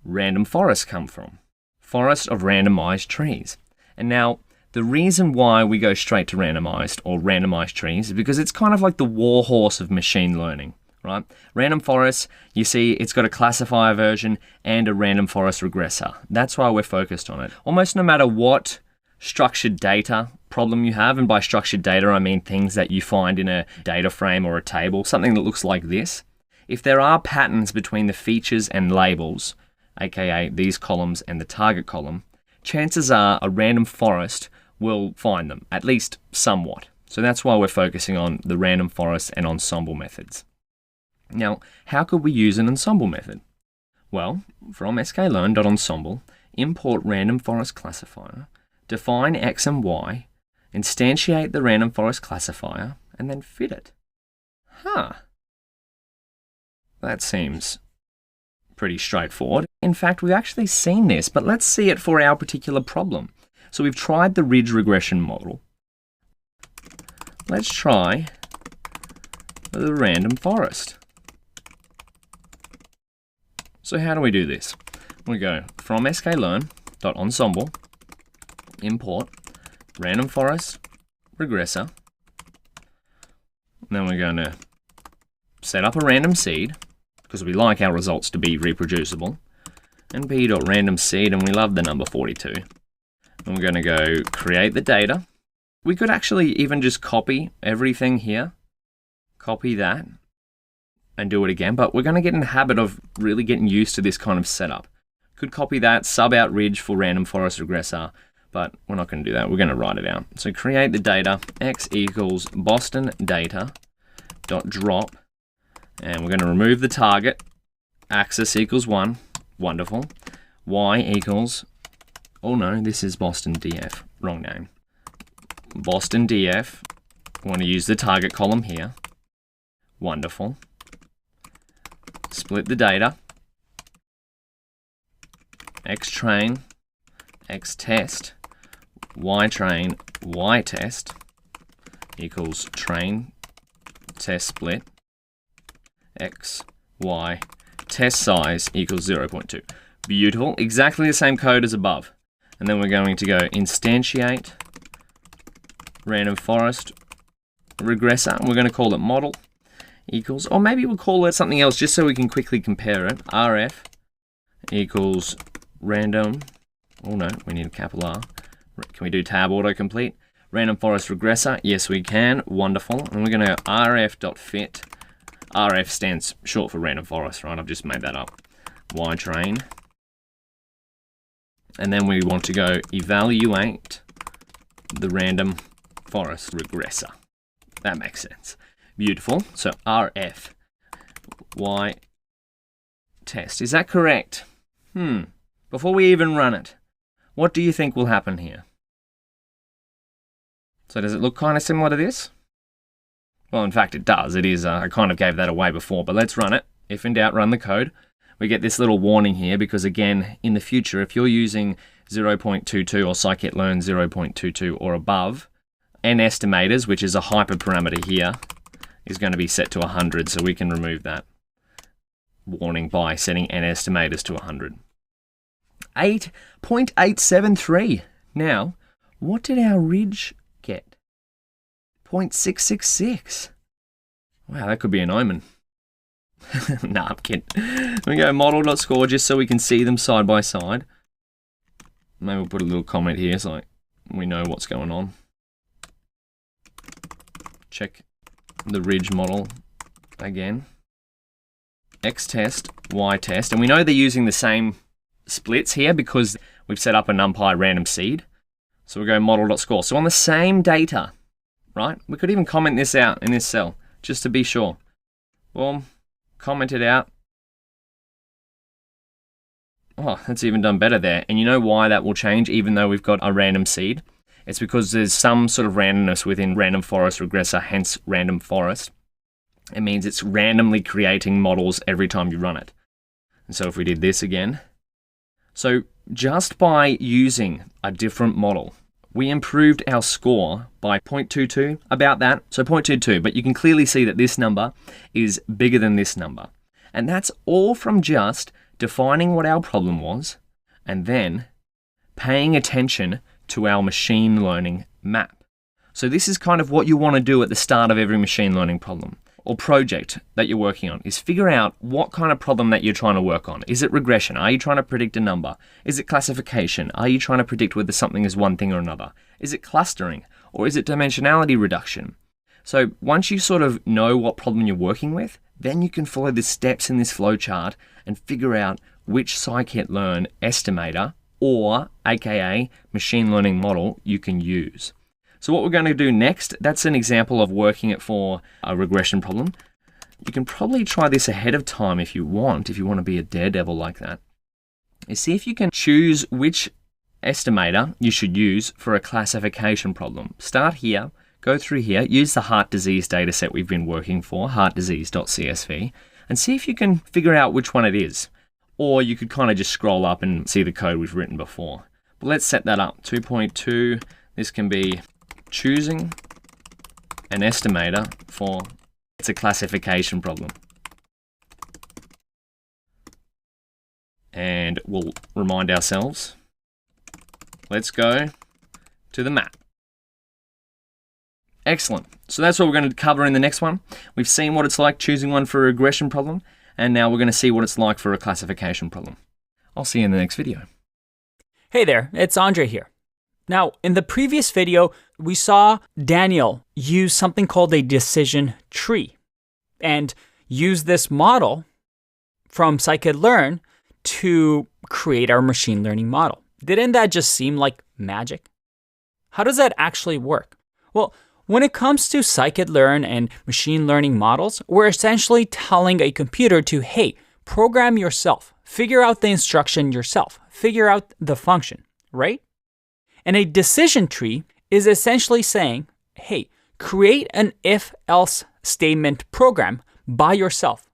random forests come from. Forests of randomized trees. And now, the reason why we go straight to randomized or randomized trees is because it's kind of like the war horse of machine learning, right? Random forests, you see it's got a classifier version and a random forest regressor. That's why we're focused on it. Almost no matter what structured data problem you have, and by structured data I mean things that you find in a data frame or a table, something that looks like this. If there are patterns between the features and labels, aka these columns and the target column, chances are a random forest will find them, at least somewhat. So that's why we're focusing on the random forest and ensemble methods. Now, how could we use an ensemble method? Well, from sklearn.ensemble, import random forest classifier, define X and Y, instantiate the random forest classifier, and then fit it. That seems pretty straightforward. In fact, we've actually seen this, but let's see it for our particular problem. So we've tried the ridge regression model. Let's try the random forest. So how do we do this? We go from sklearn.ensemble, import random forest regressor. Then we're going to set up a random seed, because we like our results to be reproducible, np.random seed, and we love the number 42. And we're going to go create the data. We could actually even just copy everything here, copy that, and do it again, but we're going to get in the habit of really getting used to this kind of setup. Could copy that, sub out ridge for random forest regressor, but we're not going to do that. We're going to write it out. So create the data, x equals Boston data dot drop, and we're going to remove the target, axis equals 1, wonderful, y equals, oh no, this is Boston df, wrong name. Boston df, we want to use the target column here, wonderful. Split the data, x train, x test, y train, y test equals train test split, x, y, test size equals 0.2. Beautiful, exactly the same code as above. And then we're going to go instantiate random forest regressor, and we're going to call it model equals, or maybe we'll call it something else just so we can quickly compare it. RF equals random, oh no, we need a capital R. Can we do tab autocomplete? Random forest regressor, yes we can, wonderful. And we're going to rf.fit, RF stands short for random forest, right? I've just made that up. Y train. And then we want to go evaluate the random forest regressor. That makes sense. Beautiful. So RF, Y test. Is that correct? Before we even run it, what do you think will happen here? So does it look kind of similar to this? Well, in fact, it does. It is. I kind of gave that away before, but let's run it. If in doubt, run the code. We get this little warning here because, again, in the future, if you're using 0.22 or Scikit-learn 0.22 or above, n estimators, which is a hyperparameter here, is going to be set to 100, so we can remove that warning by setting n estimators to 100. 8.873. Now, what did our ridge get? 0.666. Wow, that could be an omen. Nah, I'm kidding. We go model.score just so we can see them side by side. Maybe we'll put a little comment here so we know what's going on. Check the ridge model again. X test, Y test. And we know they're using the same splits here because we've set up a NumPy random seed. So we'll go model.score. So on the same data, right? We could even comment this out in this cell just to be sure. Boom. Comment it out. Oh, that's even done better there. And you know why that will change even though we've got a random seed? It's because there's some sort of randomness within random forest regressor, hence random forest. It means it's randomly creating models every time you run it. And so if we did this again, so just by using a different model, we improved our score by 0.22, about that. So 0.22, but you can clearly see that this number is bigger than this number. And that's all from just defining what our problem was and then paying attention to our machine learning map. So this is kind of what you want to do at the start of every machine learning problem or project that you're working on, is figure out what kind of problem that you're trying to work on. Is it regression? Are you trying to predict a number? Is it classification? Are you trying to predict whether something is one thing or another? Is it clustering? Or is it dimensionality reduction? So once you sort of know what problem you're working with, then you can follow the steps in this flowchart and figure out which scikit-learn estimator or aka machine learning model you can use. So what we're going to do next, that's an example of working it for a regression problem. You can probably try this ahead of time if you want to be a daredevil like that. Is see if you can choose which estimator you should use for a classification problem. Start here, go through here, use the heart disease dataset we've been working for, heartdisease.csv, and see if you can figure out which one it is. or you could kind of just scroll up and see the code we've written before. But let's set that up. 2.2, this can be choosing an estimator for, it's a classification problem. And we'll remind ourselves, let's go to the map. Excellent. So that's what we're going to cover in the next one. We've seen what it's like choosing one for a regression problem, and now we're going to see what it's like for a classification problem. I'll see you in the next video. Hey there, it's Andre here. Now, in the previous video, we saw Daniel use something called a decision tree and use this model from Scikit-learn to create our machine learning model. Didn't that just seem like magic? How does that actually work? Well, when it comes to scikit-learn and machine learning models, we're essentially telling a computer to, hey, program yourself, figure out the instruction yourself, figure out the function, right? And a decision tree is essentially saying, hey, create an if-else statement program by yourself.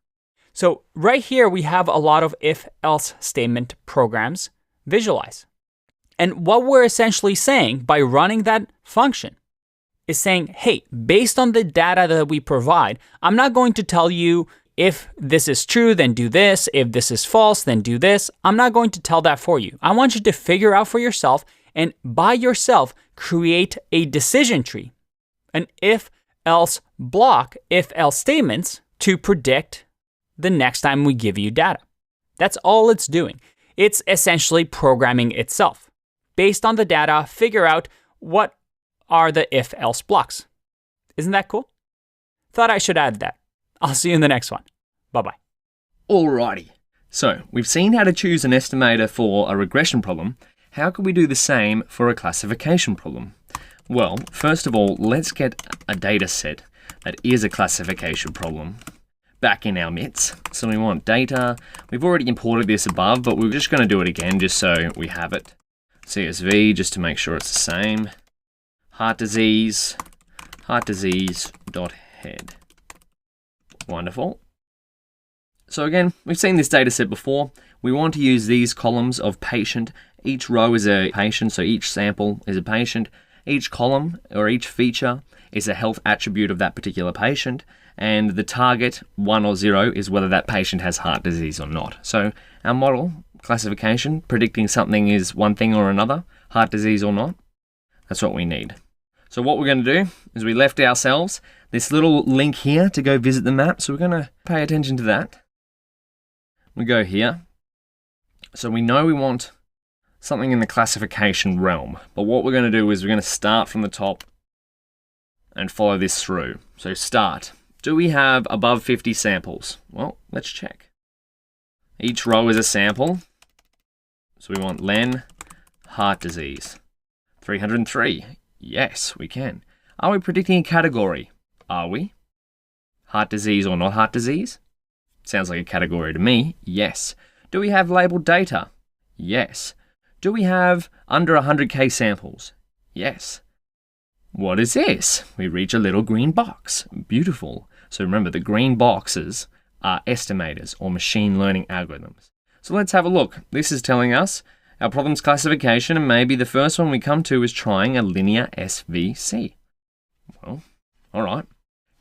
So right here, we have a lot of if-else statement programs visualized. And what we're essentially saying by running that function is saying, hey, based on the data that we provide, I'm not going to tell you if this is true, then do this. If this is false, then do this. I'm not going to tell that for you. I want you to figure out for yourself and by yourself create a decision tree, an if-else block, if-else statements to predict the next time we give you data. That's all it's doing. It's essentially programming itself. Based on the data, figure out what are the if-else blocks. Isn't that cool? Thought I should add that. I'll see you in the next one. Bye-bye. Alrighty. So we've seen how to choose an estimator for a regression problem. How can we do the same for a classification problem? Well, first of all, let's get a data set that is a classification problem back in our midst. So we want data. We've already imported this above, but we're just going to do it again just so we have it. CSV, just to make sure it's the same. Heart disease dot head. Wonderful. So again, we've seen this data set before. We want to use these columns of patient. Each row is a patient, so each sample is a patient. Each column or each feature is a health attribute of that particular patient. And the target, 1 or 0, is whether that patient has heart disease or not. So our model, classification, predicting something is one thing or another, heart disease or not, that's what we need. So what we're going to do is we left ourselves this little link here to go visit the map. So we're going to pay attention to that. We go here. So we know we want something in the classification realm. But what we're going to do is we're going to start from the top and follow this through. So start. Do we have above 50 samples? Well, let's check. Each row is a sample. So we want len, heart disease. 303. Yes, we can. Are we predicting a category? Are we? Heart disease or not heart disease? Sounds like a category to me. Yes. Do we have labeled data? Yes. Do we have under 100k samples? Yes. What is this? We reach a little green box. Beautiful. So remember, the green boxes are estimators or machine learning algorithms. So let's have a look. This is telling us our problem's classification, and maybe the first one we come to is trying a linear SVC. Well, all right.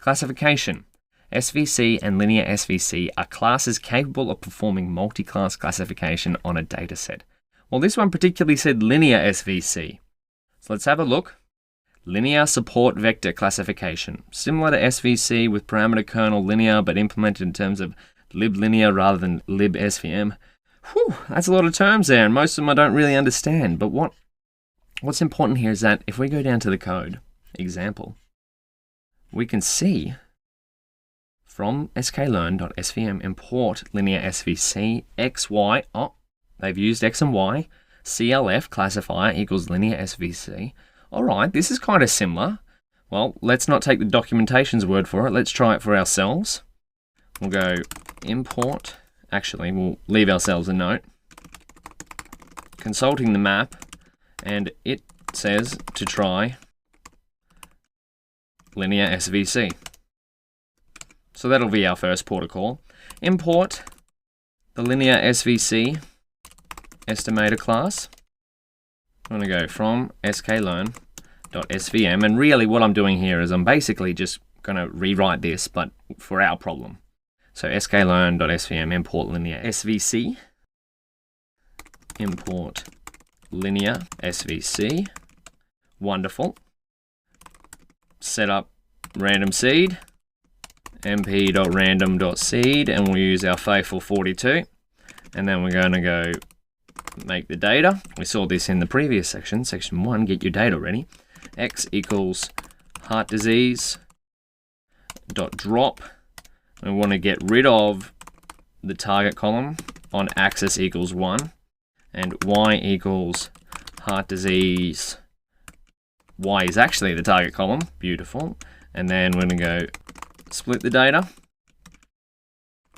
Classification. SVC and linear SVC are classes capable of performing multi-class classification on a dataset. Well, this one particularly said linear SVC. So let's have a look. Linear support vector classification. Similar to SVC with parameter kernel linear, but implemented in terms of liblinear rather than libsvm. Whew, that's a lot of terms there, and most of them I don't really understand. But what's important here is that if we go down to the code example, we can see from sklearn.svm import linear SVC xy. Oh, they've used x and y. CLF classifier equals linear SVC. All right, this is kind of similar. Well, let's not take the documentation's word for it. Let's try it for ourselves. We'll go import. Actually, we'll leave ourselves a note. Consulting the map, and it says to try linear SVC. So that'll be our first protocol. Import the linear SVC estimator class. I'm going to go from sklearn.svm, and really what I'm doing here is I'm basically just going to rewrite this, but for our problem. So sklearn.svm import linear SVC, import linear SVC, wonderful. Set up random seed, mp.random.seed, and we'll use our faithful 42, and then we're going to go make the data. We saw this in the previous section, section 1, get your data ready. X equals heart disease dot drop. We want to get rid of the target column on axis equals 1, and y equals heart disease. Y is actually the target column, beautiful. And then we're going to go split the data,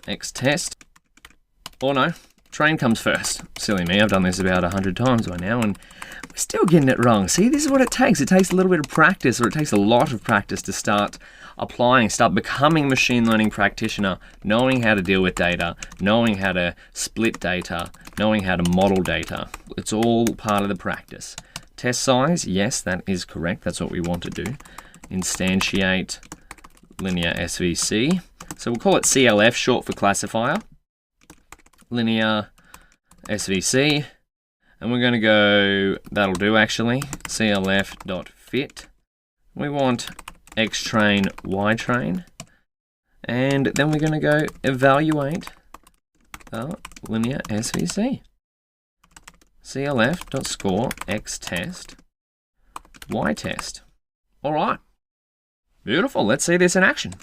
X test, or no, train comes first. Silly me, I've done this about 100 times by now, and we're still getting it wrong. See, this is what it takes. It takes a little bit of practice, or it takes a lot of practice to start applying, start becoming a machine learning practitioner, knowing how to deal with data, knowing how to split data, knowing how to model data. It's all part of the practice. Test size, yes, that is correct. That's what we want to do. Instantiate linear SVC. So we'll call it CLF, short for classifier. Linear SVC. And we're going to go, that'll do actually, CLF.fit. We want X train, Y train. And then we're going to go evaluate the linear SVC. CLF.score X test, Y test. All right. Beautiful. Let's see this in action.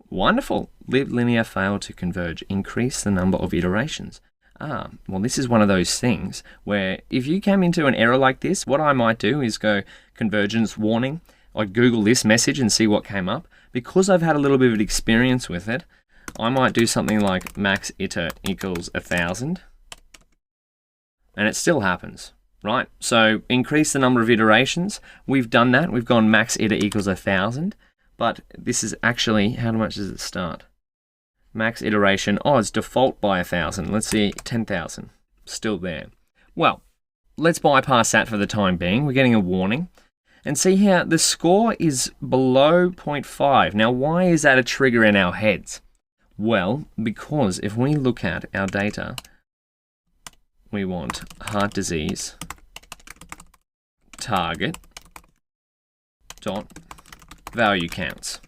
Wonderful. Linear failed to converge. Increase the number of iterations. Well, this is one of those things where if you came into an error like this, what I might do is go convergence warning. I'd Google this message and see what came up. Because I've had a little bit of experience with it, I might do something like max iter equals 1,000. And it still happens, right? So increase the number of iterations. We've done that. We've gone max iter equals 1,000. But this is actually, how much does it start? Max iteration, it's default by 1,000. Let's see, 10,000. Still there. Well, let's bypass that for the time being. We're getting a warning. And see here, the score is below 0.5. Now, why is that a trigger in our heads? Well, because if we look at our data, we want heart disease target dot value counts.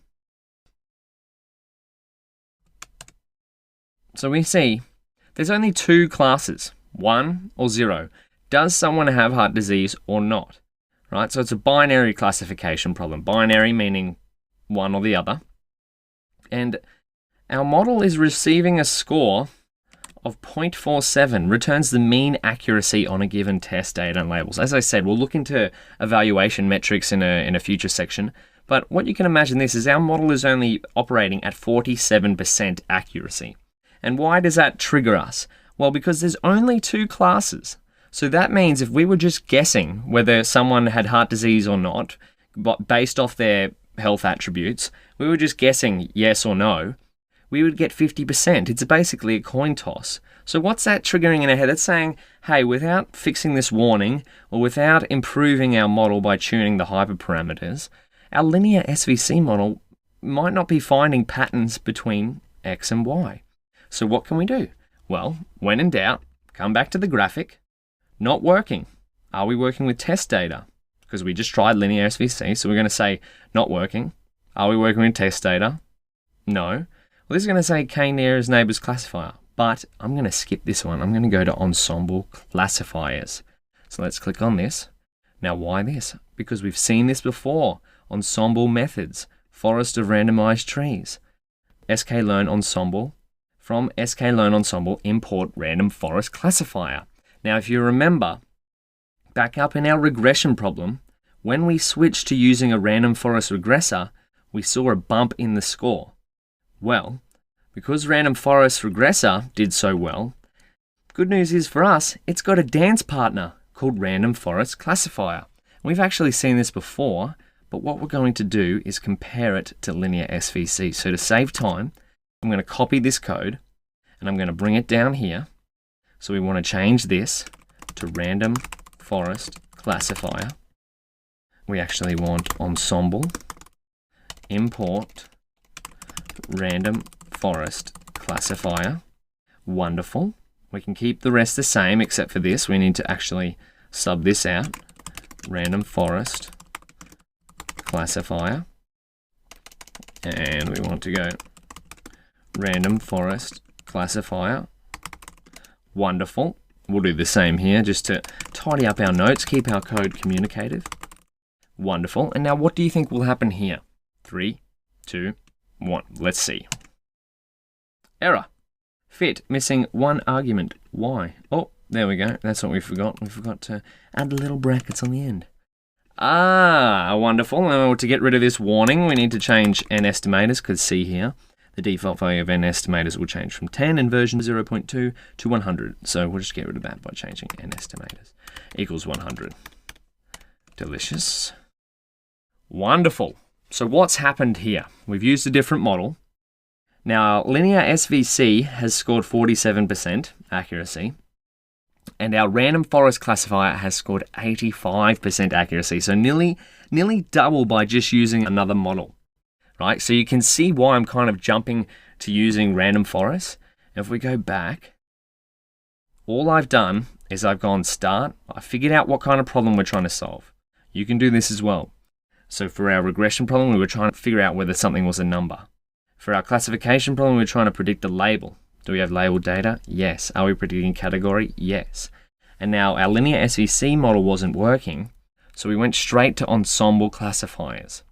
So we see there's only two classes, 1 or 0. Does someone have heart disease or not? Right, so it's a binary classification problem. Binary meaning one or the other. And our model is receiving a score of 0.47, returns the mean accuracy on a given test data and labels. As I said, we'll look into evaluation metrics in a future section. But what you can imagine this is our model is only operating at 47% accuracy. And why does that trigger us? Well, because there's only two classes. So that means if we were just guessing whether someone had heart disease or not, but based off their health attributes, we were just guessing yes or no, we would get 50%. It's basically a coin toss. So what's that triggering in our head? It's saying, hey, without fixing this warning or without improving our model by tuning the hyperparameters, our linear SVC model might not be finding patterns between X and Y. So what can we do? Well, when in doubt, come back to the graphic. Not working. Are we working with test data? Because we just tried linear SVC, so we're going to say not working. Are we working with test data? No. Well, this is going to say k-nearest neighbors classifier, but I'm going to skip this one. I'm going to go to ensemble classifiers. So let's click on this. Now, why this? Because we've seen this before. Ensemble methods, forest of randomized trees. Sklearn ensemble. From sklearn ensemble, import random forest classifier. Now, if you remember, back up in our regression problem, when we switched to using a random forest regressor, we saw a bump in the score. Well, because random forest regressor did so well, good news is for us, it's got a dance partner called random forest classifier. We've actually seen this before, but what we're going to do is compare it to linear SVC. So to save time, I'm going to copy this code, And I'm going to bring it down here. So we want to change this to random forest classifier. We actually want ensemble import random forest classifier. Wonderful. We can keep the rest the same except for this. We need to actually sub this out. Random forest classifier. And we want to go random forest classifier. Wonderful. We'll do the same here just to tidy up our notes, keep our code communicative. Wonderful. And now what do you think will happen here? 3, 2, 1. Let's see. Error. Fit. Missing one argument. Why? Oh, there we go. That's what we forgot. We forgot to add the little brackets on the end. Ah, wonderful. Now to get rid of this warning, we need to change n estimators, because see here, the default value of n estimators will change from 10 in version 0.2 to 100. So we'll just get rid of that by changing n estimators equals 100. Delicious. Wonderful. So what's happened here? We've used a different model. Now, linear SVC has scored 47% accuracy, and our random forest classifier has scored 85% accuracy. So nearly double by just using another model, right? So you can see why I'm kind of jumping to using random forest. And if we go back, all I've done is I've gone start. I figured out what kind of problem we're trying to solve. You can do this as well. So for our regression problem, we were trying to figure out whether something was a number. For our classification problem, we were trying to predict a label. Do we have labeled data? Yes. Are we predicting category? Yes. And now our linear SVC model wasn't working, so we went straight to ensemble classifiers.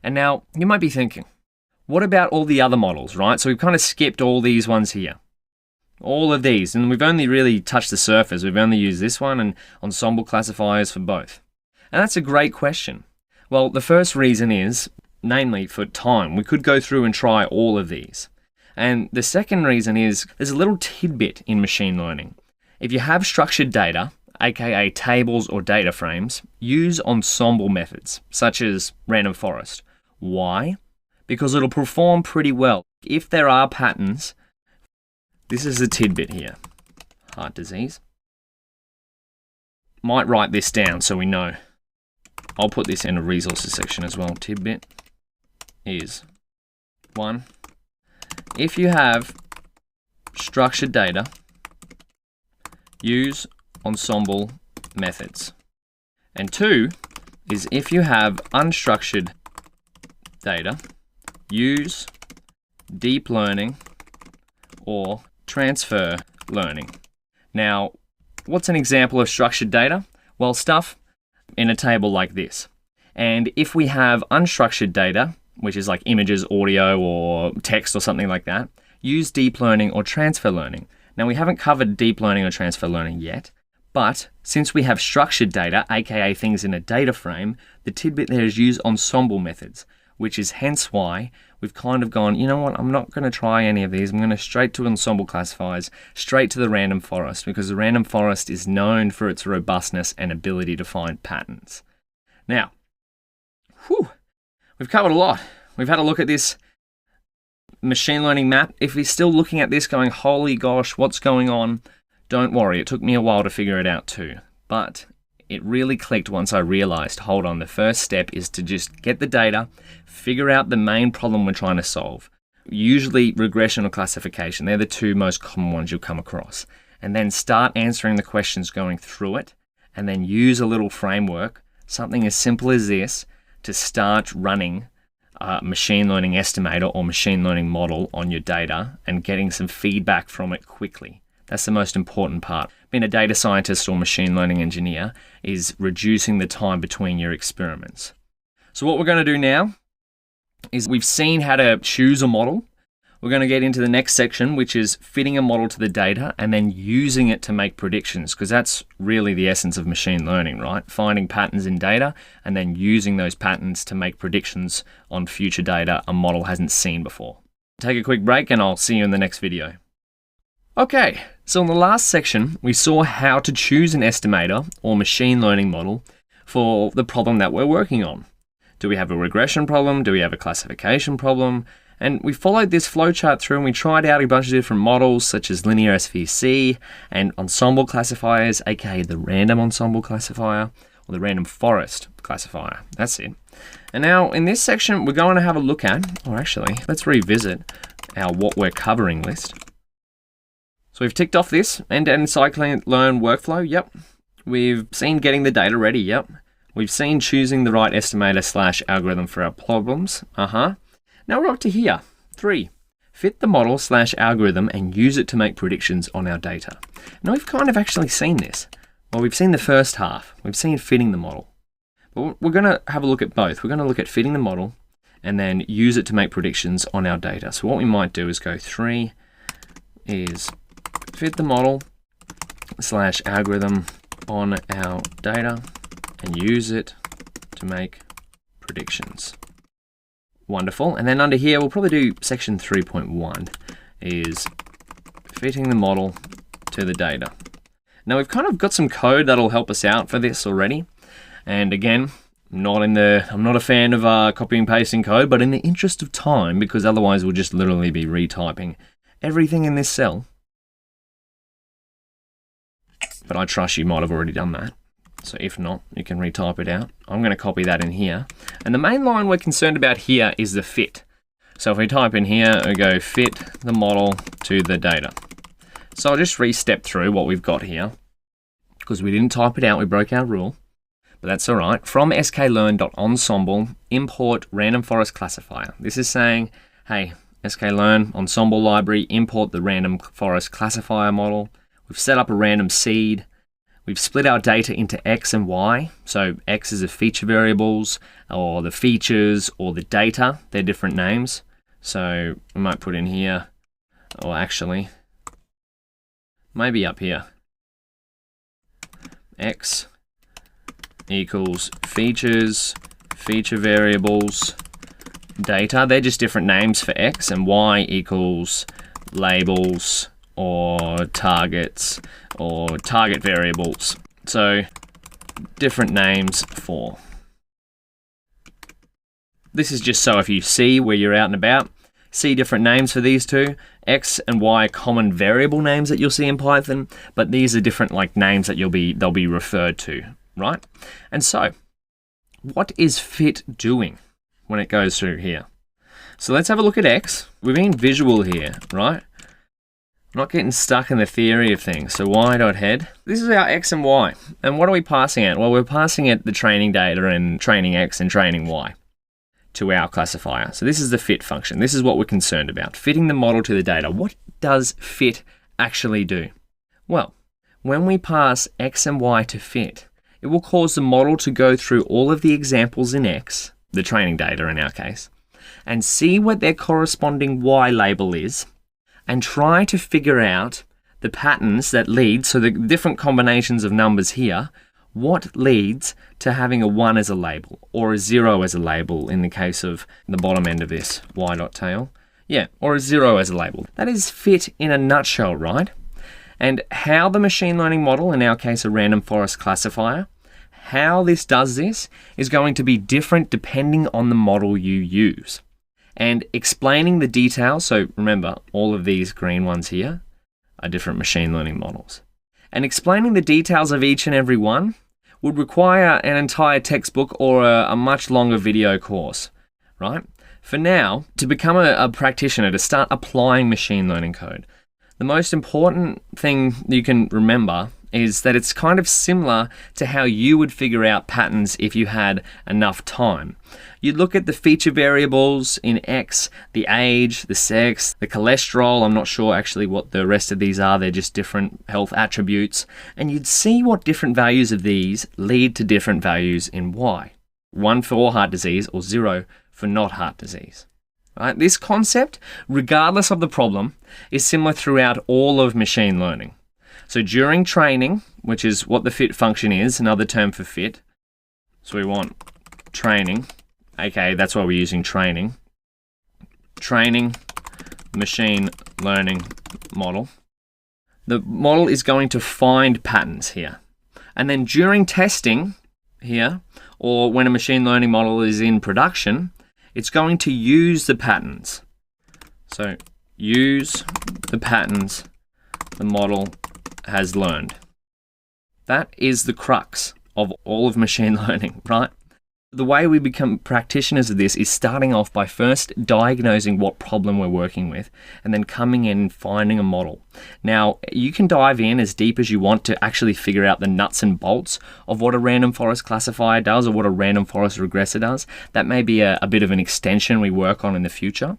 And now you might be thinking, what about all the other models, right? So we've kind of skipped all these ones here. All of these, and we've only really touched the surface. We've only used this one and ensemble classifiers for both. And that's a great question. Well, the first reason is, namely for time, we could go through and try all of these. And the second reason is there's a little tidbit in machine learning. If you have structured data, aka tables or data frames, use ensemble methods, such as random forest. Why? Because it'll perform pretty well. If there are patterns, this is a tidbit here. Heart disease. Might write this down so we know. I'll put this in a resources section as well. Tidbit is 1. If you have structured data, use ensemble methods. And 2 is if you have unstructured data, use deep learning or transfer learning. Now, what's an example of structured data? Well, stuff in a table like this. And if we have unstructured data, which is like images, audio, or text or something like that, use deep learning or transfer learning. Now, we haven't covered deep learning or transfer learning yet, but since we have structured data, aka things in a data frame, the tidbit there is use ensemble methods, which is hence why we've kind of gone, you know what, I'm not going to try any of these. I'm going to straight to ensemble classifiers, straight to the random forest, because the random forest is known for its robustness and ability to find patterns. Now, we've covered a lot. We've had a look at this machine learning map. If you're still looking at this going, holy gosh, what's going on? Don't worry, it took me a while to figure it out too. But it really clicked once I realized, hold on, the first step is to just get the data, figure out the main problem we're trying to solve. Usually regression or classification, they're the two most common ones you'll come across. And then start answering the questions going through it, and then use a little framework, something as simple as this, to start running a machine learning estimator or machine learning model on your data and getting some feedback from it quickly. That's the most important part. Being a data scientist or machine learning engineer is reducing the time between your experiments. So what we're going to do now is we've seen how to choose a model. We're going to get into the next section, which is fitting a model to the data and then using it to make predictions, because that's really the essence of machine learning, right? Finding patterns in data and then using those patterns to make predictions on future data a model hasn't seen before. Take a quick break and I'll see you in the next video. Okay, so in the last section, we saw how to choose an estimator or machine learning model for the problem that we're working on. Do we have a regression problem? Do we have a classification problem? And we followed this flowchart through and we tried out a bunch of different models such as linear SVC and ensemble classifiers, aka the random ensemble classifier or the random forest classifier. That's it. And now in this section, we're going to have a look at, or actually, let's revisit our what we're covering list. So we've ticked off this end-to-end scikit-learn workflow. Yep. We've seen getting the data ready. Yep. We've seen choosing the right estimator / algorithm for our problems. Now we're up to here. 3. Fit the model / algorithm and use it to make predictions on our data. Now we've kind of actually seen this. Well, we've seen the first half. We've seen fitting the model. But we're going to have a look at both. We're going to look at fitting the model and then use it to make predictions on our data. So what we might do is go 3 is fit the model / algorithm on our data and use it to make predictions. Wonderful. And then under here, we'll probably do section 3.1 is fitting the model to the data. Now we've kind of got some code that'll help us out for this already. And again, I'm not a fan of copying and pasting code, but in the interest of time, because otherwise we'll just literally be retyping everything in this cell. But I trust you might have already done that. So if not, you can retype it out. I'm going to copy that in here. And the main line we're concerned about here is the fit. So if we type in here, we go fit the model to the data. So I'll just re-step through what we've got here. Because we didn't type it out, we broke our rule. But that's all right. From sklearn.ensemble, import random forest classifier. This is saying, hey, sklearn ensemble library, import the random forest classifier model. We've set up a random seed. We've split our data into X and Y. So X is the feature variables or the features or the data. They're different names. So we might put in here, or actually, maybe up here. X equals features, feature variables, data. They're just different names for X, and Y equals labels or targets or target variables. So different names for. This is just so if you see where you're out and about, see different names for these two. X and Y are common variable names that you'll see in Python, but these are different like names that they'll be referred to, right? And so, what is fit doing when it goes through here? So let's have a look at X. We're being visual here, right? Not getting stuck in the theory of things. So y.head. This is our X and Y. And what are we passing at? Well, we're passing at the training data and training X and training Y to our classifier. So this is the fit function. This is what we're concerned about. Fitting the model to the data. What does fit actually do? Well, when we pass X and Y to fit, it will cause the model to go through all of the examples in X, the training data in our case, and see what their corresponding Y label is, and try to figure out the patterns that lead, so the different combinations of numbers here, what leads to having a 1 as a label, or a 0 as a label in the case of the bottom end of this, y.tail. Yeah, or a 0 as a label. That is fit in a nutshell, right? And how the machine learning model, in our case a random forest classifier, how this does this is going to be different depending on the model you use. And explaining the details, so remember, all of these green ones here are different machine learning models. And explaining the details of each and every one would require an entire textbook or a much longer video course, right? For now, to become a practitioner, to start applying machine learning code, the most important thing you can remember is that it's kind of similar to how you would figure out patterns if you had enough time. You'd look at the feature variables in X, the age, the sex, the cholesterol. I'm not sure actually what the rest of these are. They're just different health attributes. And you'd see what different values of these lead to different values in Y. 1 for heart disease or 0 for not heart disease. Right? This concept, regardless of the problem, is similar throughout all of machine learning. So during training, which is what the fit function is, another term for fit. So we want training, aka that's why we're using training. Training machine learning model. The model is going to find patterns here. And then during testing here, or when a machine learning model is in production, it's going to use the patterns. So use the patterns the model has learned. That is the crux of all of machine learning, right? The way we become practitioners of this is starting off by first diagnosing what problem we're working with and then coming in and finding a model. Now, you can dive in as deep as you want to actually figure out the nuts and bolts of what a random forest classifier does or what a random forest regressor does. That may be a bit of an extension we work on in the future.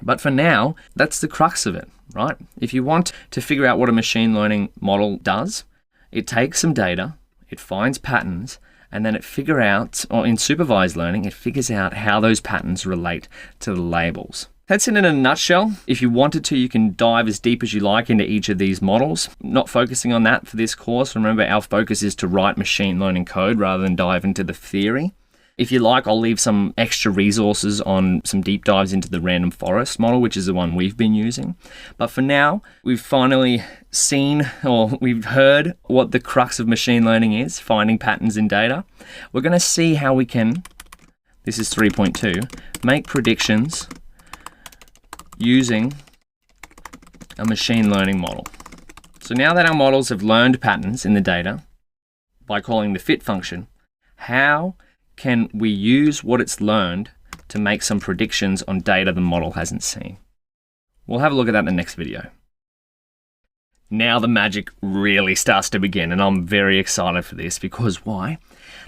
But for now, that's the crux of it, right? If you want to figure out what a machine learning model does, it takes some data, it finds patterns, and then it figures out, or in supervised learning, it figures out how those patterns relate to the labels. That's it in a nutshell. If you wanted to, you can dive as deep as you like into each of these models. Not focusing on that for this course. Remember, our focus is to write machine learning code rather than dive into the theory. If you like, I'll leave some extra resources on some deep dives into the random forest model, which is the one we've been using. But for now, we've finally seen, or we've heard what the crux of machine learning is, finding patterns in data. We're going to see how we can, this is 3.2, make predictions using a machine learning model. So now that our models have learned patterns in the data by calling the fit function, how can we use what it's learned to make some predictions on data the model hasn't seen? We'll have a look at that in the next video. Now the magic really starts to begin, and I'm very excited for this because why?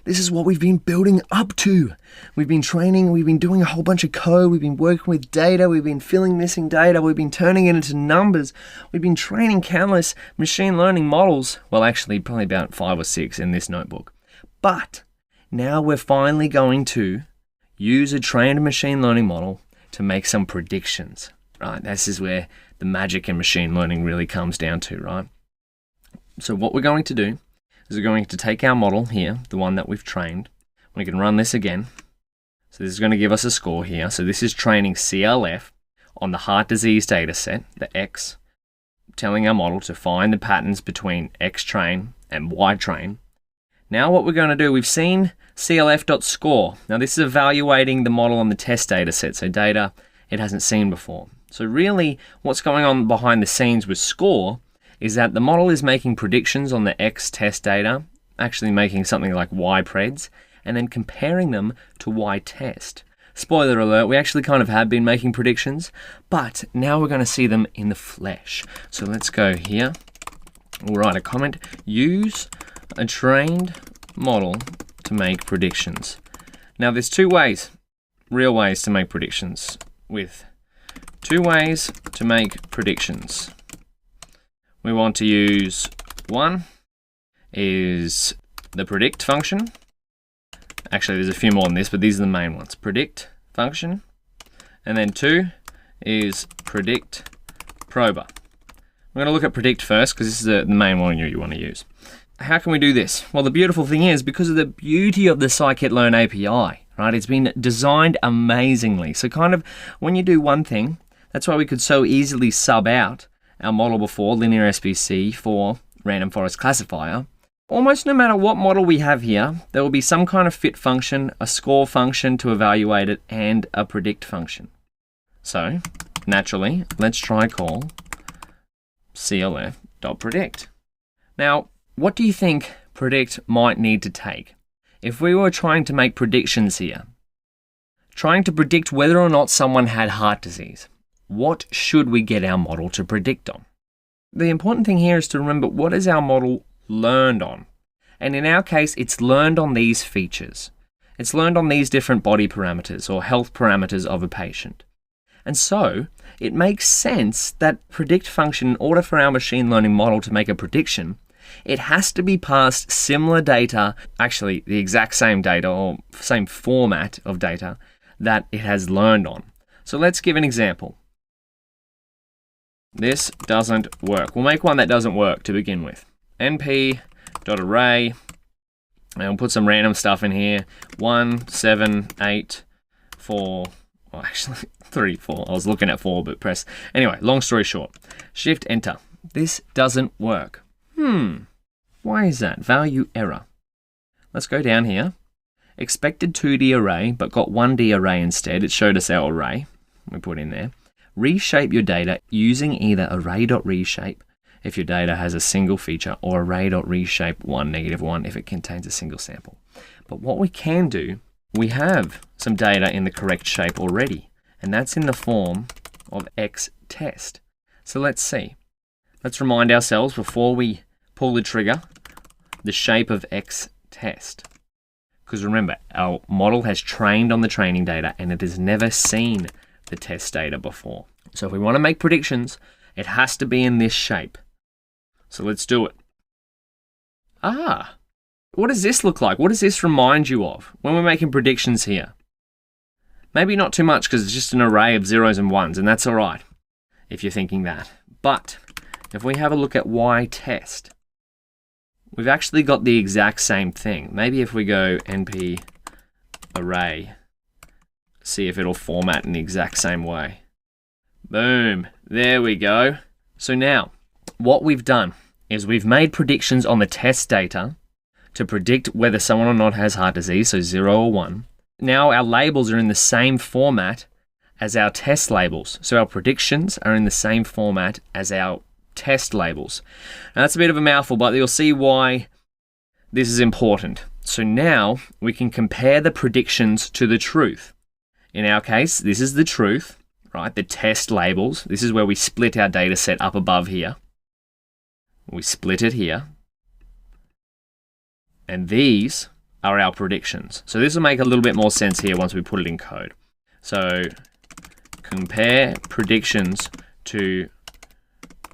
This is what we've been building up to. We've been training, we've been doing a whole bunch of code, we've been working with data, we've been filling missing data, we've been turning it into numbers, we've been training countless machine learning models. Well, actually, probably about 5 or 6 in this notebook. But now we're finally going to use a trained machine learning model to make some predictions, right? This is where the magic in machine learning really comes down to, right? So what we're going to do is we're going to take our model here, the one that we've trained. We can run this again. So this is going to give us a score here. So this is training CLF on the heart disease data set, the X, telling our model to find the patterns between X train and Y train. Now what we're going to do, we've seen CLF.score. Now this is evaluating the model on the test data set, so data it hasn't seen before. So really what's going on behind the scenes with score is that the model is making predictions on the X test data, actually making something like Y preds, and then comparing them to Y test. Spoiler alert, we actually kind of have been making predictions, but now we're going to see them in the flesh. So let's go here, we'll write a comment, use a trained model to make predictions. Now there's 2 ways, real ways to make predictions with 2 ways to make predictions. We want to use, one is the predict function. Actually, there's a few more than this, but these are the main ones. Predict function. And then 2 is predict prober. We're going to look at predict first because this is the main one you want to use. How can we do this? Well, the beautiful thing is because of the beauty of the Scikit-learn API, right? It's been designed amazingly. So kind of when you do one thing, that's why we could so easily sub out our model before, linear SBC, for random forest classifier. Almost no matter what model we have here, there will be some kind of fit function, a score function to evaluate it, and a predict function. So, naturally, let's try call CLF.predict. Now, what do you think predict might need to take? If we were trying to make predictions here, trying to predict whether or not someone had heart disease, what should we get our model to predict on? The important thing here is to remember what is our model learned on? And in our case, it's learned on these features. It's learned on these different body parameters or health parameters of a patient. And so it makes sense that predict function, in order for our machine learning model to make a prediction, it has to be passed similar data, actually the exact same data or same format of data that it has learned on. So let's give an example. This doesn't work. We'll make one that doesn't work to begin with. np.array, and we'll put some random stuff in here. 1, 7, 8, 4, well actually 3, 4. I was looking at 4, but press. Anyway, long story short, shift enter. This doesn't work. Why is that? Value error. Let's go down here. Expected 2D array, but got 1D array instead. It showed us our array. We put in there. reshape your data using either array.reshape if your data has a single feature, or array.reshape 1, -1 if it contains a single sample. But what we can do, we have some data in the correct shape already, and that's in the form of xtest. So let's see. Let's remind ourselves before we pull the trigger, the shape of xtest. Because remember, our model has trained on the training data and it has never seen the test data before. So if we want to make predictions, it has to be in this shape. So let's do it. What does this look like? What does this remind you of when we're making predictions here? Maybe not too much because it's just an array of zeros and ones, and that's all right if you're thinking that. But if we have a look at ytest, we've actually got the exact same thing. Maybe if we go np array, see if it'll format in the exact same way. Boom, there we go. So now, what we've done is we've made predictions on the test data to predict whether someone or not has heart disease, so 0 or 1. Now our labels are in the same format as our test labels. So our predictions are in the same format as our test labels. Now that's a bit of a mouthful, but you'll see why this is important. So now we can compare the predictions to the truth. In our case, this is the truth, right? The test labels. This is where we split our data set up above here. We split it here. And these are our predictions. So this will make a little bit more sense here once we put it in code. So compare predictions to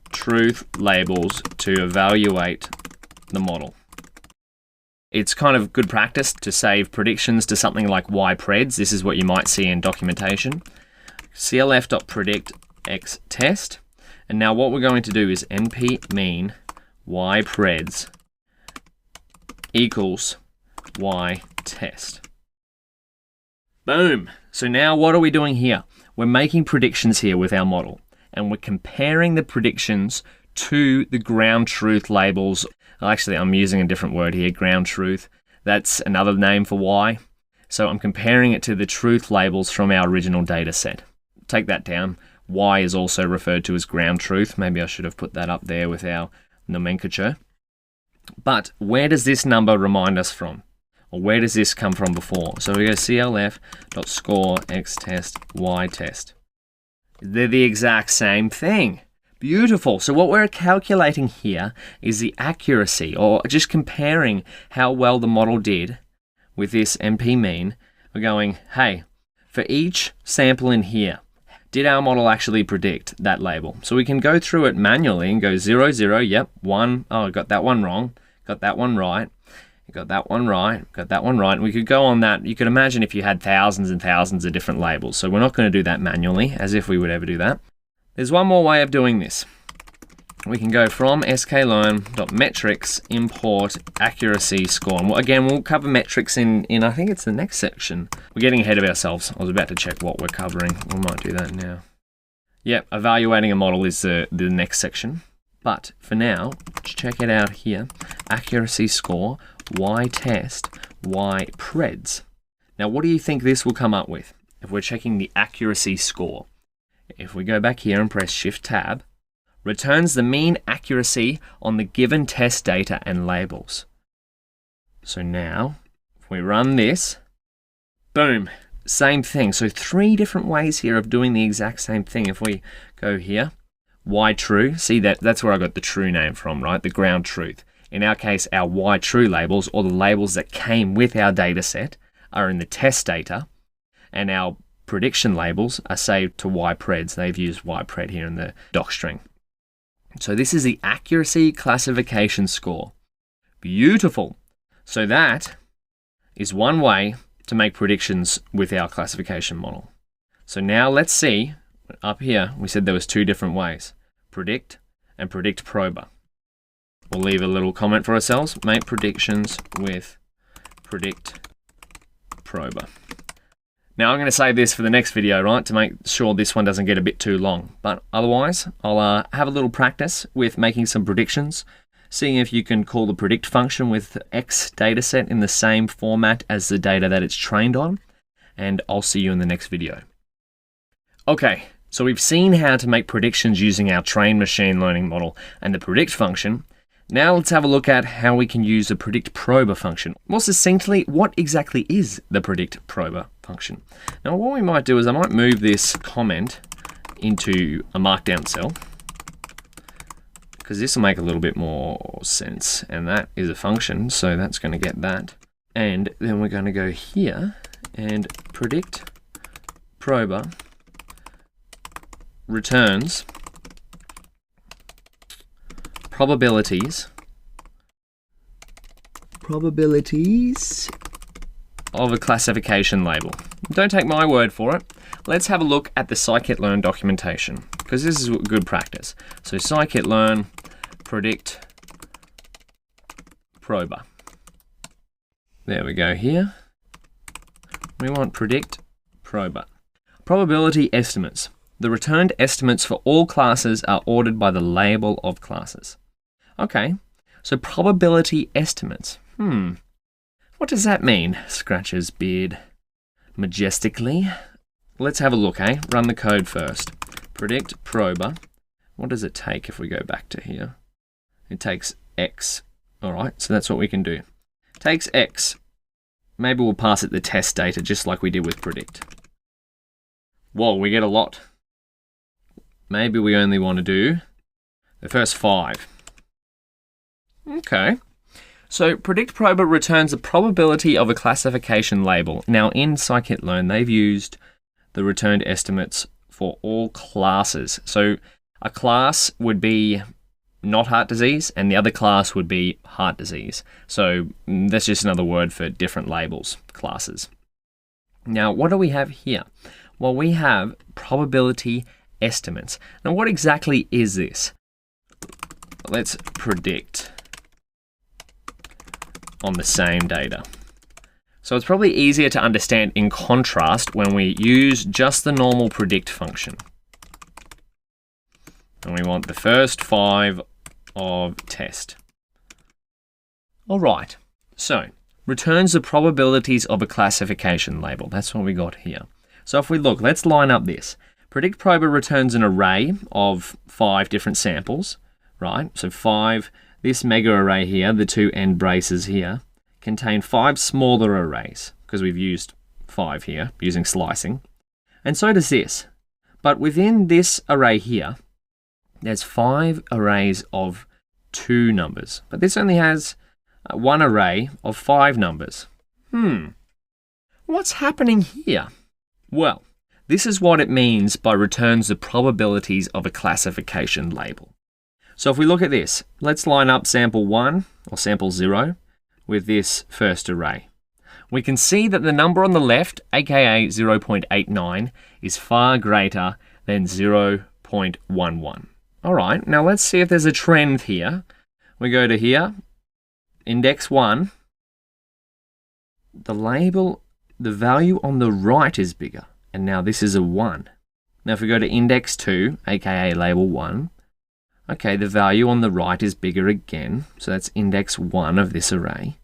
truth labels to evaluate the model. It's kind of good practice to save predictions to something like ypreds. This is what you might see in documentation. clf.predict xtest. And now what we're going to do is np mean ypreds equals ytest. Boom. So now what are we doing here? We're making predictions here with our model, and we're comparing the predictions to the ground truth labels. Actually, I'm using a different word here, ground truth. That's another name for y. So I'm comparing it to the truth labels from our original data set. Take that down. Y is also referred to as ground truth. Maybe I should have put that up there with our nomenclature. But where does this number remind us from? Or where does this come from before? So we go clf.score xtest ytest. They're the exact same thing. Beautiful. So what we're calculating here is the accuracy, or just comparing how well the model did with this np mean. We're going, hey, for each sample in here, did our model actually predict that label? So we can go through it manually and go 0, 0, yep, 1, oh, I got that one wrong, got that one right, got that one right, got that one right. And we could go on that. You could imagine if you had thousands and thousands of different labels. So we're not going to do that manually, as if we would ever do that. There's one more way of doing this. We can go from sklearn.metrics, import accuracy score. And again, we'll cover metrics in I think it's the next section. We're getting ahead of ourselves. I was about to check what we're covering. We might do that now. Yep, evaluating a model is the next section. But for now, check it out here. Accuracy score, ytest, ypreds. Now, what do you think this will come up with if we're checking the accuracy score? If we go back here and press Shift-Tab, returns the mean accuracy on the given test data and labels. So now, if we run this, boom, same thing. So 3 different ways here of doing the exact same thing. If we go here, ytrue, see that's where I got the true name from, right? The ground truth. In our case, our ytrue labels, or the labels that came with our data set, are in the test data, and our prediction labels are saved to ypreds. They've used ypred here in the doc string. So this is the accuracy classification score. Beautiful. So that is one way to make predictions with our classification model. So now let's see, up here we said there was 2 different ways, predict and predict prober. We'll leave a little comment for ourselves, make predictions with predict prober. Now I'm going to save this for the next video, right, to make sure this one doesn't get a bit too long. But otherwise, I'll have a little practice with making some predictions, seeing if you can call the predict function with X dataset in the same format as the data that it's trained on, and I'll see you in the next video. Okay, So we've seen how to make predictions using our trained machine learning model and the predict function. Now let's have a look at how we can use the predict prober function. More succinctly, what exactly is the predict prober function? Now what we might do is I might move this comment into a markdown cell, because this will make a little bit more sense, and that is a function, so that's going to get that. And then we're going to go here and predict prober returns probabilities of a classification label. Don't take my word for it. Let's have a look at the scikit-learn documentation, because this is good practice. So scikit-learn predict prober. There we go here. We want predict prober. Probability estimates. The returned estimates for all classes are ordered by the label of classes. Okay, so probability estimates. What does that mean? Scratches beard majestically. Let's have a look, eh? Run the code first. Predict prober. What does it take if we go back to here? It takes X. All right, so that's what we can do. Takes X. Maybe we'll pass it the test data just like we did with predict. Whoa, we get a lot. Maybe we only want to do the first 5. Okay. So predict prober returns the probability of a classification label. Now in scikit-learn, they've used the returned estimates for all classes. So a class would be not heart disease, and the other class would be heart disease. So that's just another word for different labels, classes. Now, what do we have here? Well, we have probability estimates. Now, what exactly is this? Let's predict on the same data. So it's probably easier to understand in contrast when we use just the normal predict function. And we want the first 5 of test. All right, so returns the probabilities of a classification label. That's what we got here. So if we look, let's line up this. Predict prober returns an array of 5 different samples, right? So 5, this mega array here, the 2 end braces here, contain 5 smaller arrays, because we've used 5 here using slicing. And so does this. But within this array here, there's 5 arrays of 2 numbers, but this only has 1 array of 5 numbers. What's happening here? Well, this is what it means by returns the probabilities of a classification label. So if we look at this, let's line up sample 1 or sample 0 with this first array. We can see that the number on the left, aka 0.89, is far greater than 0.11. All right, now let's see if there's a trend here. We go to here, index 1. The value on the right is bigger, and now this is a 1. Now if we go to index 2, aka label 1, okay, the value on the right is bigger again, so that's index 1 of this array.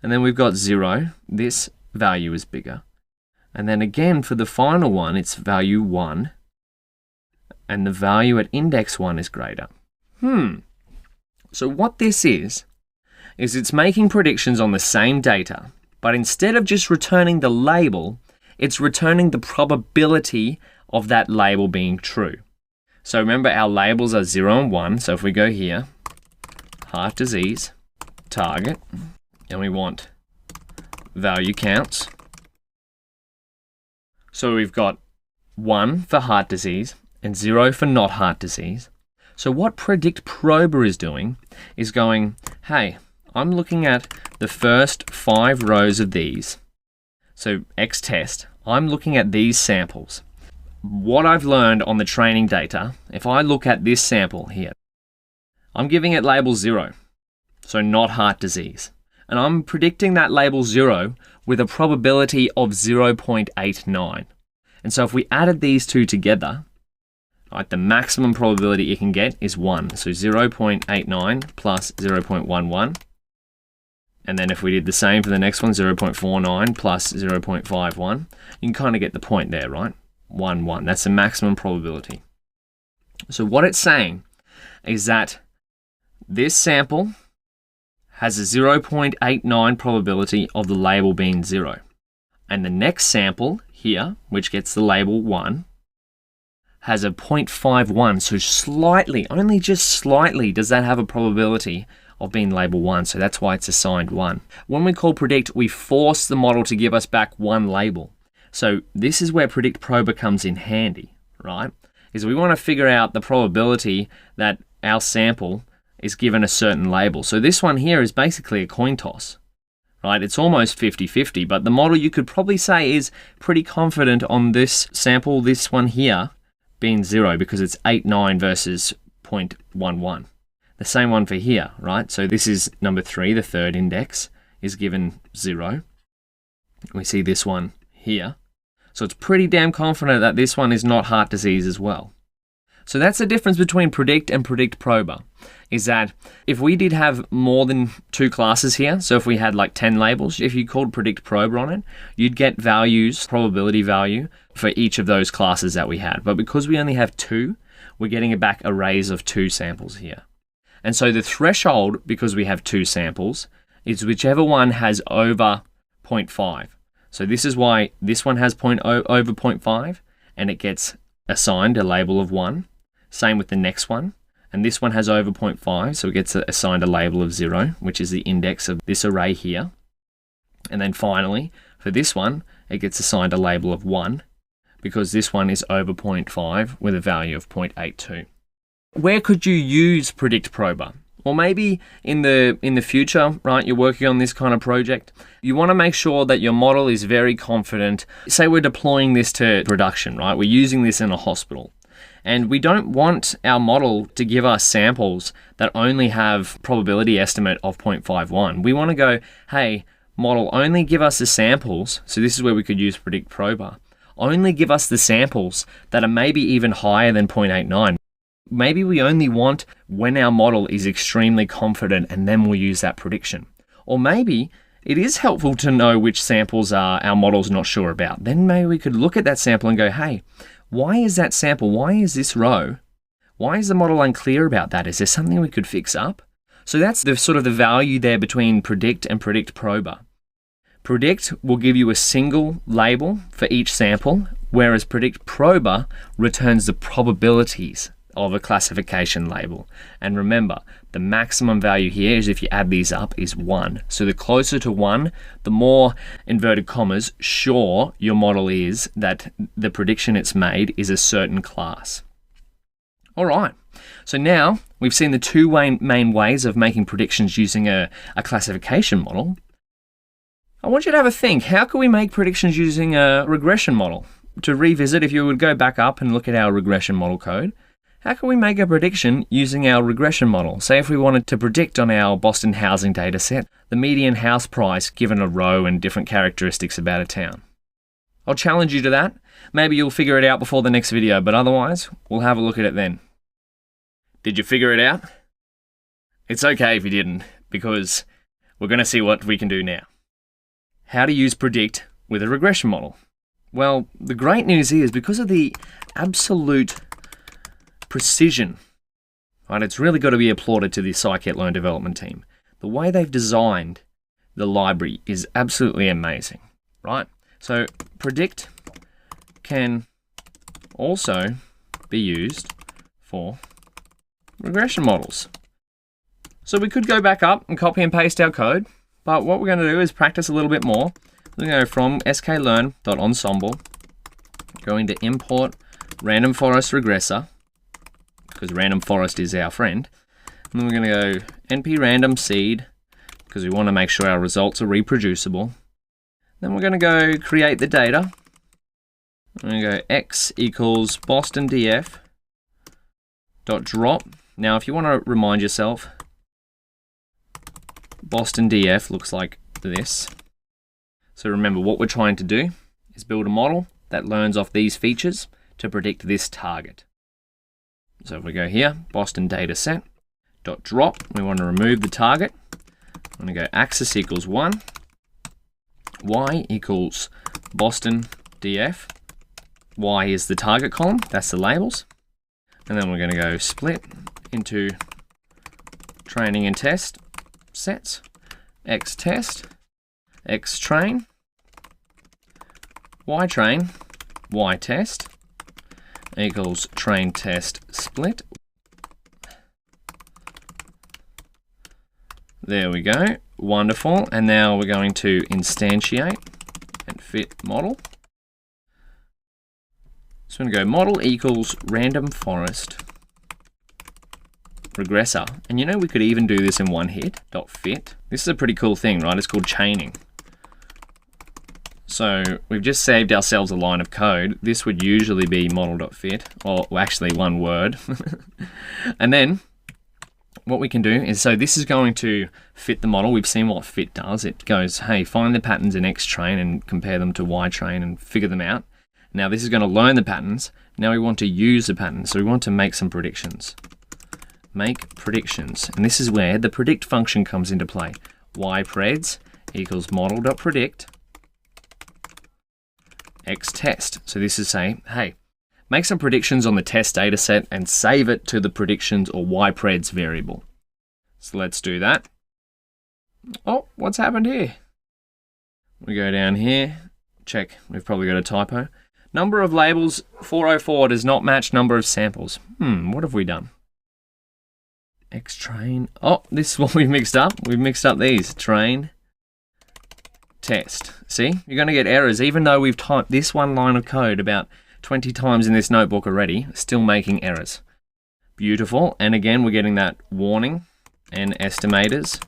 And then we've got 0, this value is bigger. And then again for the final one, it's value 1, and the value at index 1 is greater. So what this is it's making predictions on the same data, but instead of just returning the label, it's returning the probability of that label being true. So remember, our labels are 0 and 1. So if we go here, heart disease, target, and we want value counts. So we've got 1 for heart disease and 0 for not heart disease. So what predict prober is doing is going, hey, I'm looking at the first 5 rows of these. So X test, I'm looking at these samples. What I've learned on the training data, if I look at this sample here, I'm giving it label 0, so not heart disease. And I'm predicting that label 0 with a probability of 0.89. And so if we added these two together, right, the maximum probability you can get is 1. So 0.89 plus 0.11. And then if we did the same for the next one, 0.49 plus 0.51, you can kind of get the point there, right? 0.11. That's the maximum probability. So what it's saying is that this sample has a 0.89 probability of the label being 0. And the next sample here, which gets the label 1, has a 0.51. So slightly, only just slightly, does that have a probability of being label 1. So that's why it's assigned 1. When we call predict, we force the model to give us back one label. So this is where predict prober comes in handy, right? Is we want to figure out the probability that our sample is given a certain label. So this one here is basically a coin toss, right? It's almost 50-50, but the model you could probably say is pretty confident on this sample, this one here, being 0 because it's 89 versus 0.11. The same one for here, right? So this is number 3, the third index is given 0. We see this one here. So it's pretty damn confident that this one is not heart disease as well. So that's the difference between predict and predict prober, is that if we did have more than 2 classes here, so if we had like 10 labels, if you called predict prober on it, you'd get values, probability value for each of those classes that we had. But because we only have 2, we're getting back arrays of 2 samples here. And so the threshold, because we have 2 samples, is whichever one has over 0.5. So this is why this one has over 0.5 and it gets assigned a label of 1. Same with the next one. And this one has over 0.5, so it gets assigned a label of 0, which is the index of this array here. And then finally, for this one, it gets assigned a label of 1 because this one is over 0.5 with a value of 0.82. Where could you use predict prober? Or maybe in the future, right, you're working on this kind of project, you want to make sure that your model is very confident. Say we're deploying this to production, right? We're using this in a hospital. And we don't want our model to give us samples that only have probability estimate of 0.51. We want to go, hey, model, only give us the samples. So this is where we could use predict prober. Only give us the samples that are maybe even higher than 0.89. Maybe we only want when our model is extremely confident and then we'll use that prediction. Or maybe it is helpful to know which samples our model's not sure about. Then maybe we could look at that sample and go, hey, why is that sample? Why is this row? Why is the model unclear about that? Is there something we could fix up? So that's the sort of the value there between predict and predict prober. Predict will give you a single label for each sample, whereas predict prober returns the probabilities of a classification label. And remember, the maximum value here is if you add these up is 1. So the closer to 1, the more, inverted commas, sure your model is that the prediction it's made is a certain class. All right, so now we've seen the 2 main ways of making predictions using a classification model. I want you to have a think, how can we make predictions using a regression model? To revisit, if you would go back up and look at our regression model code, how can we make a prediction using our regression model? Say if we wanted to predict on our Boston housing data set, the median house price given a row and different characteristics about a town. I'll challenge you to that. Maybe you'll figure it out before the next video, but otherwise, we'll have a look at it then. Did you figure it out? It's okay if you didn't, because we're going to see what we can do now. How to use predict with a regression model. Well, the great news is because of the absolute precision, right? It's really got to be applauded to the Scikit-learn development team. The way they've designed the library is absolutely amazing, right? So predict can also be used for regression models. So we could go back up and copy and paste our code, but what we're going to do is practice a little bit more. We're going to go from sklearn.ensemble, going to import random forest regressor, because random forest is our friend. And then we're going to go np random seed, because we want to make sure our results are reproducible. Then we're going to go create the data. I'm going to go x equals Boston df dot drop. Now, if you want to remind yourself, Boston df looks like this. So remember, what we're trying to do is build a model that learns off these features to predict this target. So if we go here, Boston dataset dot drop, we want to remove the target. I'm going to go axis equals 1, y equals Boston df Y is the target column, that's the labels. And then we're going to go split into training and test sets, X test, X train, Y train, Y test equals train test split. There we go, wonderful. And now we're going to instantiate and fit model. So I'm going to go model equals random forest regressor. And you know, we could even do this in one hit, dot fit. This is a pretty cool thing, right? It's called chaining. So we've just saved ourselves a line of code. This would usually be model.fit, or actually one word. And then what we can do is, so this is going to fit the model. We've seen what fit does. It goes, hey, find the patterns in X train and compare them to Y train and figure them out. Now this is going to learn the patterns. Now we want to use the patterns. So we want to make some predictions. Make predictions. And this is where the predict function comes into play. Ypreds equals model.predict X test. So this is saying, hey, make some predictions on the test data set and save it to the predictions or Ypreds variable. So let's do that. Oh, what's happened here? We go down here, check, we've probably got a typo. Number of labels 404 does not match number of samples. What have we done? X train. Oh, this is what we've mixed up. We've mixed up these. Train, test. See, you're going to get errors even though we've typed this one line of code about 20 times in this notebook already, still making errors. Beautiful. And again, we're getting that warning and estimators.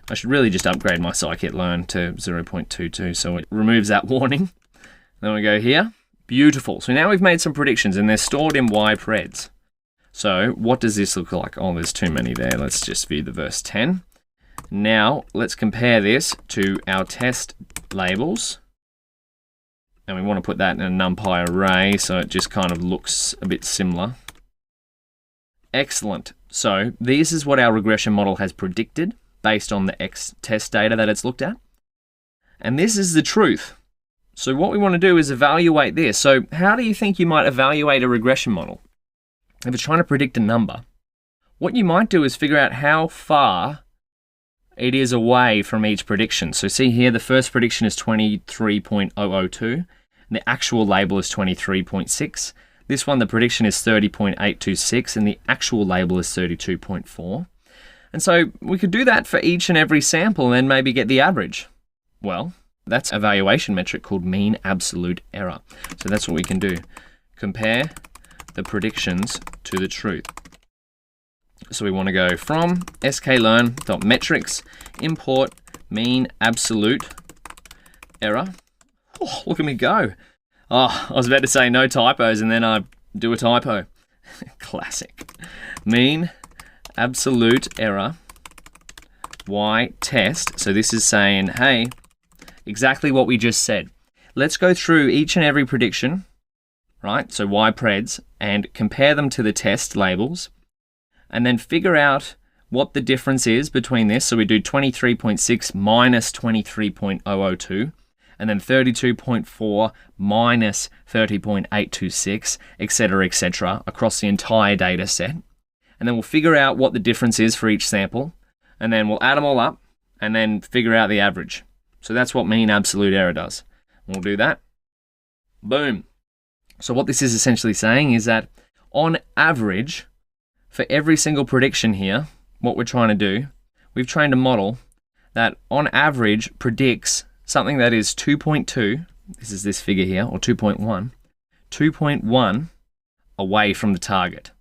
I should really just upgrade my scikit-learn to 0.22 so it removes that warning. Then we go here. Beautiful. So now we've made some predictions and they're stored in Ypreds. So what does this look like? Oh, there's too many there. Let's just view the verse 10. Now let's compare this to our test labels. And we want to put that in a NumPy array so it just kind of looks a bit similar. Excellent. So this is what our regression model has predicted based on the X test data that it's looked at. And this is the truth. So what we want to do is evaluate this. So how do you think you might evaluate a regression model? If it's trying to predict a number, what you might do is figure out how far it is away from each prediction. So see here, the first prediction is 23.002, and the actual label is 23.6. This one, the prediction is 30.826, and the actual label is 32.4. And so we could do that for each and every sample and then maybe get the average. Well, that's an evaluation metric called mean absolute error. So that's what we can do. Compare the predictions to the truth. So we want to go from sklearn.metrics, import mean absolute error. Oh, look at me go. Oh, I was about to say no typos and then I do a typo. Classic. Mean absolute error Y test. So this is saying, hey, exactly what we just said. Let's go through each and every prediction, right? So Ypreds, and compare them to the test labels, and then figure out what the difference is between this. So we do 23.6 minus 23.002, and then 32.4 minus 30.826, etc., across the entire data set. And then we'll figure out what the difference is for each sample, and then we'll add them all up, and then figure out the average. So that's what mean absolute error does. We'll do that. Boom. So what this is essentially saying is that on average, for every single prediction here, what we're trying to do, we've trained a model that on average predicts something that is 2.2, this is this figure here, or 2.1 away from the target.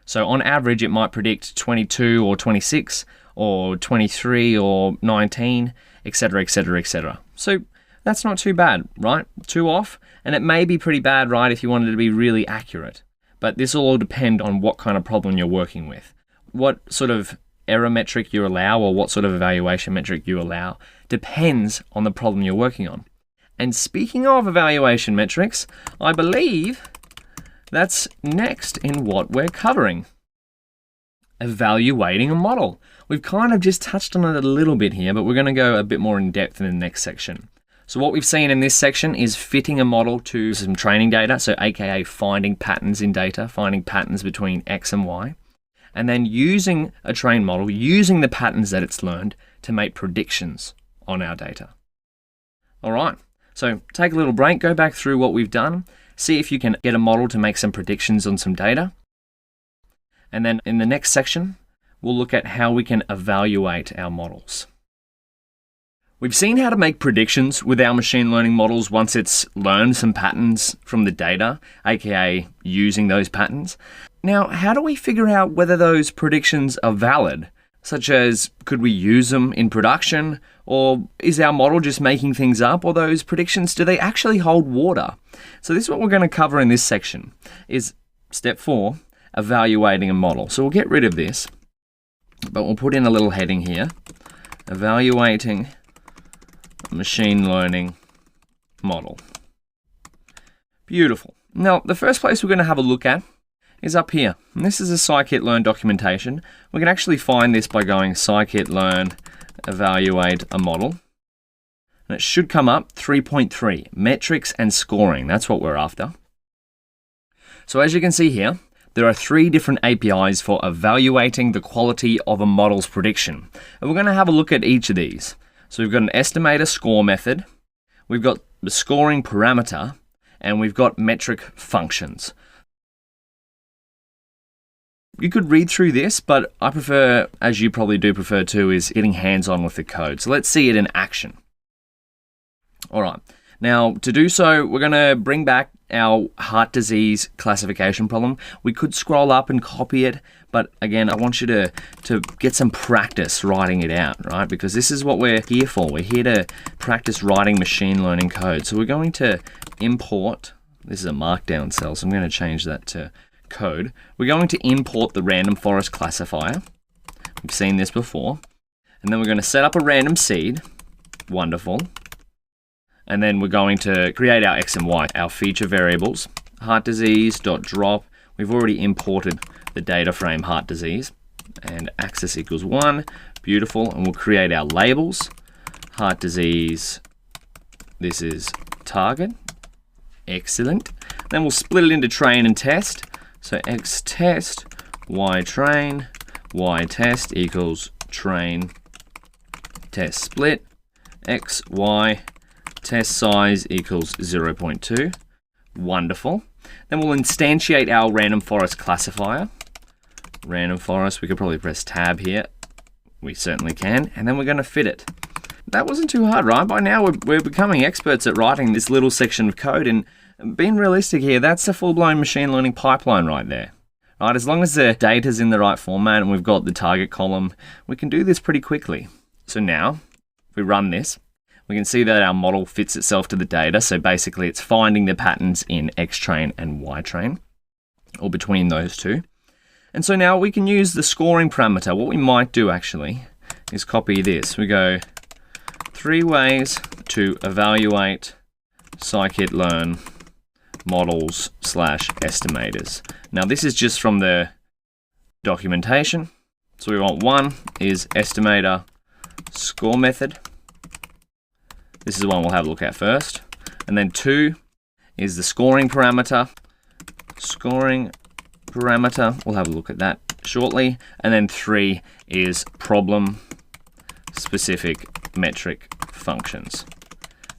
So on average, it might predict 22 or 26 or 23 or 19, etc., etc., etc. So that's not too bad, right? 2 off, and it may be pretty bad, right, if you wanted to be really accurate. But this will all depend on what kind of problem you're working with. What sort of error metric you allow or what sort of evaluation metric you allow depends on the problem you're working on. And speaking of evaluation metrics, I believe that's next in what we're covering. Evaluating a model. We've kind of just touched on it a little bit here, but we're going to go a bit more in depth in the next section. So what we've seen in this section is fitting a model to some training data, so aka finding patterns in data, finding patterns between X and Y, and then using a trained model, using the patterns that it's learned to make predictions on our data. All right, so take a little break, go back through what we've done, see if you can get a model to make some predictions on some data. And then in the next section, we'll look at how we can evaluate our models. We've seen how to make predictions with our machine learning models once it's learned some patterns from the data, aka using those patterns. Now, how do we figure out whether those predictions are valid? Such as, could we use them in production? Or is our model just making things up? Or those predictions, do they actually hold water? So this is what we're going to cover in this section, is step 4, evaluating a model. So we'll get rid of this, but we'll put in a little heading here, evaluating machine learning model. Beautiful. Now, the first place we're going to have a look at is up here. And this is a scikit-learn documentation. We can actually find this by going scikit-learn evaluate a model. And it should come up 3.3, metrics and scoring. That's what we're after. So as you can see here, there are 3 different APIs for evaluating the quality of a model's prediction. And we're going to have a look at each of these. So we've got an estimator score method, we've got the scoring parameter, and we've got metric functions. You could read through this, but I prefer, as you probably do prefer too, is getting hands-on with the code. So let's see it in action. All right. Now, to do so, we're going to bring back our heart disease classification problem. We could scroll up and copy it, but again, I want you to get some practice writing it out, right? Because this is what we're here for. We're here to practice writing machine learning code. So we're going to import, this is a markdown cell, so I'm going to change that to code. We're going to import the random forest classifier. We've seen this before. And then we're going to set up a random seed. Wonderful. And then we're going to create our X and Y, our feature variables, heart disease.drop. We've already imported the data frame heart disease and axis equals 1. Beautiful. And we'll create our labels, heart disease. This is target. Excellent. Then we'll split it into train and test. So X test, Y train, Y test equals train test split, X, Y, test size equals 0.2. Wonderful. Then we'll instantiate our random forest classifier. Random forest, we could probably press tab here. We certainly can. And then we're going to fit it. That wasn't too hard, right? By now we're becoming experts at writing this little section of code, and being realistic here, that's a full-blown machine learning pipeline right there. Right, as long as the data's in the right format and we've got the target column, we can do this pretty quickly. So now, if we run this, we can see that our model fits itself to the data. So basically it's finding the patterns in X train and Y train, or between those two. And so now we can use the scoring parameter. What we might do actually is copy this. We go 3 ways to evaluate scikit-learn models / estimators. Now this is just from the documentation. So we want 1 is estimator score method. This is the one we'll have a look at first. And then 2 is the scoring parameter. Scoring parameter, we'll have a look at that shortly. And then 3 is problem specific metric functions.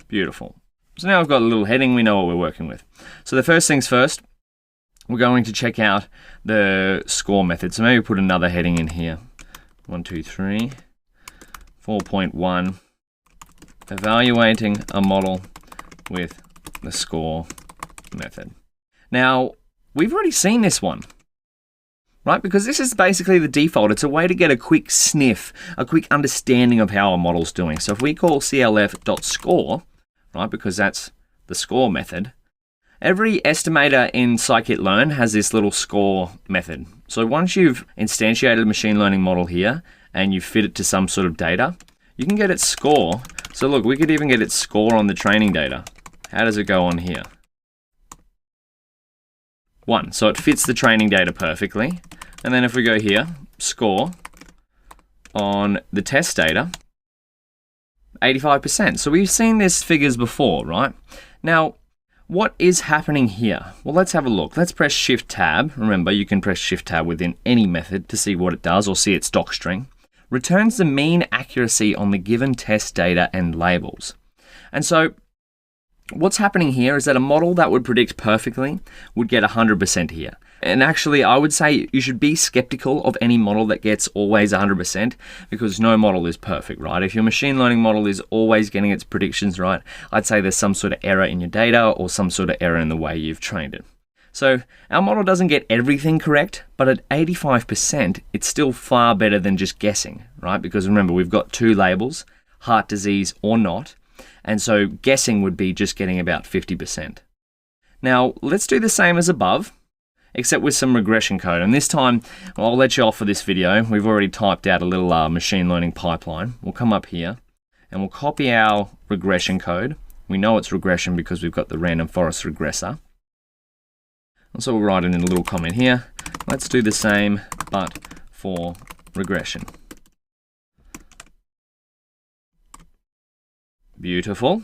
Beautiful. So now we've got a little heading, we know what we're working with. So the first things first, we're going to check out the score method. So maybe put another heading in here. 1, 2, 3, 4.1, evaluating a model with the score method. Now, we've already seen this one, right? Because this is basically the default. It's a way to get a quick sniff, a quick understanding of how a model's doing. So if we call clf.score, right, because that's the score method, every estimator in scikit-learn has this little score method. So once you've instantiated a machine learning model here and you fit it to some sort of data, you can get its score. So look, we could even get its score on the training data. How does it go on here? 1. So it fits the training data perfectly. And then if we go here, score on the test data, 85%. So we've seen these figures before, right? Now, what is happening here? Well, let's have a look. Let's press Shift-Tab. Remember, you can press Shift-Tab within any method to see what it does or see its docstring. Returns the mean accuracy on the given test data and labels. And so what's happening here is that a model that would predict perfectly would get 100% here. And actually, I would say you should be skeptical of any model that gets always 100% because no model is perfect, right? If your machine learning model is always getting its predictions right, I'd say there's some sort of error in your data or some sort of error in the way you've trained it. So our model doesn't get everything correct, but at 85%, it's still far better than just guessing, right? Because remember, we've got two labels, heart disease or not. And so guessing would be just getting about 50%. Now, let's do the same as above, except with some regression code. And this time, I'll let you off for this video. We've already typed out a little machine learning pipeline. We'll come up here and we'll copy our regression code. We know it's regression because we've got the random forest regressor. And so we'll write it in a little comment here. Let's do the same, but for regression. Beautiful.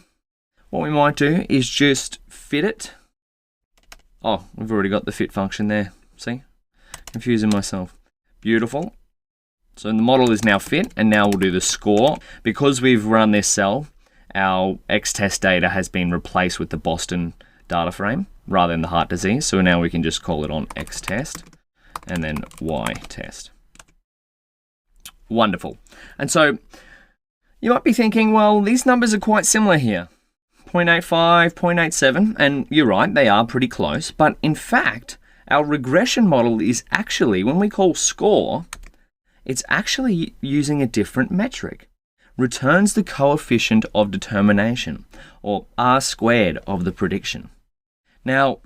What we might do is just fit it. Oh, we've already got the fit function there. See? Confusing myself. Beautiful. So the model is now fit, and now we'll do the score. Because we've run this cell, our X-test data has been replaced with the Boston data frame rather than the heart disease. So now we can just call it on X-test and then Y-test. Wonderful. And so you might be thinking, well, these numbers are quite similar here. 0.85, 0.87, and you're right, they are pretty close. But in fact, our regression model is actually, when we call score, it's actually using a different metric. Returns the coefficient of determination, or R squared of the prediction. Now,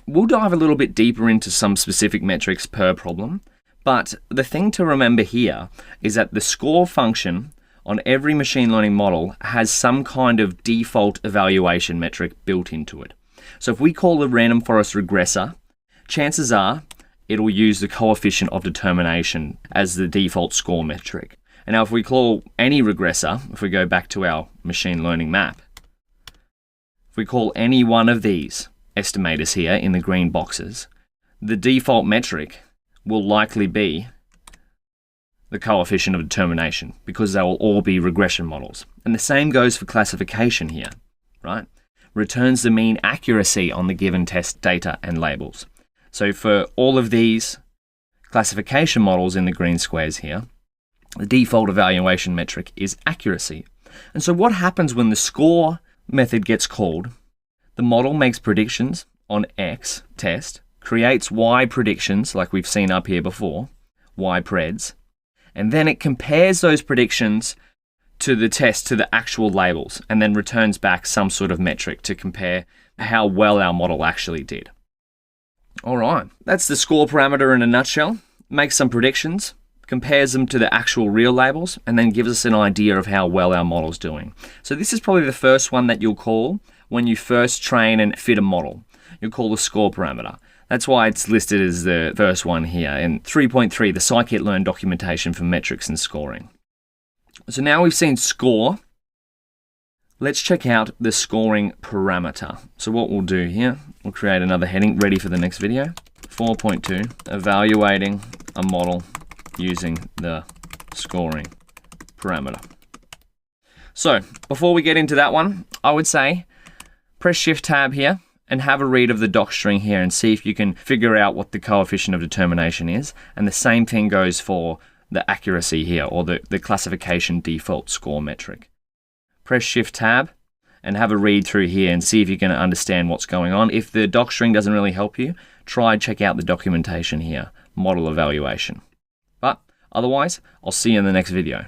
we'll dive a little bit deeper into some specific metrics per problem, but the thing to remember here is that the score function on every machine learning model has some kind of default evaluation metric built into it. So if we call a random forest regressor, chances are it'll use the coefficient of determination as the default score metric. And now if we call any regressor, if we go back to our machine learning map, if we call any one of these estimators here in the green boxes, the default metric will likely be the coefficient of determination because they will all be regression models. And the same goes for classification here, right? Returns the mean accuracy on the given test data and labels. So for all of these classification models in the green squares here, the default evaluation metric is accuracy. And so what happens when the score method gets called? The model makes predictions on X test, creates Y predictions like we've seen up here before, Y preds, and then it compares those predictions to the test, to the actual labels, and then returns back some sort of metric to compare how well our model actually did. All right, that's the score parameter in a nutshell. Makes some predictions, compares them to the actual real labels, and then gives us an idea of how well our model's doing. So this is probably the first one that you'll call when you first train and fit a model. You'll call the score parameter. That's why it's listed as the first one here in 3.3, the Scikit-learn documentation for metrics and scoring. So now we've seen score. Let's check out the scoring parameter. So what we'll do here, we'll create another heading ready for the next video. 4.2, evaluating a model using the scoring parameter. So before we get into that one, I would say press Shift Tab here and have a read of the doc string here and see if you can figure out what the coefficient of determination is. And the same thing goes for the accuracy here, or the classification default score metric. Press Shift Tab and have a read through here and see if you can understand what's going on. If the doc string doesn't really help you, try check out the documentation here, model evaluation. But otherwise, I'll see you in the next video.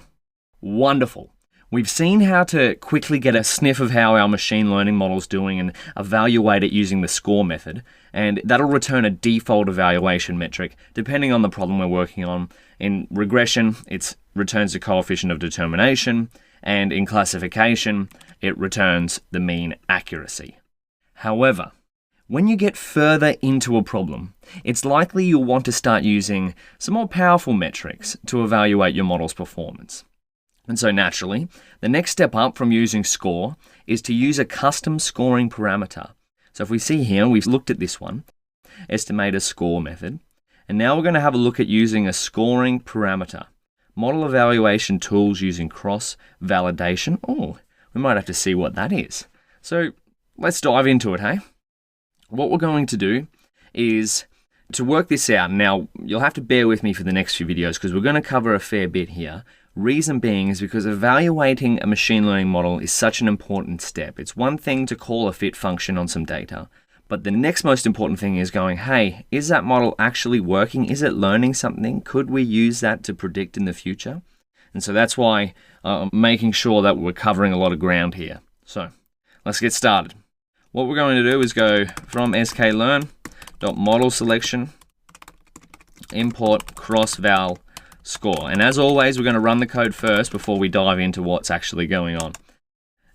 Wonderful. We've seen how to quickly get a sniff of how our machine learning model's doing and evaluate it using the score method. And that'll return a default evaluation metric depending on the problem we're working on. In regression, it returns the coefficient of determination, and in classification, it returns the mean accuracy. However, when you get further into a problem, it's likely you'll want to start using some more powerful metrics to evaluate your model's performance. And so naturally, the next step up from using score is to use a custom scoring parameter. So if we see here, we've looked at this one, estimator score method. And now we're going to have a look at using a scoring parameter. Model evaluation tools using cross-validation. Oh, we might have to see what that is. So let's dive into it, hey? What we're going to do is to work this out. Now, you'll have to bear with me for the next few videos because we're going to cover a fair bit here. Reason being is because evaluating a machine learning model is such an important step. It's one thing to call a fit function on some data, but the next most important thing is going, hey, is that model actually working? Is it learning something? Could we use that to predict in the future? And so that's why I'm making sure that we're covering a lot of ground here. So let's get started. What we're going to do is go from sklearn.model selection, import cross-val score. And as always, we're going to run the code first before we dive into what's actually going on.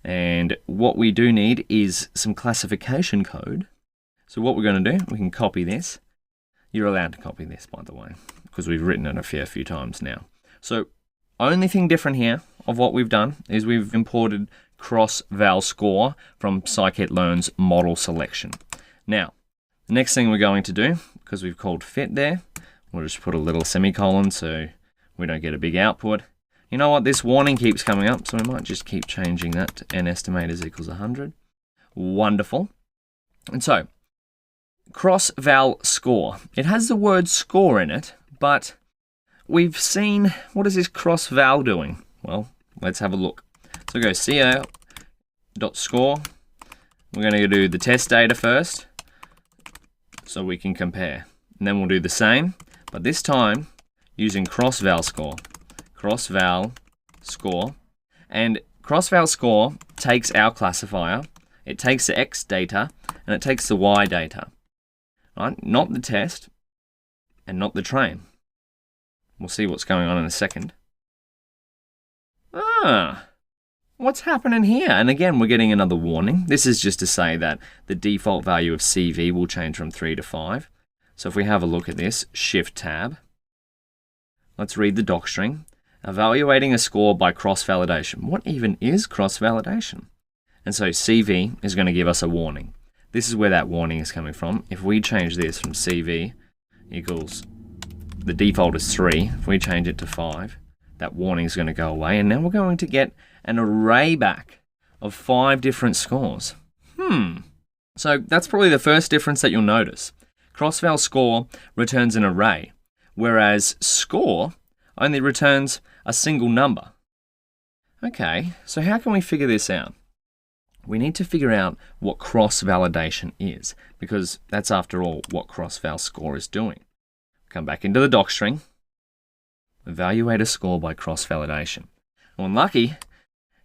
And what we do need is some classification code. So what we're going to do, we can copy this. You're allowed to copy this, by the way, because we've written it a fair few times now. So only thing different here of what we've done is we've imported cross-val score from scikit-learn's model selection. Now, the next thing we're going to do, because we've called fit there, we'll just put a little semicolon so we don't get a big output. You know what? This warning keeps coming up, so we might just keep changing that to n estimators equals 100. Wonderful. And so, cross-val score. It has the word score in it, but we've seen, what is this cross-val doing? Well, let's have a look. So go co.score. We're going to do the test data first, so we can compare. And then we'll do the same, but this time using cross-val score. Cross-val score. And cross-val score takes our classifier, it takes the X data, and it takes the Y data. Right? Not the test, and not the train. We'll see what's going on in a second. What's happening here? And again, we're getting another warning. This is just to say that the default value of CV will change from 3 to 5. So if we have a look at this, Shift Tab, let's read the docstring. Evaluating a score by cross-validation. What even is cross-validation? And so CV is going to give us a warning. This is where that warning is coming from. If we change this from CV equals, the default is 3. If we change it to 5, that warning is going to go away. And now we're going to get an array back of 5 different scores. So that's probably the first difference that you'll notice. Cross-val score returns an array, whereas score only returns a single number. Okay, so how can we figure this out? We need to figure out what cross-validation is, because that's, after all, what cross-val score is doing. Come back into the docstring, evaluate a score by cross-validation. Well, unlucky,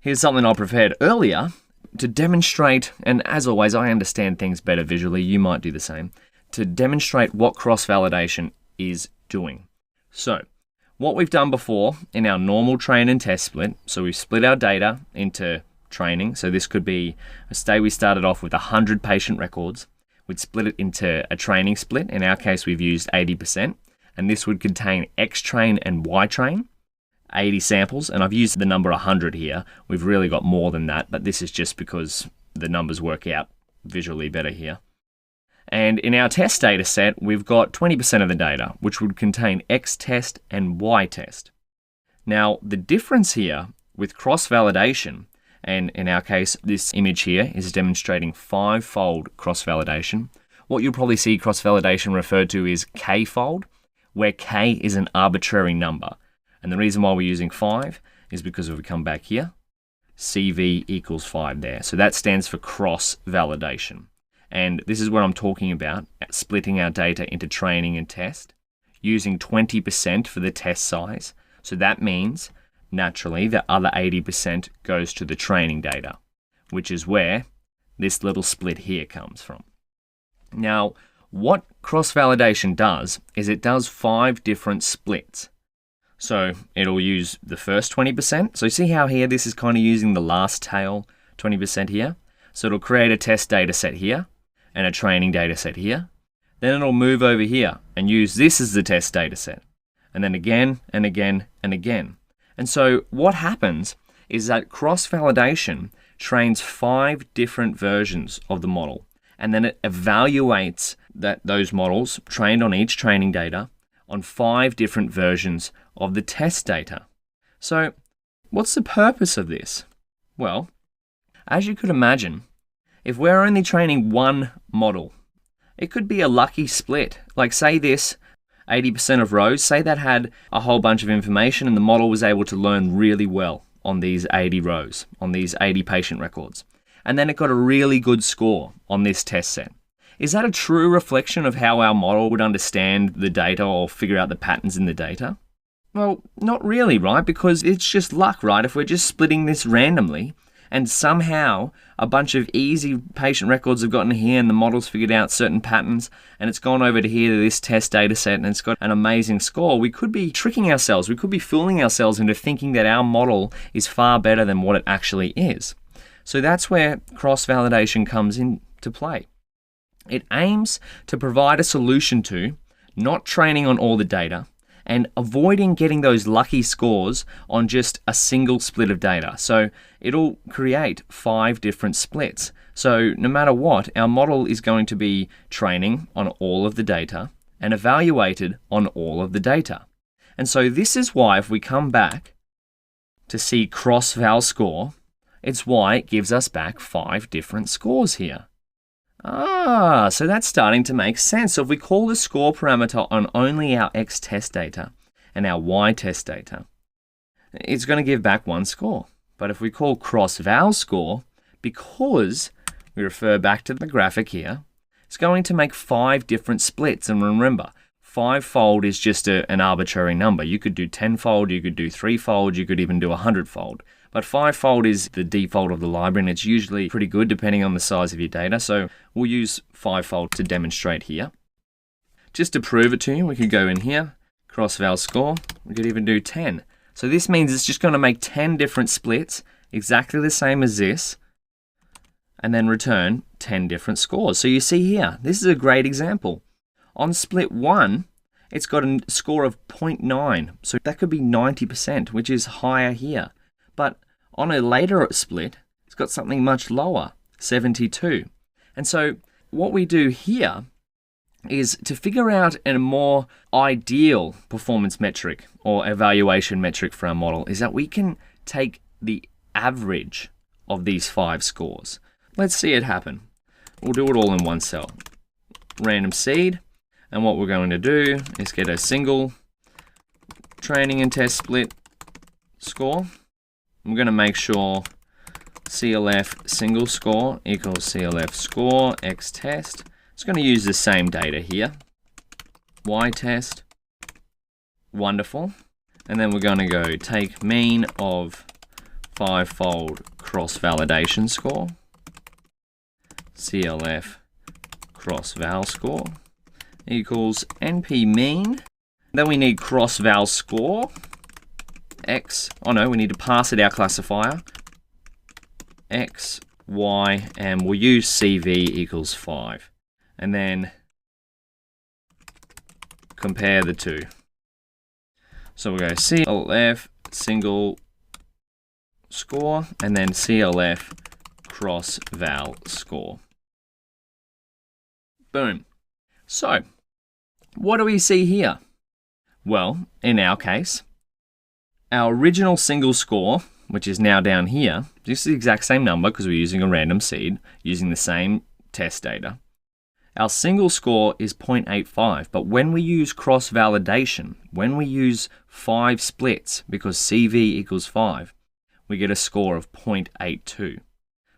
here's something I prepared earlier to demonstrate, and as always, I understand things better visually, you might do the same, to demonstrate what cross-validation is doing. So, what we've done before in our normal train and test split, so we've split our data into training. So this could be, say we started off with 100 patient records. We'd split it into a training split. In our case, we've used 80%. And this would contain X train and Y train, 80 samples. And I've used the number 100 here. We've really got more than that, but this is just because the numbers work out visually better here. And in our test data set, we've got 20% of the data, which would contain X test and Y test. Now, the difference here with cross-validation, and in our case, this image here is demonstrating 5-fold cross-validation. What you'll probably see cross-validation referred to is K-fold, where K is an arbitrary number. And the reason why we're using 5 is because if we come back here, CV equals 5 there. So that stands for cross-validation. And this is what I'm talking about, splitting our data into training and test, using 20% for the test size. So that means, naturally, the other 80% goes to the training data, which is where this little split here comes from. Now, what cross-validation does is it does 5 different splits. So it'll use the first 20%. So see how here this is kind of using the last tail 20% here? So it'll create a test data set here and a training data set here. Then it'll move over here and use this as the test data set. And then again and again and again. And so what happens is that cross-validation trains 5 different versions of the model, and then it evaluates those models trained on each training data on 5 different versions of the test data. So what's the purpose of this? Well, as you could imagine, if we're only training one model, it could be a lucky split. Like say this 80% of rows, say that had a whole bunch of information and the model was able to learn really well on these 80 rows, on these 80 patient records. And then it got a really good score on this test set. Is that a true reflection of how our model would understand the data or figure out the patterns in the data? Well, not really, right? Because it's just luck, right? If we're just splitting this randomly and somehow a bunch of easy patient records have gotten here and the model's figured out certain patterns and it's gone over to here to this test data set and it's got an amazing score, we could be tricking ourselves. We could be fooling ourselves into thinking that our model is far better than what it actually is. So that's where cross-validation comes into play. It aims to provide a solution to not training on all the data and avoiding getting those lucky scores on just a single split of data. So it'll create 5 different splits. So no matter what, our model is going to be training on all of the data and evaluated on all of the data. And so this is why if we come back to see cross-val score, it's why it gives us back 5 different scores here. So that's starting to make sense. So if we call the score parameter on only our X test data and our Y test data, it's going to give back 1 score. But if we call cross-val score, because we refer back to the graphic here, it's going to make 5 different splits. And remember, 5-fold is just an arbitrary number. You could do 10-fold, you could do 3-fold, you could even do 100-fold. But 5-fold is the default of the library, and it's usually pretty good depending on the size of your data. So we'll use 5-fold to demonstrate here. Just to prove it to you, we could go in here, cross-val score. We could even do 10. So this means it's just going to make 10 different splits, exactly the same as this, and then return 10 different scores. So you see here, this is a great example. On split 1, it's got a score of 0.9. So that could be 90%, which is higher here. But on a later split, it's got something much lower, 72. And so what we do here is to figure out a more ideal performance metric or evaluation metric for our model is that we can take the average of these 5 scores. Let's see it happen. We'll do it all in one cell. Random seed. And what we're going to do is get a single training and test split score. I'm going to make sure CLF single score equals CLF score X test. It's going to use the same data here. Y test. Wonderful. And then we're going to go take mean of 5-fold cross-validation score. CLF cross-val score equals NP mean. Then we need cross-val score. X, we need to pass it our classifier. X, Y, and we'll use CV equals 5. And then compare the two. So we'll go CLF single score and then CLF cross-val score. Boom. So, what do we see here? Well, in our case, our original single score, which is now down here, this is the exact same number because we're using a random seed, using the same test data. Our single score is 0.85, but when we use cross-validation, when we use 5 splits, because CV equals 5, we get a score of 0.82.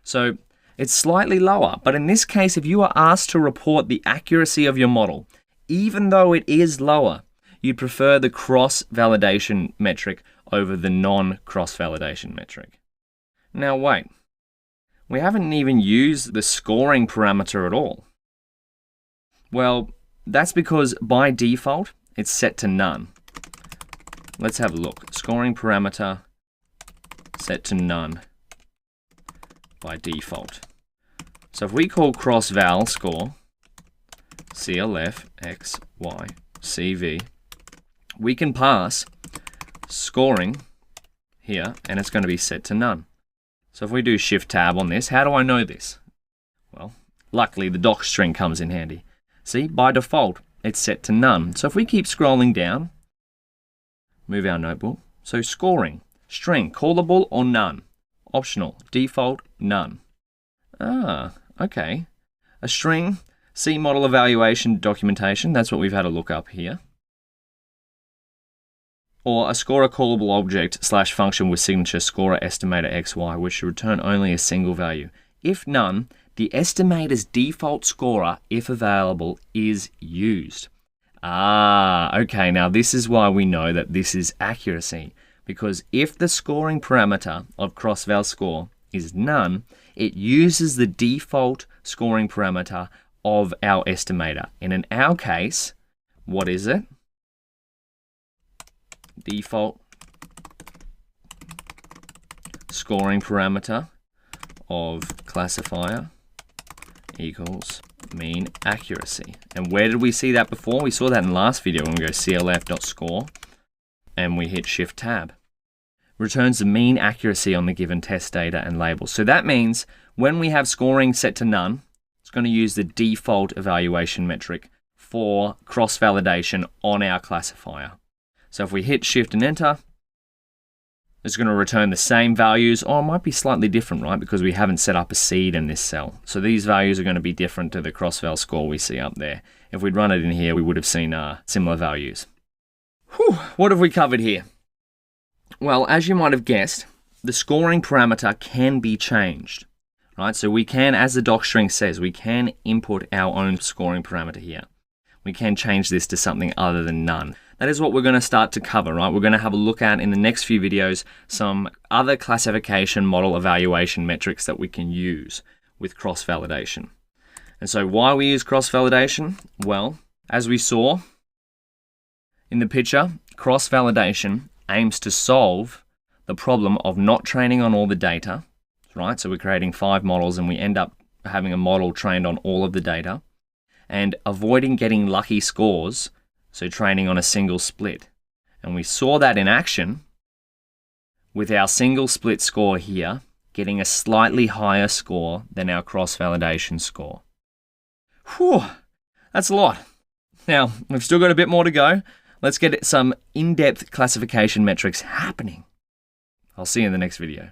So it's slightly lower, but in this case, if you are asked to report the accuracy of your model, even though it is lower, you'd prefer the cross-validation metric over the non-cross-validation metric. Now wait, we haven't even used the scoring parameter at all. Well, that's because by default, it's set to none. Let's have a look. Scoring parameter set to none by default. So if we call cross-val score CLF X, Y, CV, we can pass scoring here, and it's going to be set to none. So if we do Shift Tab on this, how do I know this? Well, luckily the doc string comes in handy. See, by default, it's set to none. So if we keep scrolling down, move our notebook. So scoring, string, callable or none. Optional, default, none. Ah, okay. A string, C model evaluation documentation, that's what we've had a look up here. Or a scorer callable object / function with signature scorer estimator xy, which should return only a single value. If none, the estimator's default scorer, if available, is used. Ah, okay, now this is why we know that this is accuracy. Because if the scoring parameter of cross-val score is none, it uses the default scoring parameter of our estimator. And in our case, what is it? Default scoring parameter of classifier equals mean accuracy. And where did we see that before? We saw that in the last video when we go clf.score and we hit Shift Tab. Returns the mean accuracy on the given test data and labels. So that means when we have scoring set to none, it's going to use the default evaluation metric for cross-validation on our classifier. So if we hit Shift and Enter, it's going to return the same values, or it might be slightly different, right? Because we haven't set up a seed in this cell. So these values are going to be different to the cross-val score we see up there. If we'd run it in here, we would have seen similar values. Whew, what have we covered here? Well, as you might have guessed, the scoring parameter can be changed, right? So we can, as the docstring says, we can input our own scoring parameter here. We can change this to something other than none. That is what we're going to start to cover, right? We're going to have a look at in the next few videos some other classification model evaluation metrics that we can use with cross-validation. And so why we use cross-validation? Well, as we saw in the picture, cross-validation aims to solve the problem of not training on all the data, right? So we're creating 5 models and we end up having a model trained on all of the data, and avoiding getting lucky scores, so training on a single split. And we saw that in action with our single split score here, getting a slightly higher score than our cross-validation score. Whew, that's a lot. Now, we've still got a bit more to go. Let's get some in-depth classification metrics happening. I'll see you in the next video.